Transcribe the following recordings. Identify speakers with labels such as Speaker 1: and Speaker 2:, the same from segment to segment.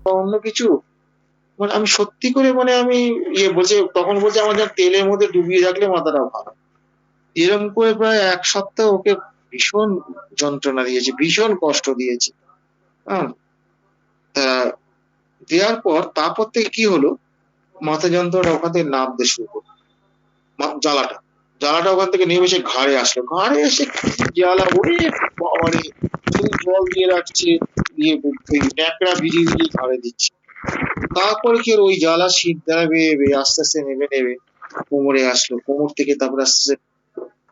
Speaker 1: বা অন্য কিছু, মানে আমি সত্যি করে মানে আমি বলছে, তখন বলছে আমার যেন তেলের মধ্যে ডুবিয়ে রাখলে মাথাটা ভালো। এরকম করে প্রায় ১ সপ্তাহ ওকে ভীষণ যন্ত্রণা দিয়েছে, ভীষণ কষ্ট দিয়েছে। হ্যাঁ? তা দেওয়ার পর তারপর থেকে কি হলো, মাথা যন্ত্রণাটা ওখান থেকে নামতে শুরু করলো। জ্বালাটা। জ্বালাটা ওখান থেকে নেমে এসে ঘাড়ে আসলো। ঘাড়ে এসে কি জ্বালা, ওরে বাবারে! শুধু জল দিয়ে রাখছে, ওই ন্যাকড়া ভিজিয়ে, ভিজিয়ে ঘাড়ে দিচ্ছে। তারপরে কি হলো, ওই জ্বালা শির দ্বারা বেয়ে, বেয়ে আস্তে, আস্তে নেমে, নেমে কোমরে আসলো। কোমর থেকে তারপরে আস্তে, আস্তে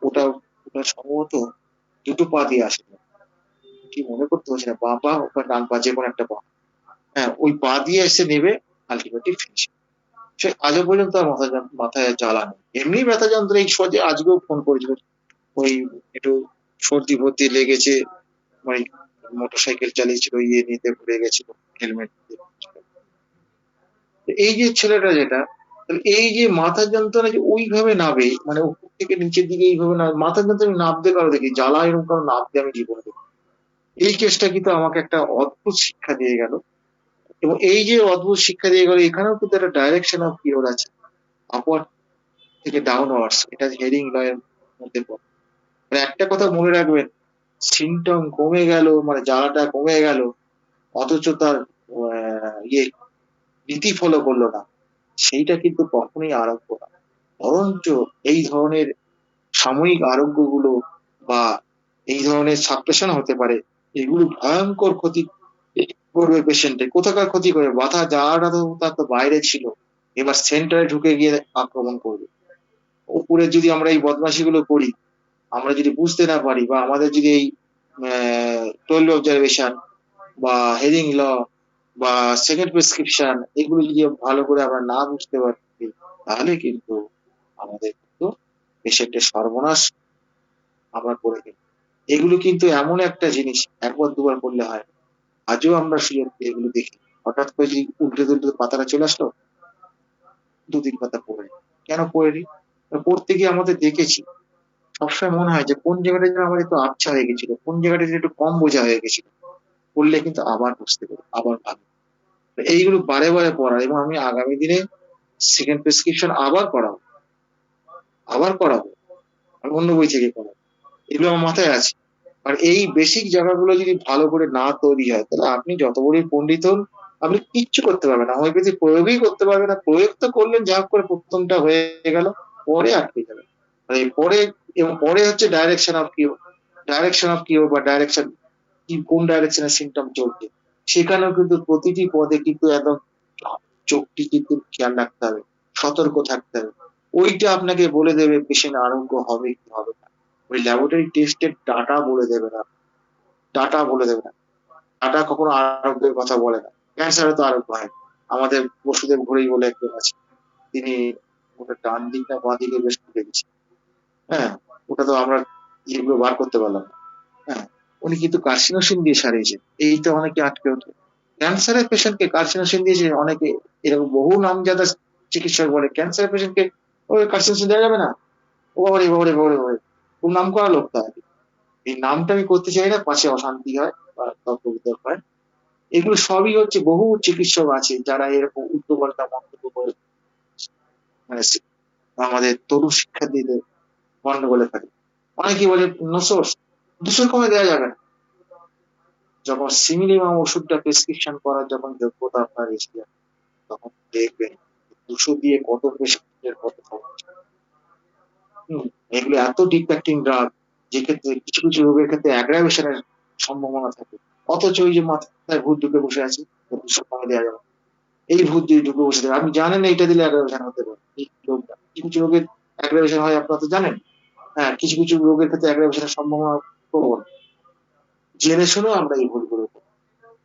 Speaker 1: ওটা, ওটা সম্ভবত ২ টো পা দিয়ে আসলো। ঠিক মনে করতে পারছি না। বাঁ পা বা ডান পা যেকোনো একটা পা। হ্যাঁ, ওই পা দিয়ে এসে নেমে আল্টিমেটলি ফিনিশ। সে আজও পর্যন্ত আর মাথায় জ্বালা নেই। এমনি ব্যথা যন্ত্রণা, এই আজকেও ফোন করেছিল। ওই একটু সর্দি-ফর্দি লেগেছে, মানে মোটরসাইকেল চালিয়েছিল, নিতে ভুলে গেছিল, হেলমেট এই যে ছেলেটা যেটা, এই যে মাথার যন্ত্রণা যে ওইভাবে নাবে, মানে উপর থেকে নিচের দিকে এইভাবে মাথার যন্ত্রণা নাবতে কারো দেখি, জ্বালা এরকম কারো নাবতে আমি জীবনে দেখিনি। এই কেসটা কিন্তু আমাকে একটা অদ্ভুত শিক্ষা দিয়ে গেল। এবং এই যে অদ্ভুত শিক্ষা দিয়ে গেল, এখানেও কিন্তু একটা ডাইরেকশন অফ কিওর আছে। আপওয়ার্ড থেকে ডাউনওয়ার্ডস, এটা হেডিং ল এর মধ্যে পড়ে। মানে একটা কথা মনে রাখবেন, সিম্পটম কমে গেল, মানে জ্বালাটা কমে গেল, অথচ তার নীতি ফলো করলো না, সেইটা কিন্তু কখনোই আরোগ্য না। বরঞ্চ এই ধরনের সাময়িক আরোগ্যগুলো বা এই ধরনের সাপ্রেশন হতে পারে, এগুলো ভয়ঙ্কর ক্ষতি করবে পেশেন্টের। কোথাকার ক্ষতি করবে? মাথা জ্বালাটা তো তার তো বাইরে ছিল, এবার সেন্টারে ঢুকে গিয়ে আক্রমণ করবে। উপরে যদি আমরা এই বদমাশিগুলো করি, আমরা যদি বুঝতে না পারি, বা আমাদের যদি এই 12 অবজারভেশন বা হেডিং ল বা সেকেন্ড প্রেসক্রিপশন, এগুলো যদি ভালো করে আমরা না বুঝতে পারি, তাহলে কিন্তু আমাদের কিন্তু পেশেন্টের সর্বনাশ আমরা করে দিই। এগুলো কিন্তু এমন একটা জিনিস, একবার দুবার করলে হয়। আজও আমরা সুযোগ পেয়ে এগুলো দেখি। হঠাৎ করে যদি উল্টে তুলটে পাতাটা চলে আসলো, ২-৩ পাতা পড়ে নিই। কেন পড়ে নিই? পড়তে গিয়ে আমাদের দেখেছি, সবসময় মনে হয় যে কোন জায়গাটা যেন আমার একটু আবছা হয়ে গেছিল, কোন জায়গাটা যেন একটু কম বোঝা হয়ে গেছিল। পড়লে কিন্তু আবার বুঝতে পারি, আবার ভাবি। এইগুলো বারে, বারে পড়া, এবং আমি আগামী দিনে সেকেন্ড প্রেসক্রিপশন আবার করাবো, আবার করাবো। আমি অন্য বই থেকে করাবো। এগুলো আমার মাথায় আছে। আর এই বেসিক জায়গাগুলো যদি ভালো করে না তৈরি হয়, তাহলে আপনি যত বড়ই পণ্ডিত হন, আপনি কিচ্ছু করতে পারবেন না। হোমিওপ্যাথি প্রয়োগই করতে পারবেন না। প্রয়োগ তো করলেন, যা হোক করে ১ম টা হয়ে গেল, পরে আটকে যাবেন। আর এই পরে, এবং পরে হচ্ছে ডাইরেকশন অফ কিউর। ডাইরেকশন অফ কিউর বা ডাইরেকশন, কি কোন ডাইরেকশন এ সিম্পটম চলছে। সেখানেও কিন্তু প্রতিটি পদে কিন্তু একদম চোখটি কিন্তু খেয়াল রাখতে হবে, সতর্ক থাকতে হবে। ওইটা আপনাকে বলে দেবে পেশেন্ট আরোগ্য হবে কি হবে না। ওই ল্যাবরেটরি টেস্টের ডাটা বলে দেবে না, ডাটা বলে দেবে না। ডাটা কখনো আরোগ্যের কথা বলে না। ক্যান্সারে তো আরোগ্য হয়। আমাদের বসুদেব ঘড়ই বলে একজন আছে। তিনি ওটা ডান দিক না বাঁ দিকে বেশ ভুলে গেছি। হ্যাঁ? ওটা তো আমরা ইয়েগুলো বার করতে পারলাম না। হ্যাঁ? উনি কিন্তু কার্সিনোসিন দিয়ে সারিয়েছেন। এইটা অনেকে আটকে ওঠে। ক্যান্সারের পেশেন্টকে কার্সিনোসিন দিয়েছে অনেকে, এরকম বহু নামজাদা চিকিৎসক বলে ক্যান্সারের পেশেন্টকে ওই কার্সিনোসিন দেওয়া যাবে না। ও বাবারে, বাবারে, বাবারে, বাবারে! খুব নামকরা লোক তো আরকি। এই নামটা আমি করতে চাই না, পাছে অশান্তি হয় বা তর্ক-বিতর্ক হয়। এগুলো সবই হচ্ছে, বহু চিকিৎসক আছে যারা এরকম উল্টোপাল্টা মন্তব্য করে, মানে আমাদের তরুণ শিক্ষার্থীদের গন্ডগোলে ফেলে। অনেকেই বলে নোসোর্স, দূষণ কমে দেওয়া যাবে না। যখন সিমিলিমাম ওষুধটা প্রেসক্রিপশন করার যখন যোগ্যতা আপনার এসে যাবে, তখন দেখবেন ২০০ দিয়ে কত পেশেন্টের কত সমস্যা। এগুলো এত ডিফেক্টিং ড্রাগ, যে ক্ষেত্রে কিছু, কিছু রোগের ক্ষেত্রে অ্যাগ্রাভেশন এর সম্ভাবনা থাকে। অথচ ওই যে মাথায় ভূত ঢুকে বসে আছে, ওষুধ কমে দেওয়া যাবে। এই ভূত যদি ঢুকে বসে থাকে, আপনি জানেন এইটা দিলে অ্যাগ্রাভেশন হতে পারে। এই রোগটা। কিছু, কিছু রোগের অ্যাগ্রাভেশন হয়, আপনারা তো জানেন। হ্যাঁ, কিছু, কিছু রোগের ক্ষেত্রে অ্যাগ্রাভেশন এর সম্ভাবনা প্রবল। জেনে শুনেও আমরা এই ভুলগুলো করি।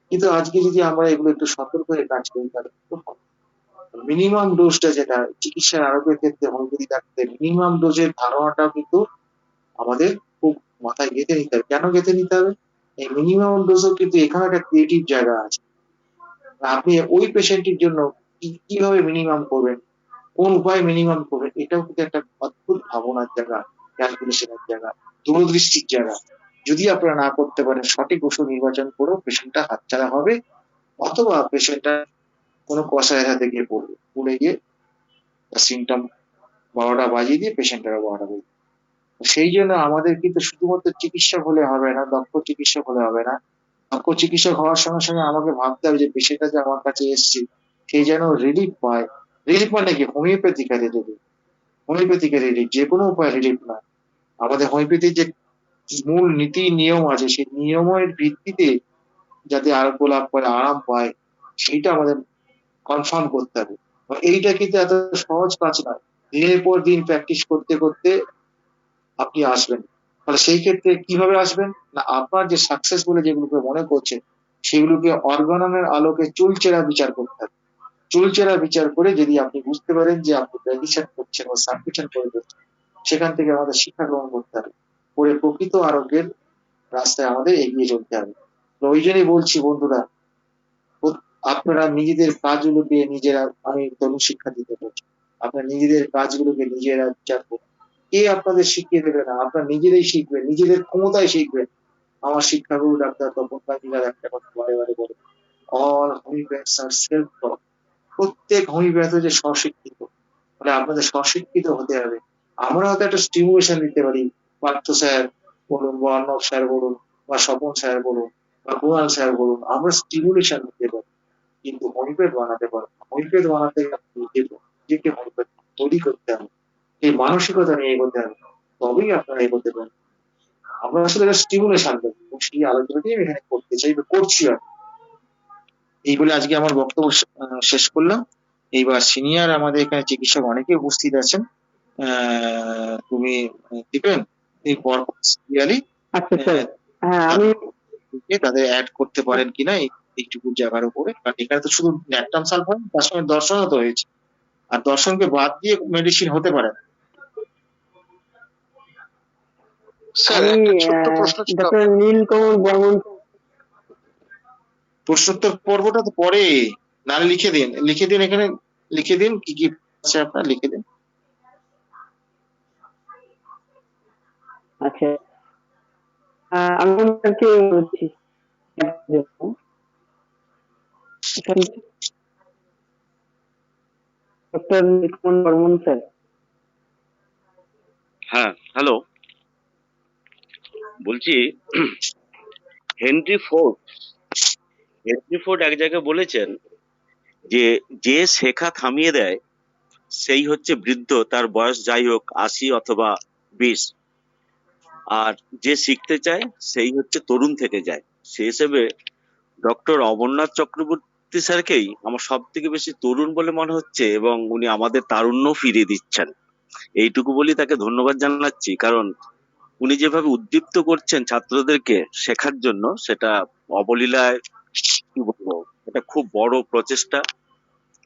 Speaker 1: কিন্তু আজকে যদি আমরা এগুলো একটু সতর্ক হয়ে কাজ করি, তাহলে কিন্তু হবে। মিনিমাম ডোজটা যেটা চিকিৎসার আরোগ্যের ক্ষেত্রে হোমিওপ্যাথি ডাক্তারদের মিনিমাম ডোজের ধারণাটাও কিন্তু আমাদের খুব মাথায় গেঁথে নিতে হবে। কেন গেঁথে নিতে হবে? এই মিনিমাম ডোজও কিন্তু এখানে একটা ক্রিয়েটিভ জায়গা আছে। আপনি ওই পেশেন্টের জন্য কিভাবে মিনিমাম করবেন, কোন উপায়ে মিনিমাম করবেন, এটাও কিন্তু একটা অদ্ভুত ভাবনার জায়গা, ক্যালকুলেশনের জায়গা, দূরদৃষ্টির জায়গা। যদি আপনারা না করতে পারেন, সঠিক ওষুধ নির্বাচন করেও পেশেন্টটা হাতছাড়া হবে, অথবা পেশেন্টটা কোনো কসাইয়ের হাতে গিয়ে পড়বে, পড়ে গিয়ে সিমটম 12টা বাজিয়ে দিয়ে পেশেন্টেরও 12টা বাজিয়ে দিবে। সেই জন্য আমাদের কিন্তু শুধুমাত্র চিকিৎসক হলে হবে না, দক্ষ চিকিৎসক হলে হবে না। দক্ষ চিকিৎসক হওয়ার সঙ্গে সঙ্গে আমাকে ভাবতে হবে যে পেশেন্টটা যে আমার কাছে এসছে সে যেন রিলিফ পায়। রিলিফ মানে কি? হোমিওপ্যাথিক্যালি রিলিফ। হোমিওপ্যাথিক্যালি রিলিফ, যেকোনো উপায়ে রিলিফ না। আমাদের হোমিওপ্যাথির যে মূল নীতি নিয়ম আছে সেই নিয়মের ভিত্তিতে যাতে আরোগ্য লাভ করে, আরাম পায়, সেইটা আমাদের কনফার্ম করতে হবে। এইটা কিন্তু এত সহজ কাজ নয়। দিনের পর দিন প্র্যাকটিস করতে করতে আপনি আসবেন। তাহলে সেই ক্ষেত্রে কিভাবে আসবেন? না, আপনার যে সাকসেস বলে যেগুলোকে মনে করছেন সেগুলোকে অর্গাননের আলোকে চুলচেরা বিচার করতে হবে। চুলচেরা বিচার করে যদি আপনি বুঝতে পারেন যে আপনি প্রেডিকশন করছেন বা সাবমিশন করে দিচ্ছেন, সেখান থেকে আমাদের শিক্ষা গ্রহণ করতে হবে, করে প্রকৃত আরোগ্যের রাস্তায় আমাদের এগিয়ে চলতে হবে। তো ওই জন্যই বলছি বন্ধুরা, আপনারা নিজেদের কাজগুলোকে নিজেরা, আমি তরুণ শিক্ষা দিতে বলছি, আপনারা নিজেদের কাজগুলোকে নিজেরা বিচার করুন। কে আপনাদের শিখিয়ে দেবে না? আপনারা নিজেরাই শিখবেন, নিজেদের ক্ষমতায় শিখবেন। আমার শিক্ষাগুরু ডাক্তার তপন কান্তিলাল একটা কথা বারে বারে বলে, অল হোমিওপ্যাথস আর সেলফ টট। প্রত্যেক হোমিওপ্যাথ হচ্ছে স্বশিক্ষিত। মানে আপনাদের স্বশিক্ষিত হতে হবে। আমরা হয়তো একটা স্টিমুলেশন দিতে পারি, পার্থ স্যার বলুন বা অর্ণব স্যার বলুন বা স্বপন স্যার বলুন বা কুণাল স্যার বলুন, আমরা স্টিমুলেশন দিতে পারি, কিন্তু হোমিওপ্যাথ বানাতে পারবো না। হোমিওপ্যাথ বানাতে গেলে নিজেকে হোমিওপ্যাথ তৈরি করতে হবে, এই মানসিকতা নিয়ে এগোতে হবে, তবেই আপনারা এগোতে পারবেন। আমরা আসলে স্টিমুলেশন দেবো এবং সেই আলোচনাটি আমি এখানে করতে চাই বা করছি। আর এই বলে আজকে আমার বক্তব্য শেষ করলাম। এইবার সিনিয়র আমাদের এখানে চিকিৎসক অনেকে উপস্থিত আছেন। তুমি দিবেন এই পরপর সিরিয়ালি
Speaker 2: আচ্ছা স্যার, হ্যাঁ আমি
Speaker 1: তাদের অ্যাড করতে পারেন কিনা এইটুকু জায়গার উপরে, কারণ এখানে তো শুধু ন্যাট্রাম সালফার, তার সঙ্গে দর্শনও তো হয়েছে, আর দর্শনকে বাদ দিয়ে মেডিসিন হতে পারে না। স্যার
Speaker 2: আমি
Speaker 1: একটা ছোট্ট প্রশ্ন ছিল।
Speaker 2: ডক্টর নীলকমল বর্মন।
Speaker 1: প্রশ্নোত্তর পর্বটা তো পরে, না লিখে দিন, লিখে দিন এখানে, লিখে দিন কি কি আছে আপনার, লিখে দিন।
Speaker 2: আচ্ছা, আমি আপনাকে বলছি ডক্টর নীলকমল বর্মন স্যার।
Speaker 3: হ্যাঁ, হ্যালো, বলছি হেনরি ফোর্ড হেনরি ফোর্ড এক জায়গায় বলেছেন যে যে শেখা থামিয়ে দেয় সেই হচ্ছে বৃদ্ধ, তার বয়স যাই হোক 80 অথবা 20। আর যে শিখতে চায় সেই হচ্ছে তরুণ থেকে যায়। সেই হিসেবে ডক্টর অমরনাথ চক্রবর্তী স্যারকেই আমার সব থেকে বেশি তরুণ বলে মনে হচ্ছে, এবং উনি আমাদের তারুণ্য ফিরিয়ে দিচ্ছেন। এইটুকু বলি তাকে ধন্যবাদ জানাচ্ছি, কারণ উনি যেভাবে উদ্দীপ্ত করছেন ছাত্রদেরকে শেখার জন্য, সেটা অবলীলায়, কি বলবো, এটা খুব বড় প্রচেষ্টা।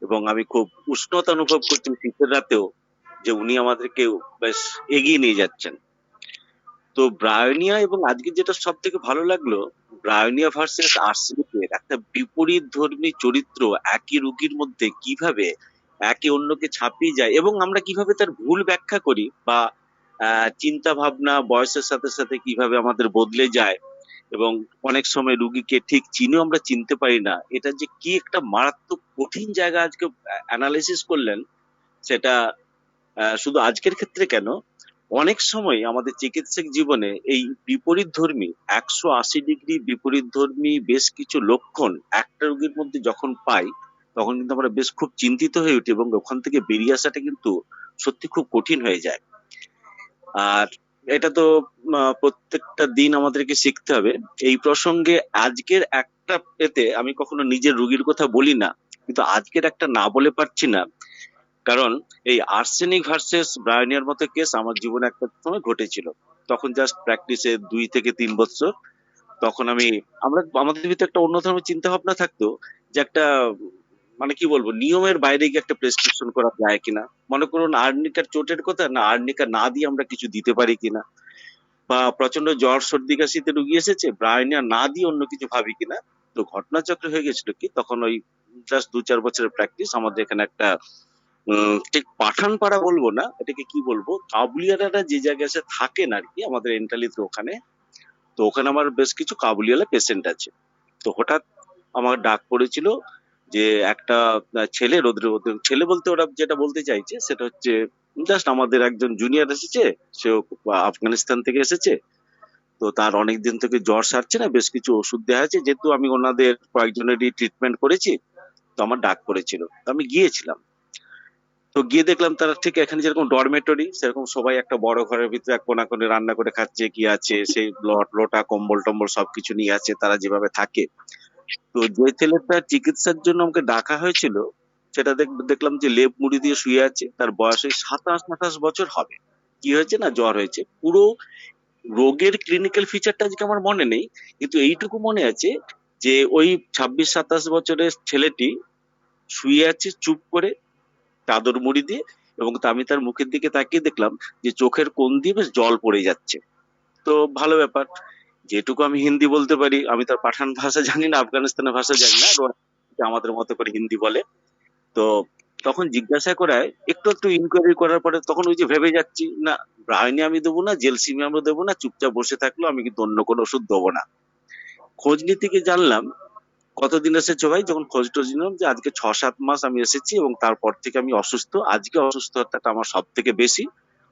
Speaker 3: এবং আমি খুব উষ্ণতা অনুভব করছি শীতের রাতেও, যে উনি আমাদেরকে বেশ এগিয়ে নিয়ে যাচ্ছেন। তো ব্রায়োনিয়া, এবং আজকে যেটা সব থেকে ভালো লাগলো, ব্রায়োনিয়া ভার্সেস আর্সেনিকের একটা বিপরীত ধর্মী চরিত্র একই রোগীর মধ্যে কিভাবে একে অন্যকে ছাপিয়ে যায়, এবং আমরা কিভাবে তার ভুল ব্যাখ্যা করি, বা চিন্তা ভাবনা বয়সের সাথে সাথে কিভাবে আমাদের বদলে যায়, এবং অনেক সময় রুগীকে ঠিক চিনেও আমরা চিনতে পারি না। এটা যে কি একটা মারাত্মক কঠিন জায়গা আজকে অ্যানালাইসিস করলেন, সেটা শুধু আজকের ক্ষেত্রে কেন, অনেক সময় আমাদের চিকিৎসক জীবনে এই বিপরীত ধর্মী 180 ডিগ্রি বিপরীত ধর্মী বেশ কিছু লক্ষণ একটা রোগীর মধ্যে যখন পাই, তখন কিন্তু আমরা বেশ খুব চিন্তিত হয়ে উঠি, এবং ওখান থেকে বেরিয়ে আসাটা কিন্তু সত্যি খুব কঠিন হয়ে যায়। আর এটা তো প্রত্যেকটা দিন আমাদেরকে শিখতে হবে। এই প্রসঙ্গে আজকের একটা এতে আমি কখনো নিজের রোগীর কথা বলি না, কিন্তু আজকের একটা না বলে পারছি না, কারণ এই আর্সেনিক ভার্সেস ব্রায়োনিয়ার মতো কেস আমার জীবনে একটা সময় ঘটেছিল। তখন জাস্ট প্র্যাকটিসে 2 থেকে 3 বছর। তখন আমাদের ভিতরে একটা অন্য ধরনের চিন্তা ভাবনা থাকতো, যে একটা মানে কি বলবো, নিয়মের বাইরে গিয়ে একটা প্রেসক্রিপশন করা যায় কিনা। মনে করুন আর্নিকার চোটের কথা, না আর্নিকা না দিয়ে আমরা কিছু দিতে পারি কিনা, বা প্রচন্ড জ্বর সর্দি কাশিতে রুগী এসেছে, ব্রায়োনিয়া না দিয়ে অন্য কিছু ভাবি কিনা। তো ঘটনাচক্র হয়ে গেছিল কি, তখন ওই জাস্ট 2-4 বছরের প্র্যাকটিস আমাদের এখানে একটা ঠিক পাঠান পাড়া বলবো না, এটাকে কি বলবো, কাবুলিয়ালারা যে জায়গায় এসে থাকেন আর কি, আমাদের এন্টালিতে ওখানে। তো ওখানে আমার বেশ কিছু কাবুলিওয়ালা পেশেন্ট আছে। তো হঠাৎ আমার ডাক পড়েছিল যে একটা ছেলে ওদের ছেলে বলতে ওরা যেটা বলতে চাইছে সেটা হচ্ছে জাস্ট আমাদের একজন জুনিয়র এসেছে, সে আফগানিস্তান থেকে এসেছে। তো তার অনেকদিন থেকে জ্বর সারছে না, বেশ কিছু ওষুধ দেওয়া আছে, যেহেতু আমি ওনাদের কয়েকজনেরই ট্রিটমেন্ট করেছি। তো আমার ডাক পড়েছিল, তো আমি গিয়েছিলাম। তো গিয়ে দেখলাম তারা ঠিক এখানে যেরকম ডরমেটরি, সেরকম সবাই একটা বড় ঘরের ভিতরে এক কোনা করে রান্না করে খাচ্ছে, কি আছে সেই লোটা কম্বল টম্বল সবকিছু নিয়ে আছে, তারা যেভাবে থাকে। তো যে ছেলেটা চিকিৎসার জন্য আমাকে ডাকা হয়েছিল, সেটা দেখলাম যে লেপ মুড়ি দিয়ে শুয়ে আছে, তার বয়স ওই 27-28 বছর হবে। কি হয়েছে না, জ্বর হয়েছে পুরো। রোগের ক্লিনিক্যাল ফিচারটা আজকে আমার মনে নেই, কিন্তু এইটুকু মনে আছে যে ওই 26-27 বছরের ছেলেটি শুয়ে আছে চুপ করে চাদর মুড়ি দিয়ে, এবং আমি তার মুখের দিকে তাকিয়ে দেখলাম যে চোখের কোণ দিয়ে বেশ জল পড়ে যাচ্ছে। তো ভালো ব্যাপার, যেটুকু আমি হিন্দি বলতে পারি, আমি তার পাঠান ভাষা জানি না, আফগানিস্তানের ভাষা জানি না, আমাদের মতো করে হিন্দি বলে। তো তখন জিজ্ঞাসা করায়, একটু একটু ইনকোয়ারি করার পরে তখন ওই যে ভেবে যাচ্ছি, না ব্রাইনি আমি দেবো না, জেলসিমিয়ামও দেবো না, চুপচাপ বসে থাকলো, আমি কিন্তু অন্য কোনো ওষুধ দেবো না। খোঁজ নিতে গিয়ে জানলাম, কতদিন এসেছো ভাই, যখন খোঁজ টোজ নিলাম যে আজকে 6-7 মাস আমি এসেছি, এবং তারপর থেকে আমি অসুস্থ, আজকে অসুস্থতাটা আমার সব থেকে বেশি।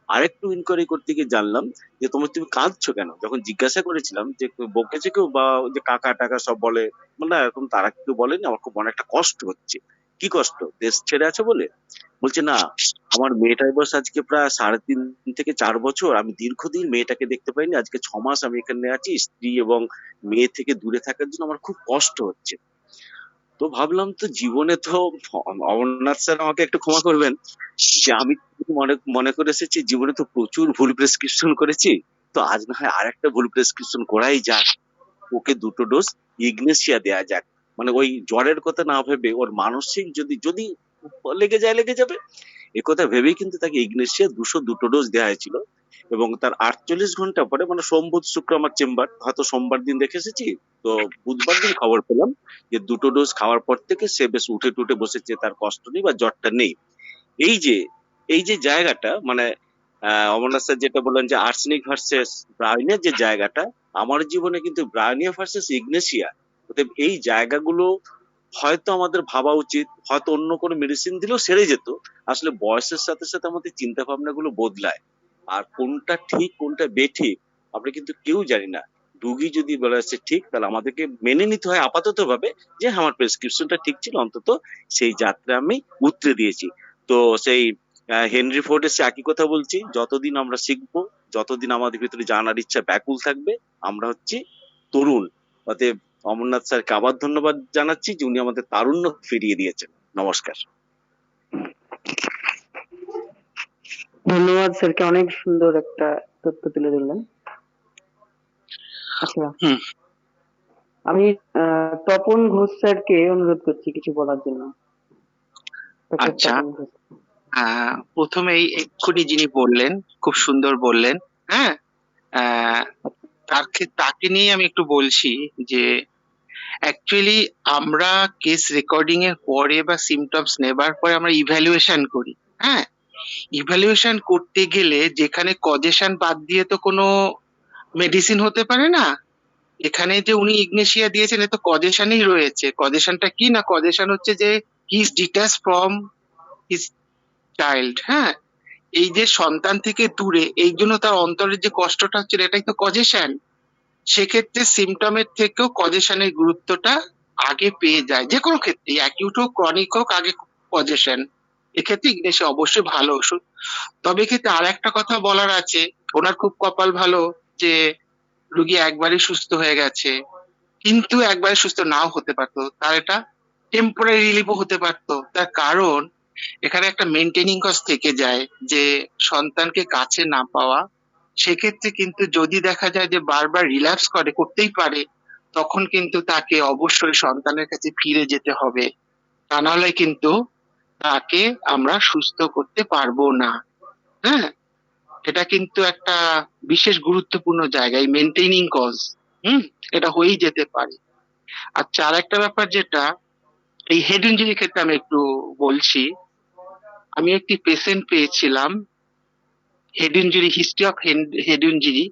Speaker 3: আরেকটু ইনকোয়ারি করতে গিয়ে জানলাম যে তুমি কাঁদছো কেন। যখন জিজ্ঞাসা করেছিলাম যে বকেছে কেউ, বা ওই যে কাকা টাকা সব বলে, না এরকম তারা কেউ বলেনি, আমার খুব অনেকটা কষ্ট হচ্ছে। কি কষ্ট, দেশ ছেড়ে আছে বলে? বলছে না, আমার মেয়েটার বয়স আজকে প্রায় 3.5 থেকে 4 বছর, আমি দীর্ঘদিন মেয়েটাকে দেখতে পাইনি, আজকে 6 মাস আমি এখানে আছি, স্ত্রী এবং মেয়ে থেকে দূরে থাকার জন্য আমার খুব কষ্ট হচ্ছে। তো ভাবলাম, তো জীবনে তো অমরনাথ স্যার আমাকে একটু ক্ষমা করবেন যে আমি মনে মনে করে এসেছি, জীবনে তো প্রচুর ভুল প্রেসক্রিপশন করেছি। তো আজ না হয় আর একটা ভুল প্রেসক্রিপশন করাই যাক, ওকে 2টো ডোজ ইগনেসিয়া দেয়া যাক। মানে ওই জ্বরের কথা না ভেবে, ওর মানসিক যদি যদি লেগে যাবে, এ কথা ভেবেই কিন্তু তাকে ইগনেসিয়া 202টো ডোজ দেওয়া হয়েছিল। এবং তার 48 ঘন্টা পরে, মানে সোম বুধ শুক্র আমার চেম্বার, হয়তো সোমবার দিন দেখে এসেছি, তো বুধবার দিন খবর পেলাম যে 2টো ডোজ খাওয়ার পর থেকে সে বেশ উঠে টুটে বসেছে, তার কষ্ট নেই বা জ্বরটা নেই। এই যে এই যে জায়গাটা, মানে অমরনাথ স্যার যেটা বললেন যে আর্সেনিক ভার্সেস ব্রাউনিয়ার যে জায়গাটা, আমার জীবনে কিন্তু ব্রাউনিয়া ভার্সেস ইগনেসিয়া। অতএব এই জায়গাগুলো হয়তো আমাদের ভাবা উচিত, হয়তো অন্য কোনো মেডিসিন দিলেও সেরে যেত। আসলে বয়সের সাথে সাথে আমাদের চিন্তা ভাবনা গুলো বদলায়, আর কোনটা ঠিক কোনটা বেঠিক আমরা কিন্তু কেউ জানি না। রুগী যদি বলে আছে ঠিক, তাহলে আমাদেরকে মেনে নিতে হয় আপাতত ভাবে যে হ্যাঁ, আমার প্রেসক্রিপশনটা ঠিক ছিল, অন্তত সেই যাত্রা আমি উতরে দিয়েছি। তো সেই হেনরি ফোর্ডের সে একই কথা বলছি, যতদিন আমরা শিখবো, যতদিন আমাদের ভিতরে জানার ইচ্ছা ব্যাকুল থাকবে, আমরা হচ্ছি তরুণ। অতএব অমরনাথ স্যারকে আবার ধন্যবাদ জানাচ্ছি যে উনি আমাদের তারুণ্য ফিরিয়ে দিয়েছেন। নমস্কার।
Speaker 2: ধন্যবাদ স্যারকে, অনেক সুন্দর একটা তথ্য তুলে ধরলেন। আচ্ছা, আমি তপন ঘোষ স্যারকে অনুরোধ করছি কিছু বলার জন্য। ডক্টর
Speaker 4: আচ্ছা,
Speaker 2: তপন ঘোষ।
Speaker 4: প্রথমেই এক্ষুনি যিনি বললেন, খুব সুন্দর বললেন। হ্যাঁ, আহ, তাকে নিয়ে আমি একটু বলছি যে অ্যাকচুয়ালি আমরা কেস রেকর্ডিং এর পরে বা সিমটমস নেবার পরে আমরা ইভ্যালুয়েশন করি। হ্যাঁ, ইভ্যালুয়েশন করতে গেলে যেখানে কজেশন বাদ দিয়ে তো কোনো মেডিসিন হতে পারে না। এখানে যে উনি ইগনেশিয়া দিয়েছেন, এ তো কজেশনই রয়েছে। কজেশনটা কি না, কজেশন হচ্ছে যে he is detach from his child. হ্যাঁ, এই যে সন্তান থেকে দূরে, এই জন্য তার অন্তরের যে কষ্টটা হচ্ছে, এটাই তো কজেশন। সেক্ষেত্রে সিমটমের থেকেও কজেশনের গুরুত্বটা আগে পেয়ে যায়, যে কোনো ক্ষেত্রে অ্যাকিউট হোক ক্রনিক হোক, আগে কজেশন। এক্ষেত্রে ইগনেশিয়া অবশ্যই ভালো ওষুধ। তবে এক্ষেত্রে আর একটা কথা বলার আছে, ওনার খুব কপাল ভালো যে রুগী একবারই সুস্থ হয়ে গেছে, কিন্তু একবারে সুস্থ নাও হতে পারতো, তার এটা টেম্পোরারি রিলিফও হতে পারতো। তার কারণ এখানে একটা মেনটেনিং কস্ট থেকে যায়, যে সন্তানকে কাছে না পাওয়া। সেক্ষেত্রে কিন্তু যদি দেখা যায় যে বারবার রিল্যাপস করতেই পারে, তখন কিন্তু তাকে অবশ্যই সন্তানের কাছে ফিরে যেতে হবে। তা নাহলে কিন্তু তাকে আমরা সুস্থ করতে পারবো না। হ্যাঁ, এটা কিন্তু একটা বিশেষ গুরুত্বপূর্ণ জায়গা, এই মেনটেনিং কজ। এটা হয়েই যেতে পারে। আচ্ছা, আর একটা ব্যাপার যেটা এই হেড ইঞ্জুরির ক্ষেত্রে আমি একটু বলছি। আমি একটি পেশেন্ট পেয়েছিলাম, head injury, history of head injury.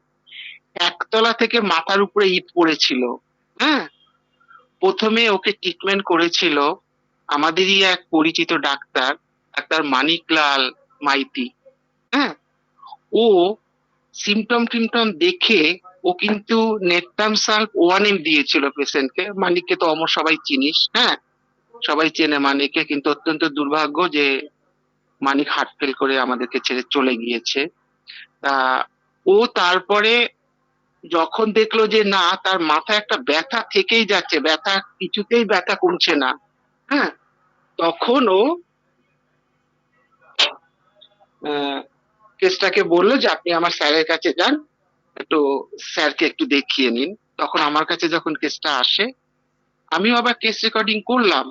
Speaker 4: একতলা থেকে মাথার উপরে ইট পড়েছিল। হ্যাঁ, প্রথমে ওকে ট্রিটমেন্ট করেছিল আমাদেরই এক পরিচিত ডাক্তার, ডাক্তার মানিকলাল মাইতি। হ্যাঁ, ও সিমটম টিমটম দেখে ও কিন্তু নেটটাম সাল্ফ 1 দিয়েছিল পেশেন্টকে। মানিককে তো অমর সবাই চিনিস, হ্যাঁ, সবাই চেনে মানিককে, কিন্তু অত্যন্ত দুর্ভাগ্য যে মানিক হার্ট ফেল করে আমাদেরকে ছেড়ে চলে গিয়েছে। তা ও তারপরে যখন দেখলো যে না, তার মাথায় একটা ব্যথা থেকেই যাচ্ছে, ব্যথা কিছুতেই ব্যথা কমছে না, হ্যাঁ, তখন ও কেসটাকে বললো যে আপনি আমার স্যারের কাছে যান, একটু স্যারকে একটু দেখিয়ে নিন। তখন আমার কাছে যখন কেসটা আসে, আমিও আবার কেস রেকর্ডিং করলাম,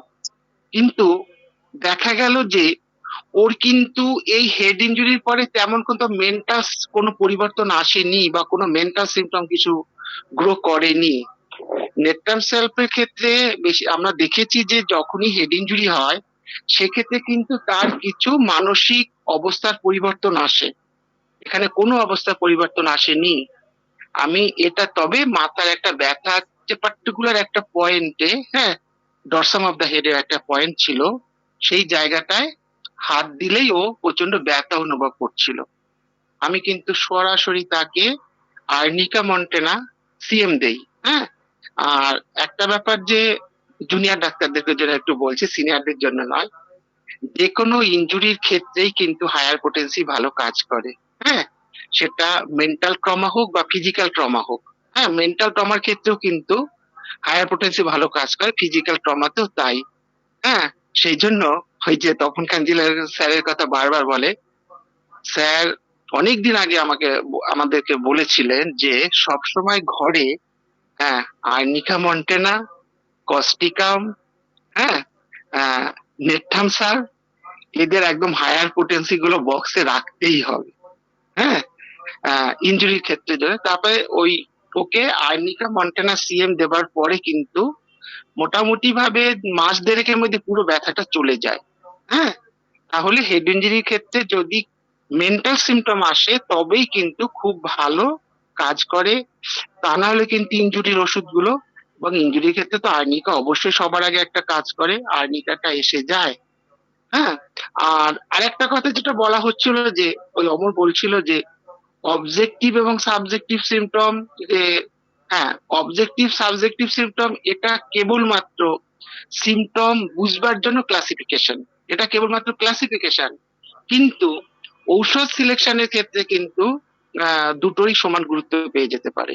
Speaker 4: কিন্তু দেখা গেল যে ওর কিন্তু এই হেড ইনজুরির পরে তেমন কোনো মেন্টাল কোনো পরিবর্তন আসেনি বা কোনো মেন্টাল সিমটম কিছু গ্রো করেনি। নেটটাম সেলফের ক্ষেত্রে বেশি আমরা দেখেছি যে যখনই হেড ইনজুরি হয় সেক্ষেত্রে কিন্তু তার কিছু মানসিক অবস্থার পরিবর্তন আসে, এখানে কোনো অবস্থার পরিবর্তন আসেনি। আমি এটা তবে মাথার একটা ব্যথা, যে পার্টিকুলার একটা পয়েন্টে, হ্যাঁ, ডরসাম অফ দ্য হেডের একটা পয়েন্ট ছিল, সেই জায়গাটায় হাত দিলেই ও প্রচন্ড ব্যথা অনুভব করছিল। আমি কিন্তু সরাসরি তাকে আর্নিকা মন্টেনা সিএম দেই, হ্যাঁ। আর একটা ব্যাপার যে জুনিয়র ডাক্তারদেরকে যেটা একটু বলছি, সিনিয়রদের জন্য নয়, যে কোনো ইনজুরির ক্ষেত্রেই কিন্তু হায়ার পোটেন্সি ভালো কাজ করে, হ্যাঁ, সেটা মেন্টাল ট্রমা হোক বা ফিজিক্যাল ট্রমা হোক। হ্যাঁ, মেন্টাল ট্রমার ক্ষেত্রেও কিন্তু হায়ার পোটেন্সি ভালো কাজ করে, ফিজিক্যাল ট্রমাতেও তাই। হ্যাঁ, সেই জন্য ওই যে তপন কাঞ্জিলাল স্যারের কথা বারবার বলে, স্যার অনেকদিন আগে আমাদেরকে বলেছিলেন যে সবসময় ঘরে, হ্যাঁ, আর্নিকা মন্টেনা, কস্টিকাম, হ্যাঁ, নেটথামসার, এদের একদম হায়ার পোটেন্সি গুলো বক্সে রাখতেই হবে, হ্যাঁ, ইনজুরির ক্ষেত্রে জন্য। তারপরে ওই ওকে আর্নিকা মন্টেনা সিএম দেবার পরে কিন্তু মোটামুটি ভাবে মাস দেড়েকের মধ্যে পুরো ব্যথাটা চলে যায়, হ্যাঁ। তাহলে হেড ইনজুরির ক্ষেত্রে যদি মেন্টাল সিমটম আসে তবেই কিন্তু খুব ভালো কাজ করে, তা না হলে কিন্তু ইনজুরির ওষুধগুলো, এবং ইনজুরির ক্ষেত্রে তো আর্নিকা অবশ্যই সবার আগে একটা কাজ করে, আর্নিকাটা এসে যায়, হ্যাঁ। আর আরেকটা কথা যেটা বলা হচ্ছিল যে ওই অমর বলছিল যে অবজেক্টিভ এবং সাবজেক্টিভ সিমটম, যে হ্যাঁ, অবজেক্টিভ সাবজেক্টিভ সিমটম এটা কেবলমাত্র সিমটম বুঝবার জন্য ক্লাসিফিকেশন, এটা কেবলমাত্র ক্লাসিফিকেশন, কিন্তু ঔষধ সিলেকশনের ক্ষেত্রে কিন্তু দুটোরই সমান গুরুত্ব পেয়ে যেতে পারে,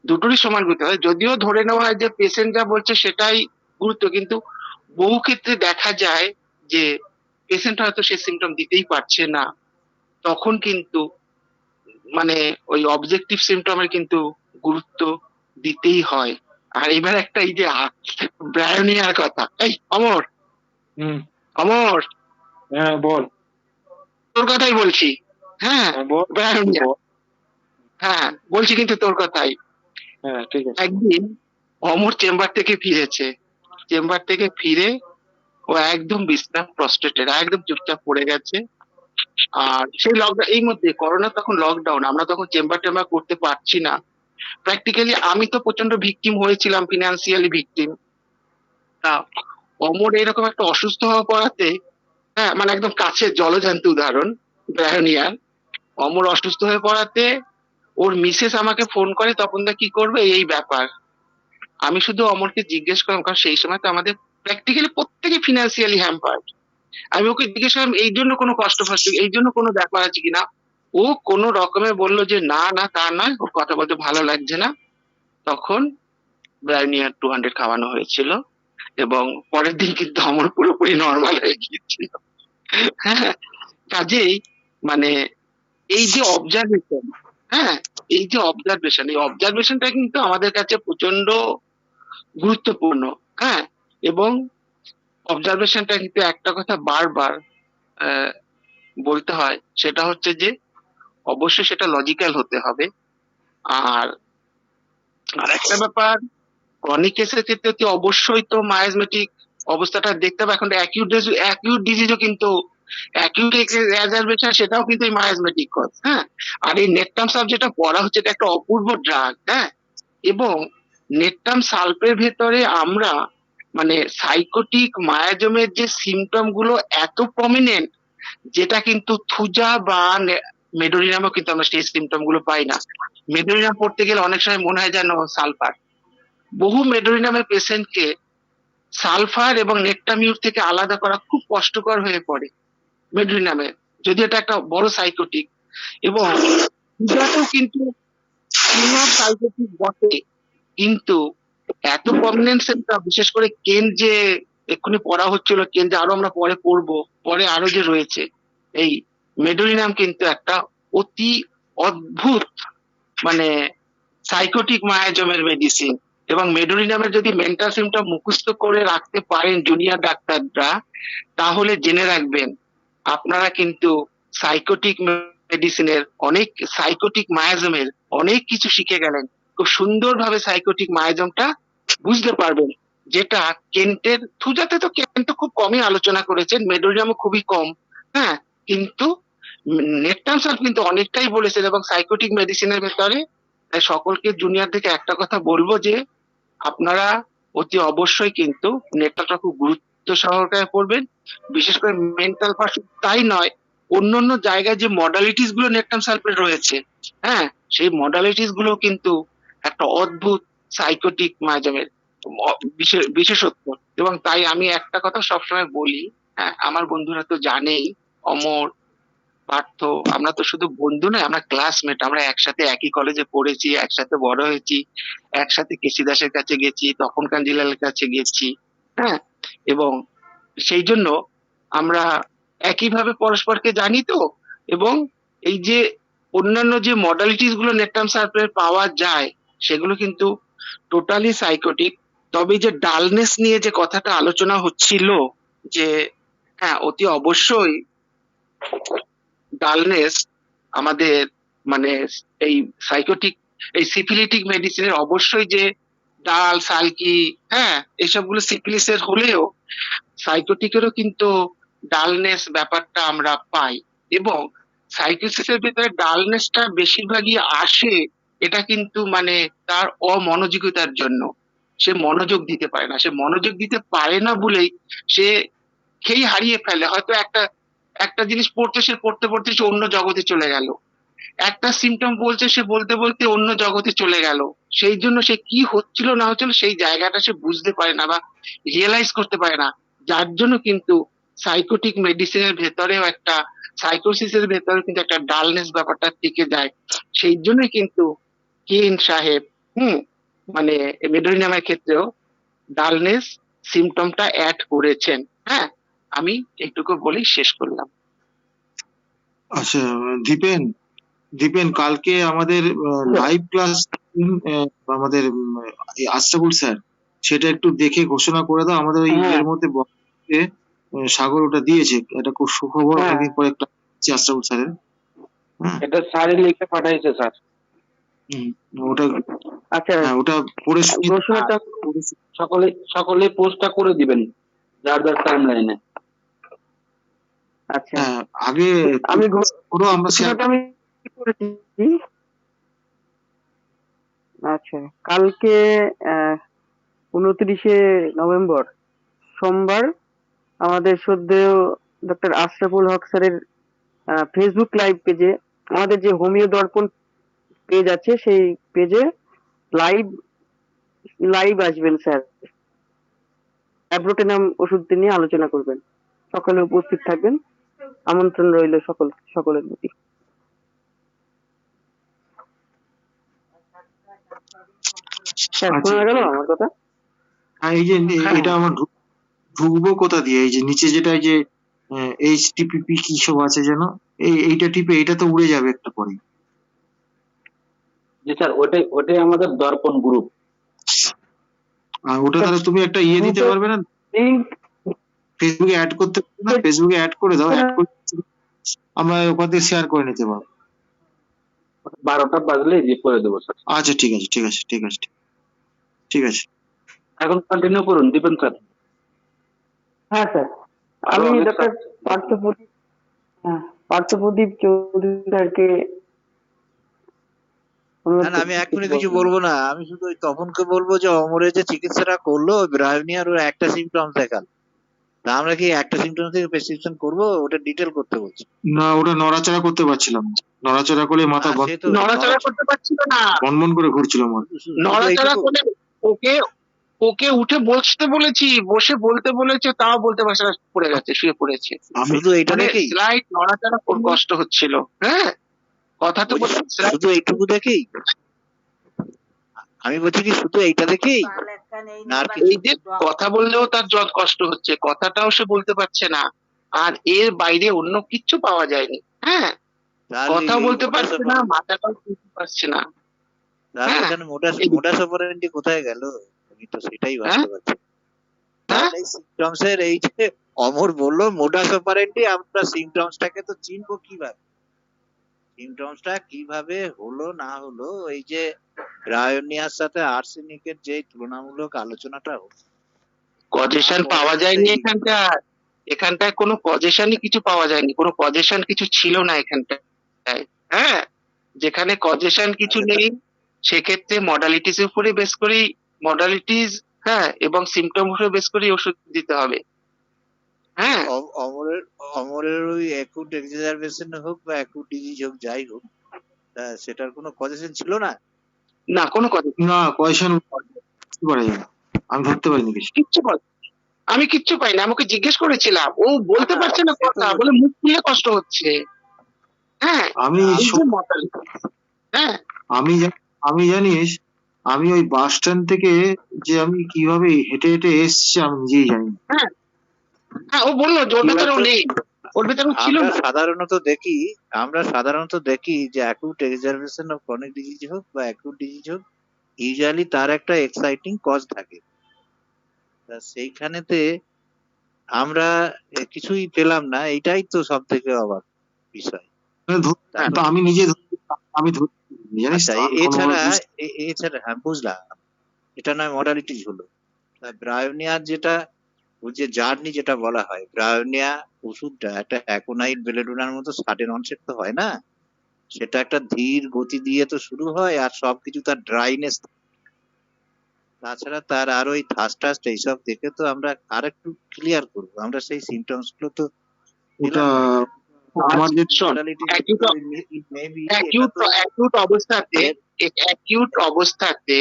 Speaker 4: দুটোরই সমান গুরুত্ব হয়। যদিও ধরে নেওয়া হয় যে পেশেন্ট যা বলছে সেটাই গুরুত্ব, কিন্তু বহু ক্ষেত্রে দেখা যায় যে পেশেন্ট হয়তো সে সিমটম দিতেই পারছে না, তখন কিন্তু মানে ওই অবজেক্টিভ সিমটমের কিন্তু গুরুত্ব দিতেই হয়। আর এবার একটা এই যে ব্রায়োনিয়ার কথা, এই অমর,
Speaker 1: হুম।
Speaker 4: অমর,
Speaker 1: হ্যাঁ, বল।
Speaker 4: তোর কথাই বলছি, হ্যাঁ,
Speaker 1: হ্যাঁ, বল।
Speaker 4: ব্রায়োনিয়া,
Speaker 1: বল।
Speaker 4: হ্যাঁ বলছি কিন্তু তোর কথাই।
Speaker 1: হ্যাঁ, ঠিক আছে।
Speaker 4: একদিন অমর চেম্বার থেকে ফিরেছে, চেম্বার থেকে ফিরে ও একদম বিছনায় প্রস্ট্রেটেড, একদম চুপচাপ পড়ে গেছে। আর সেই লকডাউন, এই মধ্যে করোনা তখন লকডাউন, আমরা তখন চেম্বার টেম্বার করতে পারছি না প্র্যাকটিক্যালি। আমি তো প্রচন্ড ভিকটিম হয়েছিলাম, ফিনান্সিয়ালি ভিকটিম। তা অমর এরকম একটা অসুস্থ হওয়া পড়াতে, হ্যাঁ, মানে একদম কাছের জলজান্ত উদাহরণ ব্রায়োনিয়ার, অমর অসুস্থ হয়ে পড়াতে ওর মিসেস আমাকে ফোন করে, তপন দা কি করবে, এই ব্যাপার। আমি শুধু অমরকে জিজ্ঞেস করলাম, কারণ সেই সময় তো আমাদের প্র্যাকটিক্যালি প্রত্যেকে ফিনান্সিয়ালি হ্যাম্পার্ড। আমি ওকে জিজ্ঞেস করলাম এই জন্য কোনো কষ্ট ফাষ্ট, এই জন্য কোনো ব্যাপার আছে কিনা। ও কোনো রকমে বললো যে না না তা নয়, ওর কথা বলতে ভালো লাগছে না। তখন ব্রায়োনিয়ার 200 খাওয়ানো হয়েছিল, এবং পরের দিন কিন্তু আমার পুরোপুরি নর্মাল হয়ে গিয়েছিল, হ্যাঁ। কাজেই মানে এই যে অবজারভেশন, হ্যাঁ, এই যে অবজারভেশন, এই অবজারভেশনটা কিন্তু আমাদের কাছে প্রচন্ড গুরুত্বপূর্ণ, হ্যাঁ। এবং অবজারভেশনটা কিন্তু একটা কথা বারবার আহ, বলতে হয়, সেটা হচ্ছে যে অবশ্যই সেটা লজিক্যাল হতে হবে। আর আরেকটা ব্যাপার, ক্রনিক কেসের ক্ষেত্রে তো অবশ্যই তো মায়াজমেটিক অবস্থাটা দেখতে হবে। এখন অ্যাকিউট ডিজিজও কিন্তু, অ্যাকিউট এক্সারবেশন সেটাও কিন্তু এই মায়াজমেটিক কজ, হ্যাঁ। আর এই নেটটাম সাব যেটা পড়া হচ্ছে, এটা একটা অপূর্ব ড্রাগ, হ্যাঁ। এবং নেট্টাম সালফের ভেতরে আমরা মানে সাইকোটিক মায়াজমের যে সিমটম গুলো এত প্রমিনেন্ট, যেটা কিন্তু থুজা বা মেডোরিনামও কিন্তু আমরা সেই সিমটম গুলো পাই না। মেডোরিনাম পড়তে গেলে অনেক সময় মনে হয় যেন সালফার। বহু মেডোরিনামের পেশেন্টকে সালফার এবং নেট্টামিউর থেকে আলাদা করা খুব কষ্টকর হয়ে পড়ে মেডোরিনামে, যদি এটা একটা বড় সাইকোটিক। এবং থুজাটাও কিন্তু সাইকোটিক বটে, কিন্তু এত প্রমিনেন্ট সেন্টার, বিশেষ করে কেন যে এক্ষুনি পড়া হচ্ছিল, কেন যে আরো আমরা পরে পড়বো, পরে আরো যে রয়েছে, এই মেডোরিনাম কিন্তু একটা অতি অদ্ভুত মানে সাইকোটিক মায়াজমের মেডিসিন। এবং মেডোরিনামের যদি মেন্টাল সিমটম মুখস্থ করে রাখতে পারেন জুনিয়র ডাক্তাররা, তাহলে জেনে রাখবেন আপনারা কিন্তু সাইকোটিক মেডিসিনের অনেক, সাইকোটিক মায়াজমের অনেক কিছু শিখে গেলেন। খুব সুন্দরভাবে সাইকোটিক মায়াজমটা বুঝতে পারবেন, যেটা কেন্টের থুজাতে তো কেন্ট তো খুব কমই আলোচনা করেছেন, মেডোরিয়ামও খুবই কম। হ্যাঁ, কিন্তু নেটটাম স্যার কিন্তু অনেকটাই বলেছেন। এবং সাইকোটিক মেডিসিনের ভেতরে তাই সকলকে জুনিয়র থেকে একটা কথা বলবো যে আপনারা অতি অবশ্যই কিন্তু নেটটা খুব গুরুত্ব সহকারে পড়বেন, বিশেষ করে মেন্টাল পার্ট। তাই নয়, অন্যান্য জায়গায় যে মডালিটিস গুলো নেটটাম সালফেট রয়েছে, হ্যাঁ, সেই মডালিটিস গুলো কিন্তু একটা অদ্ভুত সাইকোটিক মায়াজামের বিশেষত্ব। এবং তাই আমি একটা কথা সবসময় বলি, হ্যাঁ, আমার বন্ধুরা তো জানেই, অমর, পার্থ, আমরা তো শুধু বন্ধু নয়, আমরা ক্লাসমেট, আমরা একসাথে একই কলেজে পড়েছি, একসাথে বড় হয়েছি, একসাথে কেসি দাসের কাছে গেছি, তপন কাঞ্জিলালের কাছে গেছি। হ্যাঁ, এবং সেই জন্য আমরা একইভাবে পরস্পরকে জানি তো। এবং এই যে অন্যান্য যে মডালিটিস গুলো নেটটাম সার্ফের পাওয়া যায়, সেগুলো কিন্তু টোটালি সাইকোটিক। তবে এই যে ডালনেস নিয়ে যে কথাটা আলোচনা হচ্ছিল, যে হ্যাঁ, অতি অবশ্যই ডালনেস আমাদের মানে এই সাইকোটিক, এই সিফিলিটিক মেডিসিনের অবশ্যই যে ডাল সালকি, হ্যাঁ, এইসবগুলো সিফিলিসের হলেও সাইকোটিকেরও কিন্তু ডালনেস ব্যাপারটা আমরা পাই। এবং সাইকোসিসের ভিতরে ডালনেসটা বেশিরভাগই আসে, এটা কিন্তু মানে তার অমনোযোগিতার জন্য। সে মনোযোগ দিতে পারে না, সে মনোযোগ দিতে পারে না বলেই সে খেই হারিয়ে ফেলে। হয়তো একটা একটা জিনিস পড়তে, সে পড়তে পড়তে সে অন্য জগতে চলে গেল, একটা সিমটম বলছে, সে বলতে বলতে অন্য জগতে চলে গেল। সেই জন্য সে কি হচ্ছিল না হচ্ছিল সেই জায়গাটা সে বুঝতে পারে না বা রিয়েলাইজ করতে পারে না। যার জন্য কিন্তু সাইকোটিক মেডিসিনের ভেতরেও একটা, সাইকোসিসের ভেতরে কিন্তু একটা ডালনেস ব্যাপারটা থেকে যায়। সেই জন্যই কিন্তু কেন সাহেব, হুম, মানে মেডোরিনামের ক্ষেত্রেও ডালনেস সিমটমটা অ্যাড করেছেন। হ্যাঁ, আমি এইটুকু বলেই শেষ করলাম।
Speaker 1: আচ্ছা, দীপেন, দীপেন কালকে আমাদের লাইভ ক্লাস আমাদের এই আশরাফুল স্যার, সেটা একটু দেখে ঘোষণা করে দাও আমাদের ওই
Speaker 2: হ্যাঁ।
Speaker 1: এর মধ্যে বক্সে, সাগর ওটা দিয়েছে, এটা খুব সুখবর,
Speaker 2: হ্যাঁ।
Speaker 1: অনেকদিন পরে ক্লাস আশরাফুল স্যারের। হ্যাঁ,
Speaker 5: এটা স্যারই লিখে পাঠাইছে স্যার।
Speaker 1: হুম, ওটা,
Speaker 2: আচ্ছা,
Speaker 1: হ্যাঁ ওটা পড়ে শুনিয়ে
Speaker 2: ঘোষণাটা
Speaker 5: সকলে সকলে পোস্টটা করে দিবেন যার যার টাইম লাইনে।
Speaker 2: আচ্ছা,
Speaker 1: হ্যাঁ আগে
Speaker 2: আমি
Speaker 1: পুরো আমরা শেয়ার
Speaker 2: ঘোষণাটা আমি করেছি। আচ্ছা, কালকে 29শে নভেম্বর সোমবার আমাদের শ্রদ্ধেয় ডক্টর আশরাফুল হক স্যারের ফেসবুক লাইভ পেজে, আমাদের যে হোমিও দর্পণ পেজ আছে সেই পেজে লাইভ লাইভ আসবেন স্যার, অ্যাব্রোটেনাম ওষুধ নিয়ে আলোচনা করবেন। সকলে উপস্থিত থাকবেন, আমন্ত্রণ রইল সকলের প্রতি। স্যার,
Speaker 1: আচ্ছা,
Speaker 2: শোনা গেল আমার কথা?
Speaker 1: হ্যাঁ এই যে
Speaker 4: হ্যাঁ।
Speaker 1: এটা আমার ঢুকবো কোথা দিয়ে? এই যে নিচে যেটা, এই যে এইচটিপিপি কি সব আছে যেন, এইটা টিপে এটা তো উড়ে যাবে একটু পরেই।
Speaker 5: জি স্যার, ওটাই আমাদের দর্পণ গ্রুপ।
Speaker 1: আর ওটা তাহলে তুমি একটা ইয়ে দিতে পারবে না,
Speaker 2: লিংক
Speaker 1: ফেসবুকে অ্যাড করতে পারবে না? ফেসবুকে অ্যাড করে দাও, অ্যাড করে আমরা ওখান থেকে শেয়ার করে নিতে পারবো।
Speaker 5: 12টা বাজলে যে করে দেবো স্যার।
Speaker 1: আচ্ছা ঠিক আছে, ঠিক আছে, ঠিক আছে, ঠিক আছে।
Speaker 5: এখন কন্টিনিউ করুন দীপেন স্যার।
Speaker 2: হ্যাঁ স্যার,
Speaker 5: আরো
Speaker 2: আমি
Speaker 5: অনেক
Speaker 2: ডক্টর পার্থপ্রদীপ চৌধুরী স্যারকে অনুরোধ
Speaker 6: না না, আমি
Speaker 2: করছি
Speaker 6: এক্ষুনি
Speaker 2: কিছু
Speaker 6: কিছু
Speaker 2: বলবেন।
Speaker 6: বলবো না, আমি শুধু ওই তপনকে বলবো যে অমরের যে চিকিৎসাটা করলো ব্রায়োনিয়ার, ওর একটা সিমটমস দেখাল, তা আমরা কি একটা সিমটম থেকে প্রেসক্রিপশন করবো? ওটা ডিটেল করতে বলছি।
Speaker 1: না, ওটা নড়াচড়া করতে পারছিলাম না, নড়াচড়া করলে মাথা
Speaker 6: সে তো
Speaker 4: নড়াচড়া করতে পারছিল না,
Speaker 1: বনবন করে ঘুরছিল মাথা।
Speaker 6: শুধু
Speaker 4: নড়াচড়া
Speaker 6: এইটুকু?
Speaker 4: করে ওকে ওকে উঠে বসতে বলেছি, বসে বলতে বলেছে, তাও বলতে পারছে না, পড়ে গেছে, শুয়ে পড়েছে।
Speaker 1: আমি
Speaker 6: শুধু এইটা
Speaker 4: মানে
Speaker 6: দেখেই?
Speaker 4: স্লাইড নড়াচড়া ওর কষ্ট হচ্ছিল। হ্যাঁ, কথা তো
Speaker 6: বলছি
Speaker 4: বলছি স্লাইড।
Speaker 6: শুধু এইটুকু দেখেই? আমি বলছি কি শুধু এইটা দেখেই, না আর কিছু?
Speaker 4: এই যে কথা বললেও তার যত কষ্ট হচ্ছে, কথাটাও সে বলতে পারছে না, আর এর বাইরে অন্য কিচ্ছু পাওয়া যায়নি। হ্যাঁ,
Speaker 6: তাহলে
Speaker 4: কথাও
Speaker 6: এই
Speaker 4: বলতে
Speaker 6: মোডাস
Speaker 4: পারছে না, মাথাটাও তুলতে পারছে না।
Speaker 6: তাহলে
Speaker 4: হ্যাঁ,
Speaker 6: এখানে মোডাস
Speaker 4: এই-
Speaker 6: মোডাস অপারেন্ডি কোথায় গেল? আমি তো সেটাই
Speaker 4: হ্যাঁ,
Speaker 6: ভাবতে পারছি।
Speaker 4: হ্যাঁ,
Speaker 6: তাহলে এই সিমটমস এর এই যে অমর বললো মোডাস অপারেন্ডি, আমরা সিমটমসটাকে তো চিনবো কিভাবে? সিমটমসটা কিভাবে হলো না হলো, এই যে রায়োনিয়ার সাথে আর্সেনিকের যে তুলনামূলক আলোচনাটা হলো,
Speaker 4: কজেশন
Speaker 6: তারপরে
Speaker 4: পাওয়া
Speaker 6: কিন্তু
Speaker 4: যায়নি
Speaker 6: এই
Speaker 4: এখানটায়। এখানটায় কোনো কজেশনই কিছু পাওয়া যায়নি, কোনো কজেশন কিছু ছিল না এখানটায়। হ্যাঁ, যেখানে কজেশন কিছু
Speaker 6: আচ্ছা,
Speaker 4: নেই, সেক্ষেত্রে মডালিটিস উপরে বেস করেই, মডালিটিস, হ্যাঁ, এবং সিমটম উপরে বেস করেই ওষুধ দিতে হবে। হ্যাঁ,
Speaker 6: অমরের অমরের ওই অ্যাকুট এক্সারবেশন হোক বা অ্যাকুট ডিজিজ হোক, যাই হোক, সেটার কোনো কজেশন ছিল না।
Speaker 4: না কোনো কথা,
Speaker 1: না পয়সা পারা যায় না, আমি ধরতে পারিনি কিছু।
Speaker 4: কিচ্ছু পাই, আমি কিচ্ছু পাইনি। আমাকে জিজ্ঞেস করেছিলাম, ও বলতে
Speaker 6: না,
Speaker 4: পারছে না
Speaker 6: সে তো
Speaker 4: কথা, বলে মুখ খুলে কষ্ট হচ্ছে। হ্যাঁ,
Speaker 1: আমি
Speaker 4: এই যে
Speaker 1: সব-
Speaker 4: mortality, হ্যাঁ,
Speaker 1: আমি জানিস, আমি ওই বাস স্ট্যান্ড থেকে যে আমি কিভাবে হেঁটে হেঁটে এসছি আমি নিজেই জানি না।
Speaker 4: হ্যাঁ, হ্যাঁ, ও বললো যে ওর
Speaker 6: কি
Speaker 4: ভেতরেও
Speaker 6: বলতো,
Speaker 4: নেই, ওর ভেতরেও ছিল
Speaker 6: আমরা
Speaker 4: না।
Speaker 6: সাধারণত দেখি যে acute exacerbation of chronic disease হোক বা অ্যাকুট ডিজিজ হোক, ইউজুয়ালি তার একটা এক্সাইটিং কজ থাকে। তা সেইখানেতে আমরা কিছুই পেলাম না, এটাই তো সব থেকে অবাক বিষয়।
Speaker 1: মানে
Speaker 4: হ্যাঁ,
Speaker 1: তো আমি নিজে আমি ধরতে পারিনি, জানিস
Speaker 6: আচ্ছা,
Speaker 1: তো, আমি কোনোভাবে
Speaker 6: এছাড়া হ্যাঁ বুঝলাম, এটা নয় মডালিটিস হলো। ব্রায়োনিয়ার যেটা, ওই যে জার্নি যেটা বলা হয়, ব্রায়োনিয়া ওষুধটা একটা অ্যাকোনাইট বেলেডোনার মতো সাডেন অনসেট তো হয় না, সেটা একটা ধীর গতি দিয়ে তো শুরু হয়, আর সবকিছু তার ড্রাইনেস। তাছাড়া তার আর ওই ধাস টাস এইসব দেখে তো আমরা আর একটু ক্লিয়ার করবো, আমরা সেই সিমটমস গুলো তো
Speaker 1: ওটা
Speaker 6: পেলাম না।
Speaker 1: আমার যে
Speaker 4: শোন,
Speaker 6: মডালিটি মেবি এটা তো
Speaker 4: অ্যাকিউট অবস্থাতে,
Speaker 6: এর-
Speaker 4: অ্যাকিউট অবস্থাতে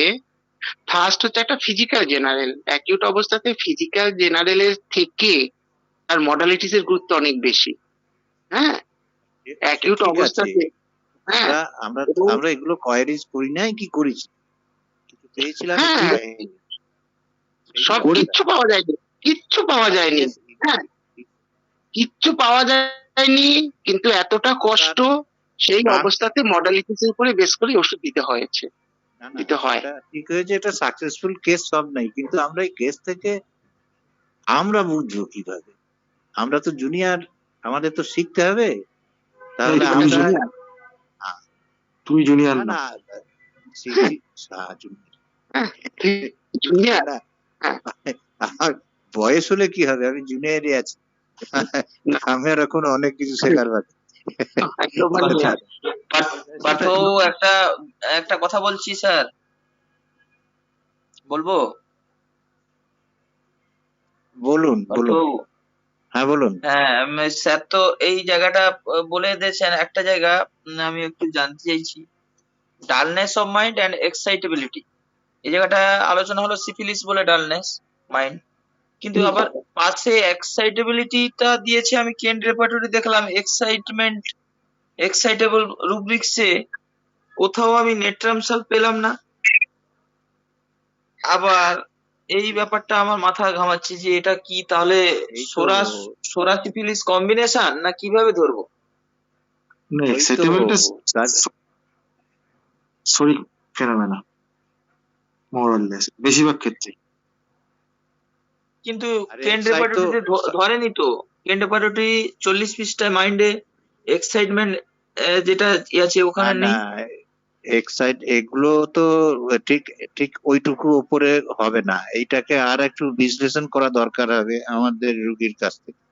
Speaker 4: ফার্স্ট হচ্ছে একটা ফিজিক্যাল জেনারেল, অ্যাকিউট অবস্থাতে ফিজিক্যাল জেনারেলের থেকে আর মডালিটিস এর গুরুত্ব অনেক বেশি। হ্যাঁ,
Speaker 6: সে
Speaker 4: অ্যাকিউট
Speaker 6: ঠিক আছে,
Speaker 4: অবস্থাতে, হ্যাঁ,
Speaker 6: আমরা আমরা
Speaker 4: এবং
Speaker 6: আমরা এগুলো কোয়ারিজ করি নাই কি করেছি, কিছু পেয়েছিলাম
Speaker 4: হ্যাঁ,
Speaker 6: একটু পাইনি।
Speaker 4: সব কিচ্ছু পাওয়া যায়নি, কিচ্ছু পাওয়া যায়নি। হ্যাঁ, কিচ্ছু পাওয়া যায়নি, কিন্তু এতটা কষ্ট, সেই অবস্থাতে মডালিটিস এর উপরে বেস করে ওষুধ দিতে হয়েছে,
Speaker 6: না না,
Speaker 4: দিতে হয়।
Speaker 6: এটা ঠিক হয়েছে, এটা সাকসেসফুল কেস সব নাই, কিন্তু আমরা এই কেস থেকে আমরা বুঝবো কিভাবে? আমরা তো জুনিয়র, আমাদের তো শিখতে হবে। তাহলে
Speaker 1: তুই
Speaker 6: আমরা
Speaker 1: জুনিয়র, তুই জুনিয়র
Speaker 6: না
Speaker 1: না।
Speaker 6: না শিখছি, junior।
Speaker 4: হ্যাঁ, জুনিয়র,
Speaker 6: না,
Speaker 4: হ্যাঁ,
Speaker 6: আমার বয়স হলে কি হবে, আমি জুনিয়রই আছি।
Speaker 4: না,
Speaker 6: আমার এখন অনেক কিছু শেখার বাকি।
Speaker 4: একদম মানে
Speaker 5: আচ্ছা,
Speaker 6: সেটা-
Speaker 5: তো একটা একটা কথা বলছি স্যার, বলবো?
Speaker 6: বলুন বলুন,
Speaker 5: পার্থবাবু,
Speaker 6: হ্যাঁ বলুন।
Speaker 5: হ্যাঁ, স্যার তো এই জায়গাটা বলে দিয়েছেন একটা জায়গা, আমি একটু জানতে চাইছি। Dullness of mind and excitability, এই জায়গাটা আলোচনা হলো সিফিলিস বলে ডালনেস মাইন্ড, কিন্তু আবার পাশে এক্সাইটেবিলিটিটা দিয়েছে, আমি কেন রেপার্টরি দেখলাম এক্সাইটমেন্ট, এক্সাইটেবল রুব্রিক্সে কোথাও আমি নেট্রামসাল পেলাম না। আবার এই ব্যাপারটা আমার মাথা ঘামাচ্ছে যে এটা কি তাহলে
Speaker 6: এই তো
Speaker 5: সোরা সোরা সিফিলিস কম্বিনেশন না কিভাবে ধরবো?
Speaker 1: না,
Speaker 6: ওই তো
Speaker 1: এক্সাইটেবলটা
Speaker 6: কাজ-
Speaker 1: শরীর ফেনোমেনা, মোরলেস বেশিরভাগ ক্ষেত্রে।
Speaker 5: কিন্তু
Speaker 6: আরে
Speaker 5: কেন
Speaker 6: excite
Speaker 5: রেপার্টরিতে
Speaker 6: তো
Speaker 5: ধরেনি তো। কেন রেপার্টরি 40 পৃষ্ঠায় মাইন্ডে এক্সাইটমেন্ট যেটা আছে
Speaker 6: না
Speaker 5: ওখানে
Speaker 6: না,
Speaker 5: নেই।
Speaker 6: এক্সাইট এগুলো তো ঠিক ঠিক ওইটুকু উপরে হবে না, এইটাকে আর একটু বিশ্লেষণ করা দরকার হবে আমাদের রুগীর কাছ থেকে।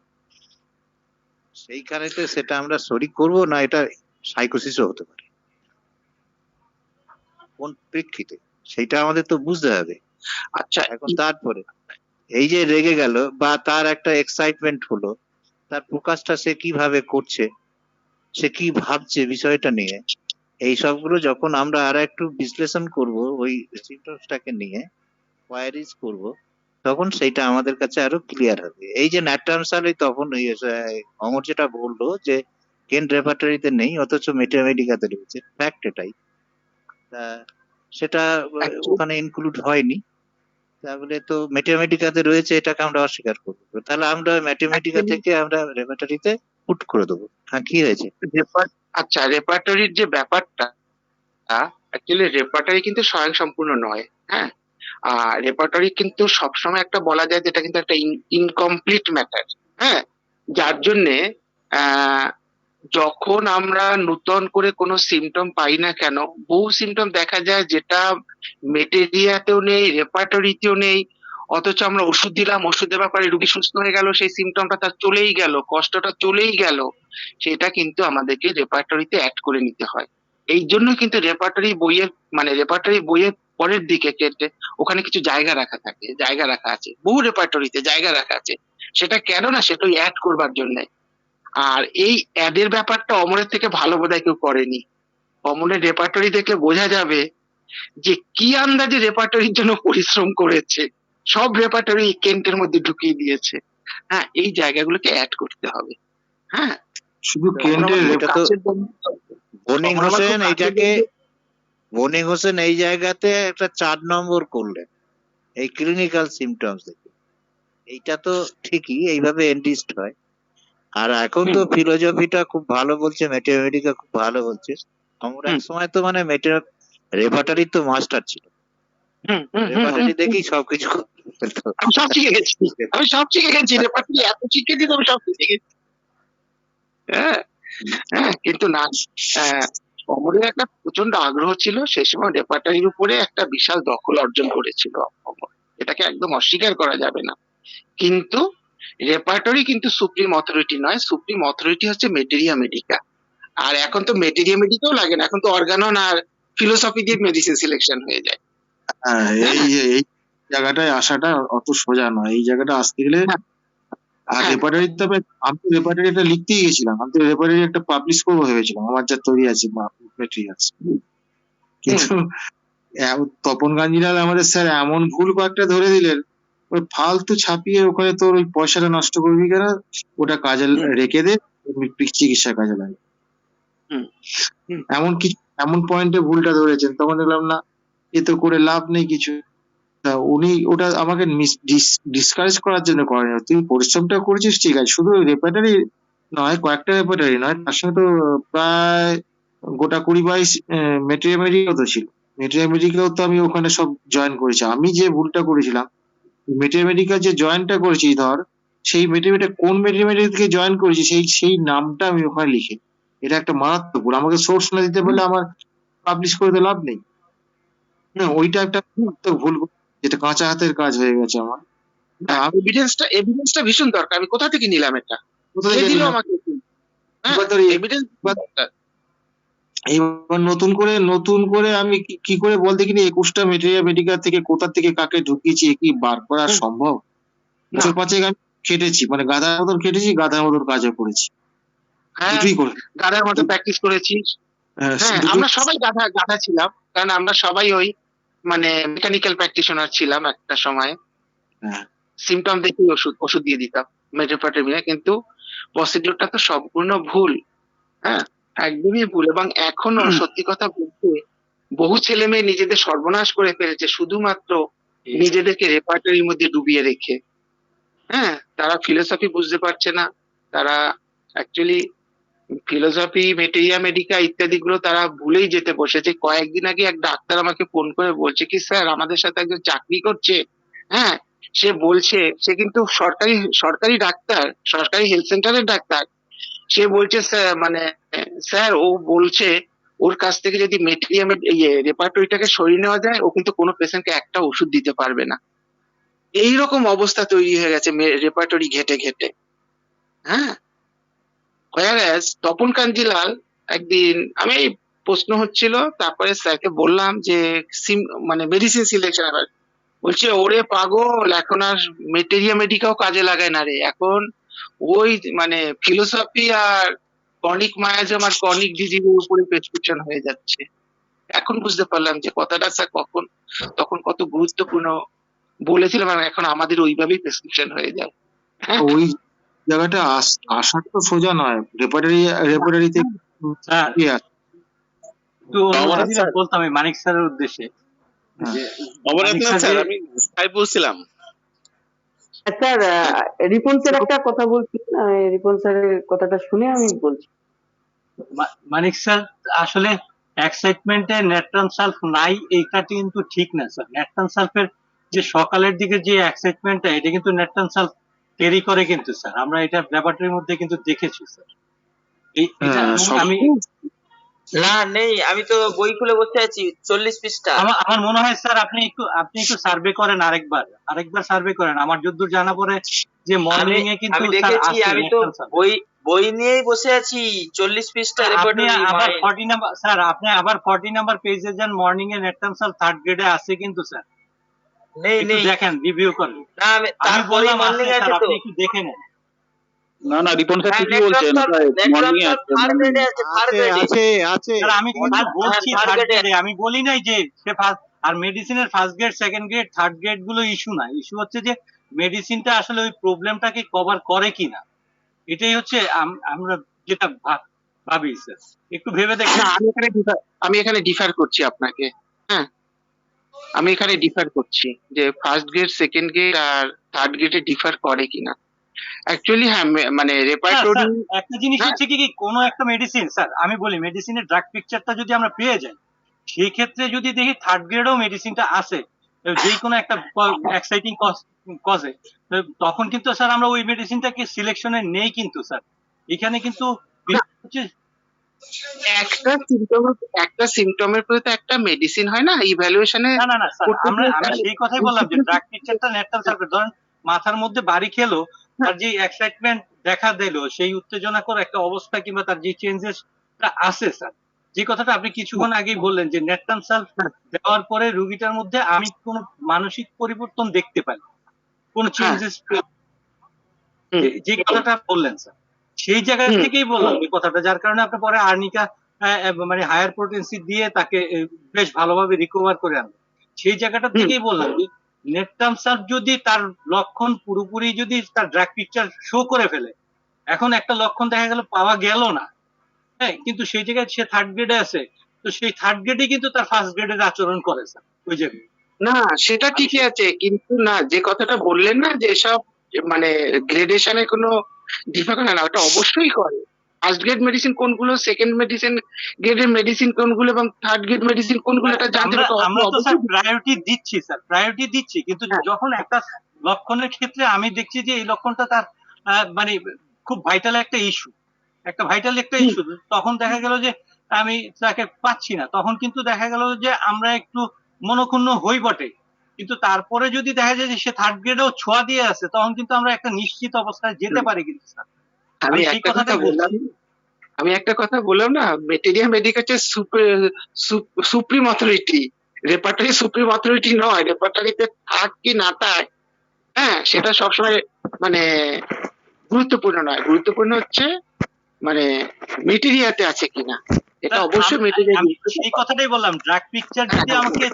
Speaker 6: সেইখানেতে সেটা আমরা শরিক করব না, এটা সাইকোসিসও হতে পারে। কোন প্রেক্ষিতে, সেটা আমাদের তো বুঝতে হবে।
Speaker 4: আচ্ছা,
Speaker 6: এখন তারপরে এই যে রেগে গেল বা তার একটা এক্সাইটমেন্ট হলো, তার প্রকাশটা সে কিভাবে করছে, সে কি ভাবছে বিষয়টা নিয়ে, এই সবগুলো যখন আমরা আর একটু বিশ্লেষণ করব ওই সিমটমসটাকে নিয়ে, কোয়ারিজ করব, তখন সেইটা আমাদের কাছে আরো ক্লিয়ার হবে। এই যে ন্যাট্রানসালি তখন অমর যেটা বললো যে কেন রেপার্টরিতে নেই অথচ মেটামেডিকাতে রয়েছে, ফ্যাক্ট এটাই। তা সেটা ওখানে ইনক্লুড হয়নি, তাহলে তো ম্যাথমেটিকাতে রয়েছে এটাকে আমরা অস্বীকার করবো, তাহলে আমরা ম্যাথমেটিকা থেকে আমরা রেপার্টরিতে পুট করে দেবো। হ্যাঁ, কি হয়েছে?
Speaker 4: আচ্ছা, রেপার্টরির যে ব্যাপারটা, অ্যাকচুয়ালি রেপার্টরি কিন্তু স্বয়ংসম্পূর্ণ নয়। হ্যাঁ, আর রেপার্টরি কিন্তু সবসময় একটা বলা যায় যেটা কিন্তু একটা ইনকমপ্লিট ম্যাটার। হ্যাঁ, যার জন্যে আহ, যখন আমরা নূতন করে কোনো সিমটম পাই না কেন, বহু সিমটম দেখা যায় যেটা মেটেরিয়াতেও নেই, রেপার্টরিতেও নেই, অথচ আমরা ওষুধ দিলাম, ওষুধ দেওয়ার পরে রুগী সুস্থ হয়ে গেল, সেই সিমটমটা তার চলেই গেল, কষ্টটা চলেই গেল, সেটা কিন্তু আমাদেরকে রেপার্টরিতে অ্যাড করে নিতে হয়। এই জন্য কিন্তু রেপার্টরি বইয়ের রেপার্টরি বইয়ের পরের দিকে কেটে ওখানে কিছু জায়গা রাখা থাকে, জায়গা রাখা আছে, বহু রেপার্টরিতে জায়গা রাখা আছে। সেটা কেন না, সেটা অ্যাড করবার জন্য। আর এই অ্যাডের ব্যাপারটা অমরের থেকে ভালো বোধহয় কেউ করেনি। অমরের রেপার্টরি দেখলে বোঝা যাবে যে কি আন্দাজে রেপার্টরির জন্য পরিশ্রম করেছে, সব রেপার্টরি কেন্টের মধ্যে ঢুকিয়ে দিয়েছে। হ্যাঁ, এই জায়গাগুলোকে অ্যাড করতে হবে। হ্যাঁ,
Speaker 1: শুধু
Speaker 6: তো
Speaker 1: কেন্টের
Speaker 6: এটা তো
Speaker 4: কাছের বন্ধু তো।
Speaker 6: বনিং
Speaker 4: আমার খুব
Speaker 6: হোসেন
Speaker 4: কাছের
Speaker 6: এইটাকে,
Speaker 4: বন্ধু।
Speaker 6: বনিং হোসেন এই জায়গাতে একটা 4 নম্বর করলেন এই ক্লিনিক্যাল সিমটমস দেখে। এইটা তো ঠিকই, এইভাবে এন্ডিস্ট হয়। আর এখন তো ফিলোসফিটা খুব ভালো বলছে, ম্যাথমেটিকা খুব ভালো বলছে। আমরা এক সময় তো মানে রেপার্টারি তো মাস্টার ছিল, রেপার্টারি দেখেই সবকিছু করতে হতো।
Speaker 4: আমি সব শিখে গেছি, আমি সব শিখে গেছি, রেপার্টরি এত শিখে দিত, আমি সব শিখে গেছি। হ্যাঁ, হ্যাঁ, কিন্তু না, অমরের একটা প্রচন্ড আগ্রহ ছিল, সেই সময় রেপার্টারির উপরে একটা বিশাল দখল অর্জন করেছিল অমর, এটাকে একদম অস্বীকার করা যাবে না। কিন্তু রেপার্টরি কিন্তু সুপ্রিম অথরিটি নয়, সুপ্রিম অথরিটি হচ্ছে মেটেরিয়া মেডিকা। আর এখন তো মেটেরিয়া মেডিকাও লাগে না, এখন তো অর্গানন আর ফিলোসফি দিয়ে মেডিসিন সিলেকশন হয়ে যায়।
Speaker 1: হ্যাঁ, এই জায়গাটায় আসাটা অত সোজা নয়, এই জায়গাটা আসতে গেলে। আর
Speaker 4: হ্যাঁ।
Speaker 1: রেপার্টারি, তবে আমি তো রেপার্টারিটা লিখতেই গেছিলাম, আমি তো রেপার্টারি একটা পাবলিশ করবো ভেবেছিলাম, আমার যা তৈরি আছে মেটেরিয়ালস। কিন্তু তপন কাঞ্জিলাল আমাদের স্যার এমন ভুল কয়েকটা ধরে দিলেন, ওই ফালতু ছাপিয়ে ওখানে তোর ওই পয়সাটা নষ্ট করবি কেন, ওটা কাজে রেখে দে, চিকিৎসা কাজে লাগে। এমন পয়েন্টে ভুলটা ধরেছেন, তখন দেখলাম না, এ তো করে লাভ নেই কিছু। তা উনি ওটা আমাকে ডিসকারেজ করার জন্য করেন, তুই পরিশ্রমটা করেছিস ঠিক আছে, শুধু রেপার্টারি নয়, কয়েকটা রেপার্টারি নয়, তার সঙ্গে তো প্রায় গোটা 20-22 মেটেরিয়াল তো ছিল। মেটেরিয়াল তো আমি ওখানে সব জয়েন করেছি। আমি যে ভুলটা করেছিলাম, মেটেরিয়াল যে জয়েনটা করেছি, ধর সেই মেটেরিয়াল কোন মেটেরিয়াল থেকে জয়েন করেছি সেই নামটা আমি ওখানে লিখে, এটা একটা মারাত্মক ভুল। আমাকে সোর্স না দিতে পারলে আমার পাবলিশ করে তো লাভ নেই না, ওইটা একটা মারাত্মক ভুল, যেটা কাঁচা হাতের কাজ হয়ে গেছে আমার। আমি
Speaker 4: এভিডেন্সটা ভীষণ দরকার, আমি কোথা থেকে নিলাম এটা,
Speaker 1: কোথা
Speaker 4: কে
Speaker 1: থেকে
Speaker 4: দিল
Speaker 1: নিলাম?
Speaker 4: আমাকে?
Speaker 1: এবার ধর
Speaker 4: এভিডেন্স
Speaker 1: এইবার নতুন করে আমি কি করে বল দেখিনি, 21টা মেটেরিয়াল থেকে কোথা থেকে কাকে ঢুকিয়েছি, এ কি বার করা সম্ভব? বছর 5 আমি খেটেছি, মানে গাধার মতন খেটেছি, গাধার মতন কাজও করেছি, দুটোই করে।
Speaker 4: গাধার মতো প্র্যাকটিস করেছিস। হ্যাঁ, আমরা সবাই গাধা ছিলাম, কারণ আমরা সবাই ওই মেকানিক্যাল প্র্যাকটিশনার ছিলাম একটা সময়। সিমটম দেখেই ওষুধ দিয়ে দিতাম মেট্রোপটেমিয়া, কিন্তু প্রসিডিউরটা তো সম্পূর্ণ ভুল। হ্যাঁ, একদমই ভুল। এবং এখনো সত্যি কথা বলতে বহু ছেলে মেয়ে নিজেদের সর্বনাশ করে ফেলেছে শুধুমাত্র নিজেদেরকে রেপার্টরির মধ্যে ডুবিয়ে রেখে। হ্যাঁ, তারা ফিলোসফি বুঝতে পারছে না, তারা অ্যাকচুয়ালি ফিলোসফি, মেটেরিয়া মেডিকা ইত্যাদি গুলো তারা ভুলেই যেতে বসেছে। কয়েকদিন আগে এক ডাক্তার আমাকে ফোন করে বলছে কি, স্যার আমাদের সাথে একজন চাকরি করছে, হ্যাঁ, সে বলছে, সে কিন্তু সরকারি ডাক্তার, সরকারি হেলথ সেন্টারের ডাক্তার। সে বলছে স্যার ও বলছে ওর কাছ থেকে যদি মেটেরিয়াম রেপার্টরিটাকে সরিয়ে নেওয়া যায়, ও কিন্তু কোনো পেশেন্টকে একটা ওষুধ দিতে পারবে না। এইরকম অবস্থা তৈরি হয়ে গেছে রেপার্টরি ঘেটে ঘেটে। হ্যাঁ, তপন কাঞ্জিলাল একদিন, আমি প্রশ্ন হচ্ছিল, তারপরে স্যারকে বললাম যে মানে মেডিসিন সিলেকশন, বলছে ওরে পাগল, এখন আর মেটেরিয়া মেডিকাও কাজে লাগায় না রে, এখন ওই মানে ফিলোসফি আর কনিক মায়াজম আর কনিক ডিজিজের উপরে প্রেসক্রিপশন হয়ে যাচ্ছে। এখন বুঝতে পারলাম যে কথাটা স্যার তখন কত গুরুত্বপূর্ণ বলেছিলাম, আর এখন আমাদের ওইভাবেই প্রেসক্রিপশন হয়ে যায়। হ্যাঁ,
Speaker 1: ওই জায়গাটা আসার তো সোজা নয়, রেপার্টারিতে
Speaker 7: স্যার
Speaker 1: কি আছে?
Speaker 7: একটু অন্য
Speaker 3: অমরনাথ
Speaker 7: জিনিস
Speaker 3: স্যার,
Speaker 7: বলতাম আমি মানিক স্যারের উদ্দেশ্যে
Speaker 1: হ্যাঁ।
Speaker 7: যে
Speaker 3: অমরনাথ
Speaker 7: মানিক স্যার
Speaker 3: স্যার,
Speaker 7: যে
Speaker 3: আমি তাই বলছিলাম।
Speaker 2: স্যার রিপন স্যার একটা কথা বলছিলেন, রিপন স্যারের কথাটা শুনে আমি বলছি।
Speaker 7: মানিক স্যার আসলে এক্সাইটমেন্টে নেট্রান সালফ নাই, এইটা কিন্তু ঠিক না স্যার। নেট্রান সালফের যে সকালের দিকে যে এক্সাইটমেন্টটা, এটা কিন্তু নেট্রান সালফ ক্যারি করে কিন্তু স্যার, আমরা এটা ল্যাবরেটরির মধ্যে কিন্তু দেখেছি স্যার। এটা
Speaker 1: হ্যাঁ,
Speaker 7: আমি
Speaker 5: না নেই, আমি তো বই খুলে বসে আছি 40 পৃষ্ঠা।
Speaker 7: আমার মনে হয় স্যার আপনি একটু সার্ভে করেন, আরেকবার সার্ভে করেন। আমার যতদূর জানা পড়ে যে মর্নিং এ কিন্তু
Speaker 5: আমি
Speaker 7: স্যার
Speaker 5: দেখেছি,
Speaker 7: আছে
Speaker 5: আমি তো
Speaker 7: নেট্রান সালফ।
Speaker 5: বই নিয়েই বসে আছি, 40 পৃষ্ঠা
Speaker 7: আপনি
Speaker 5: রেপার্টরি
Speaker 7: আবার
Speaker 5: মাইন্ড।
Speaker 7: 40 নাম্বার স্যার, আপনি আবার 40 নাম্বার পেজে যান, মর্নিং এ নেট্রান সালফ থার্ড গ্রেডে আছে কিন্তু স্যার,
Speaker 5: নেই
Speaker 7: একটু
Speaker 5: নেই,
Speaker 7: দেখেন, রিভিউ করেন।
Speaker 5: না আমি
Speaker 7: আমি
Speaker 5: তারপরেই
Speaker 7: বললাম
Speaker 5: মর্নিং
Speaker 7: আছে
Speaker 5: আছে
Speaker 7: স্যার,
Speaker 5: তো।
Speaker 7: আপনি একটু দেখে নেন।
Speaker 8: না না, রিপন স্যার
Speaker 5: হ্যাঁ,
Speaker 8: ঠিকই বলছেন, মর্নিং এ আছে,
Speaker 5: থার্ড
Speaker 8: মর্নিং
Speaker 5: গ্রেডে আছে, থার্ড
Speaker 6: আছে
Speaker 5: গ্রেডে।
Speaker 6: আছে আছে
Speaker 7: স্যার আমি কিন্তু বলছি
Speaker 5: third
Speaker 7: থার্ড
Speaker 5: grade এ
Speaker 7: গ্রেডে, আমি বলি নাই যে সে ফার্স্ট। আর মেডিসিনের first grade, second grade, third grade গুলো ইস্যু না, ইস্যু হচ্ছে যে মেডিসিনটা আসলে ওই প্রবলেমটাকে কভার করে কিনা, এটাই হচ্ছে আমরা যেটা ভাবি স্যার। একটু ভেবে দেখেন।
Speaker 4: না, আমি এখানে ডিফার করছি আপনাকে। হ্যাঁ, আমি এখানে ডিফার করছি যে ফার্স্ট গ্রেড, সেকেন্ড গ্রেড আর থার্ড গ্রেডে ডিফার করে কিনা। অ্যাকচুয়ালি হ্যাঁ, মানে
Speaker 7: স্যার,
Speaker 4: রেপার্টরি।
Speaker 7: একটা জিনিস
Speaker 4: হ্যাঁ,
Speaker 7: হচ্ছে কি কোনো একটা মেডিসিন, স্যার আমি বলি মেডিসিনের ড্রাগ পিকচারটা যদি আমরা পেয়ে যাই, সেই ক্ষেত্রে যদি দেখি থার্ড গ্রেডেও মেডিসিনটা আছে যে কোনো একটা এক্সাইটিং কজে, তখন কিন্তু স্যার আমরা ওই মেডিসিনটাকে সিলেকশনে নেই কিন্তু স্যার। এখানে কিন্তু বিষয় হচ্ছে
Speaker 4: একটা সিমটমের প্রতি তো একটা মেডিসিন হয় না ইভ্যালুয়েশনে।
Speaker 7: না স্যার, আমি সেই কথাই বললাম যে ড্রাগ পিকচারটা নেট্রাল সালফেট, ধরেন মাথার মধ্যে বাড়ি খেলো, তার যে এক্সাইটমেন্ট দেখা দিল, সেই উত্তেজনাকর একটা অবস্থা কিংবা তার যে চেঞ্জেসটা আছে স্যার, যে কথাটা আপনি কিছুক্ষণ আগেই বললেন যে নেট্রাল সালফ দেওয়ার পরে রোগীটার মধ্যে আমি কোনো মানসিক পরিবর্তন দেখতে পাই, কোন চেঞ্জেস, যে কথাটা বললেন স্যার, সেই জায়গা থেকেই বললাম এই কথাটা, যার কারণে আপনি পরে আর্নিকা মানে হায়ার পোটেন্সি দিয়ে তাকে বেশ ভালোভাবে রিকভার করে আনবে। সেই জায়গাটা থেকেই বললাম যে নেট্রাম সালফ যদি তার লক্ষণ পুরোপুরি যদি তার ড্রাগ পিকচার শো করে ফেলে, এখন একটা লক্ষণ দেখা গেল পাওয়া গেল না, হ্যাঁ, কিন্তু সেই জায়গায় সে থার্ড গ্রেডে আছে, তো সেই থার্ড গ্রেডে কিন্তু তার ফার্স্ট গ্রেডের আচরণ করে স্যার ওই জায়গায়।
Speaker 4: না, সেটা ঠিকই আছে, কিন্তু না, যে কথাটা বললেন না যে সব মানে গ্রেডেশনে কোনো ডিফার করে না, ওটা অবশ্যই করে। ফার্স্ট গ্রেড মেডিসিন কোনগুলো, সেকেন্ড গ্রেডের মেডিসিন কোনগুলো এবং থার্ড গ্রেড মেডিসিন কোনগুলো, এটা জানতে হবে তো
Speaker 7: আমরা তো স্যার
Speaker 4: অবশ্যই।
Speaker 7: প্রায়োরিটি দিচ্ছি, কিন্তু
Speaker 4: হ্যাঁ।
Speaker 7: যখন একটা লক্ষণের ক্ষেত্রে আমি দেখছি যে এই লক্ষণটা তার মানে খুব ভাইটাল একটা ইস্যু, তখন দেখা গেল যে আমি তাকে পাচ্ছি না, তখন কিন্তু দেখা গেল যে আমরা একটু মনক্ষুণ্ণ হই বটে, কিন্তু তারপরে যদি দেখা যায় যে সে থার্ড গ্রেডেও ছোঁয়া দিয়ে আছে, তখন কিন্তু আমরা একটা নিশ্চিত অবস্থায় যেতে পারি কিন্তু স্যার।
Speaker 4: আমি
Speaker 7: সেই
Speaker 4: একটা কথা
Speaker 7: কথাটাই
Speaker 4: বললাম, না, মেটেরিয়া মেডিক হচ্ছে supreme authority, repertory supreme authority নয়। রেপার্টরিতে থাক কি না থাক, হ্যাঁ, সেটা সবসময় মানে গুরুত্বপূর্ণ নয়। গুরুত্বপূর্ণ হচ্ছে মানে মেটেরিয়াতে আছে কিনা, এটা অবশ্যই মেটেরিয়া।
Speaker 7: আমি সেই কথাটাই বললাম, ড্রাগ পিকচার যদি আমাকে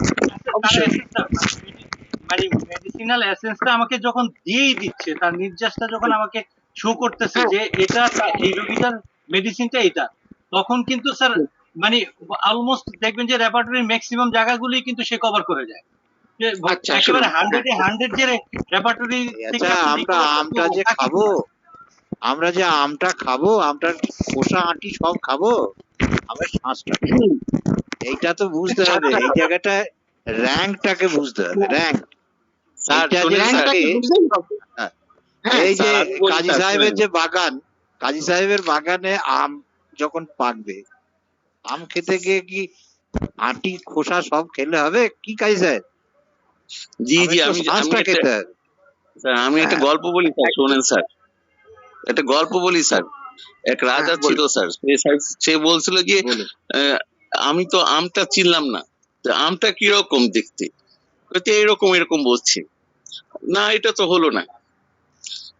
Speaker 7: মানে মেডিসিনাল এসেন্সটা আমাকে যখন দিয়েই দিচ্ছে, তার নির্যাসটা যখন আমাকে শো করতেছে যে এটা এই রোগীটার মেডিসিনটা এটা, তখন কিন্তু স্যার মানে অলমোস্ট দেখবেন যে রেপার্টরির ম্যাক্সিমাম জায়গাগুলোই কিন্তু সে কভার করে যায়, যে
Speaker 4: আচ্ছা,
Speaker 7: একেবারে
Speaker 4: শুনুন।
Speaker 7: 100 যে রেপার্টরি থেকে
Speaker 6: আচ্ছা,
Speaker 7: আপনি
Speaker 6: আমরা যে আমটা খাবো, আমটার খোসা আঁটি সব খাবো, আমরা শ্বাসটা এইটা তো বুঝতে হবে। এই জায়গাটায় র্যাঙ্কটাকে বুঝতে হবে, র্যাঙ্ক।
Speaker 3: স্যার শোনেন স্যার,
Speaker 6: এই যে
Speaker 3: স্যার, আমি বলি
Speaker 6: কাজী
Speaker 3: স্যার,
Speaker 6: সাহেবের
Speaker 3: শোনেন।
Speaker 6: যে বাগান, কাজী সাহেবের বাগানে আম যখন পাকবে, আম খেতে গিয়ে কি আঁটি খোসা সব খেলে হবে কি কাজী সাহেব?
Speaker 3: জি জি,
Speaker 6: তো
Speaker 3: আমি
Speaker 6: শ্বাসটা খেতে হবে।
Speaker 3: আমি একটা গল্প বলি স্যার, শোনেন স্যার, একটা গল্প বলি স্যার। এক রাজা ছিল স্যার, সে বলছিল যে
Speaker 6: বলুন।
Speaker 9: আমি তো আমটা চিনলাম না, তো আমটা কিরকম দেখতে? বলছে এরকম এরকম বলছে। না এটা তো হলো না।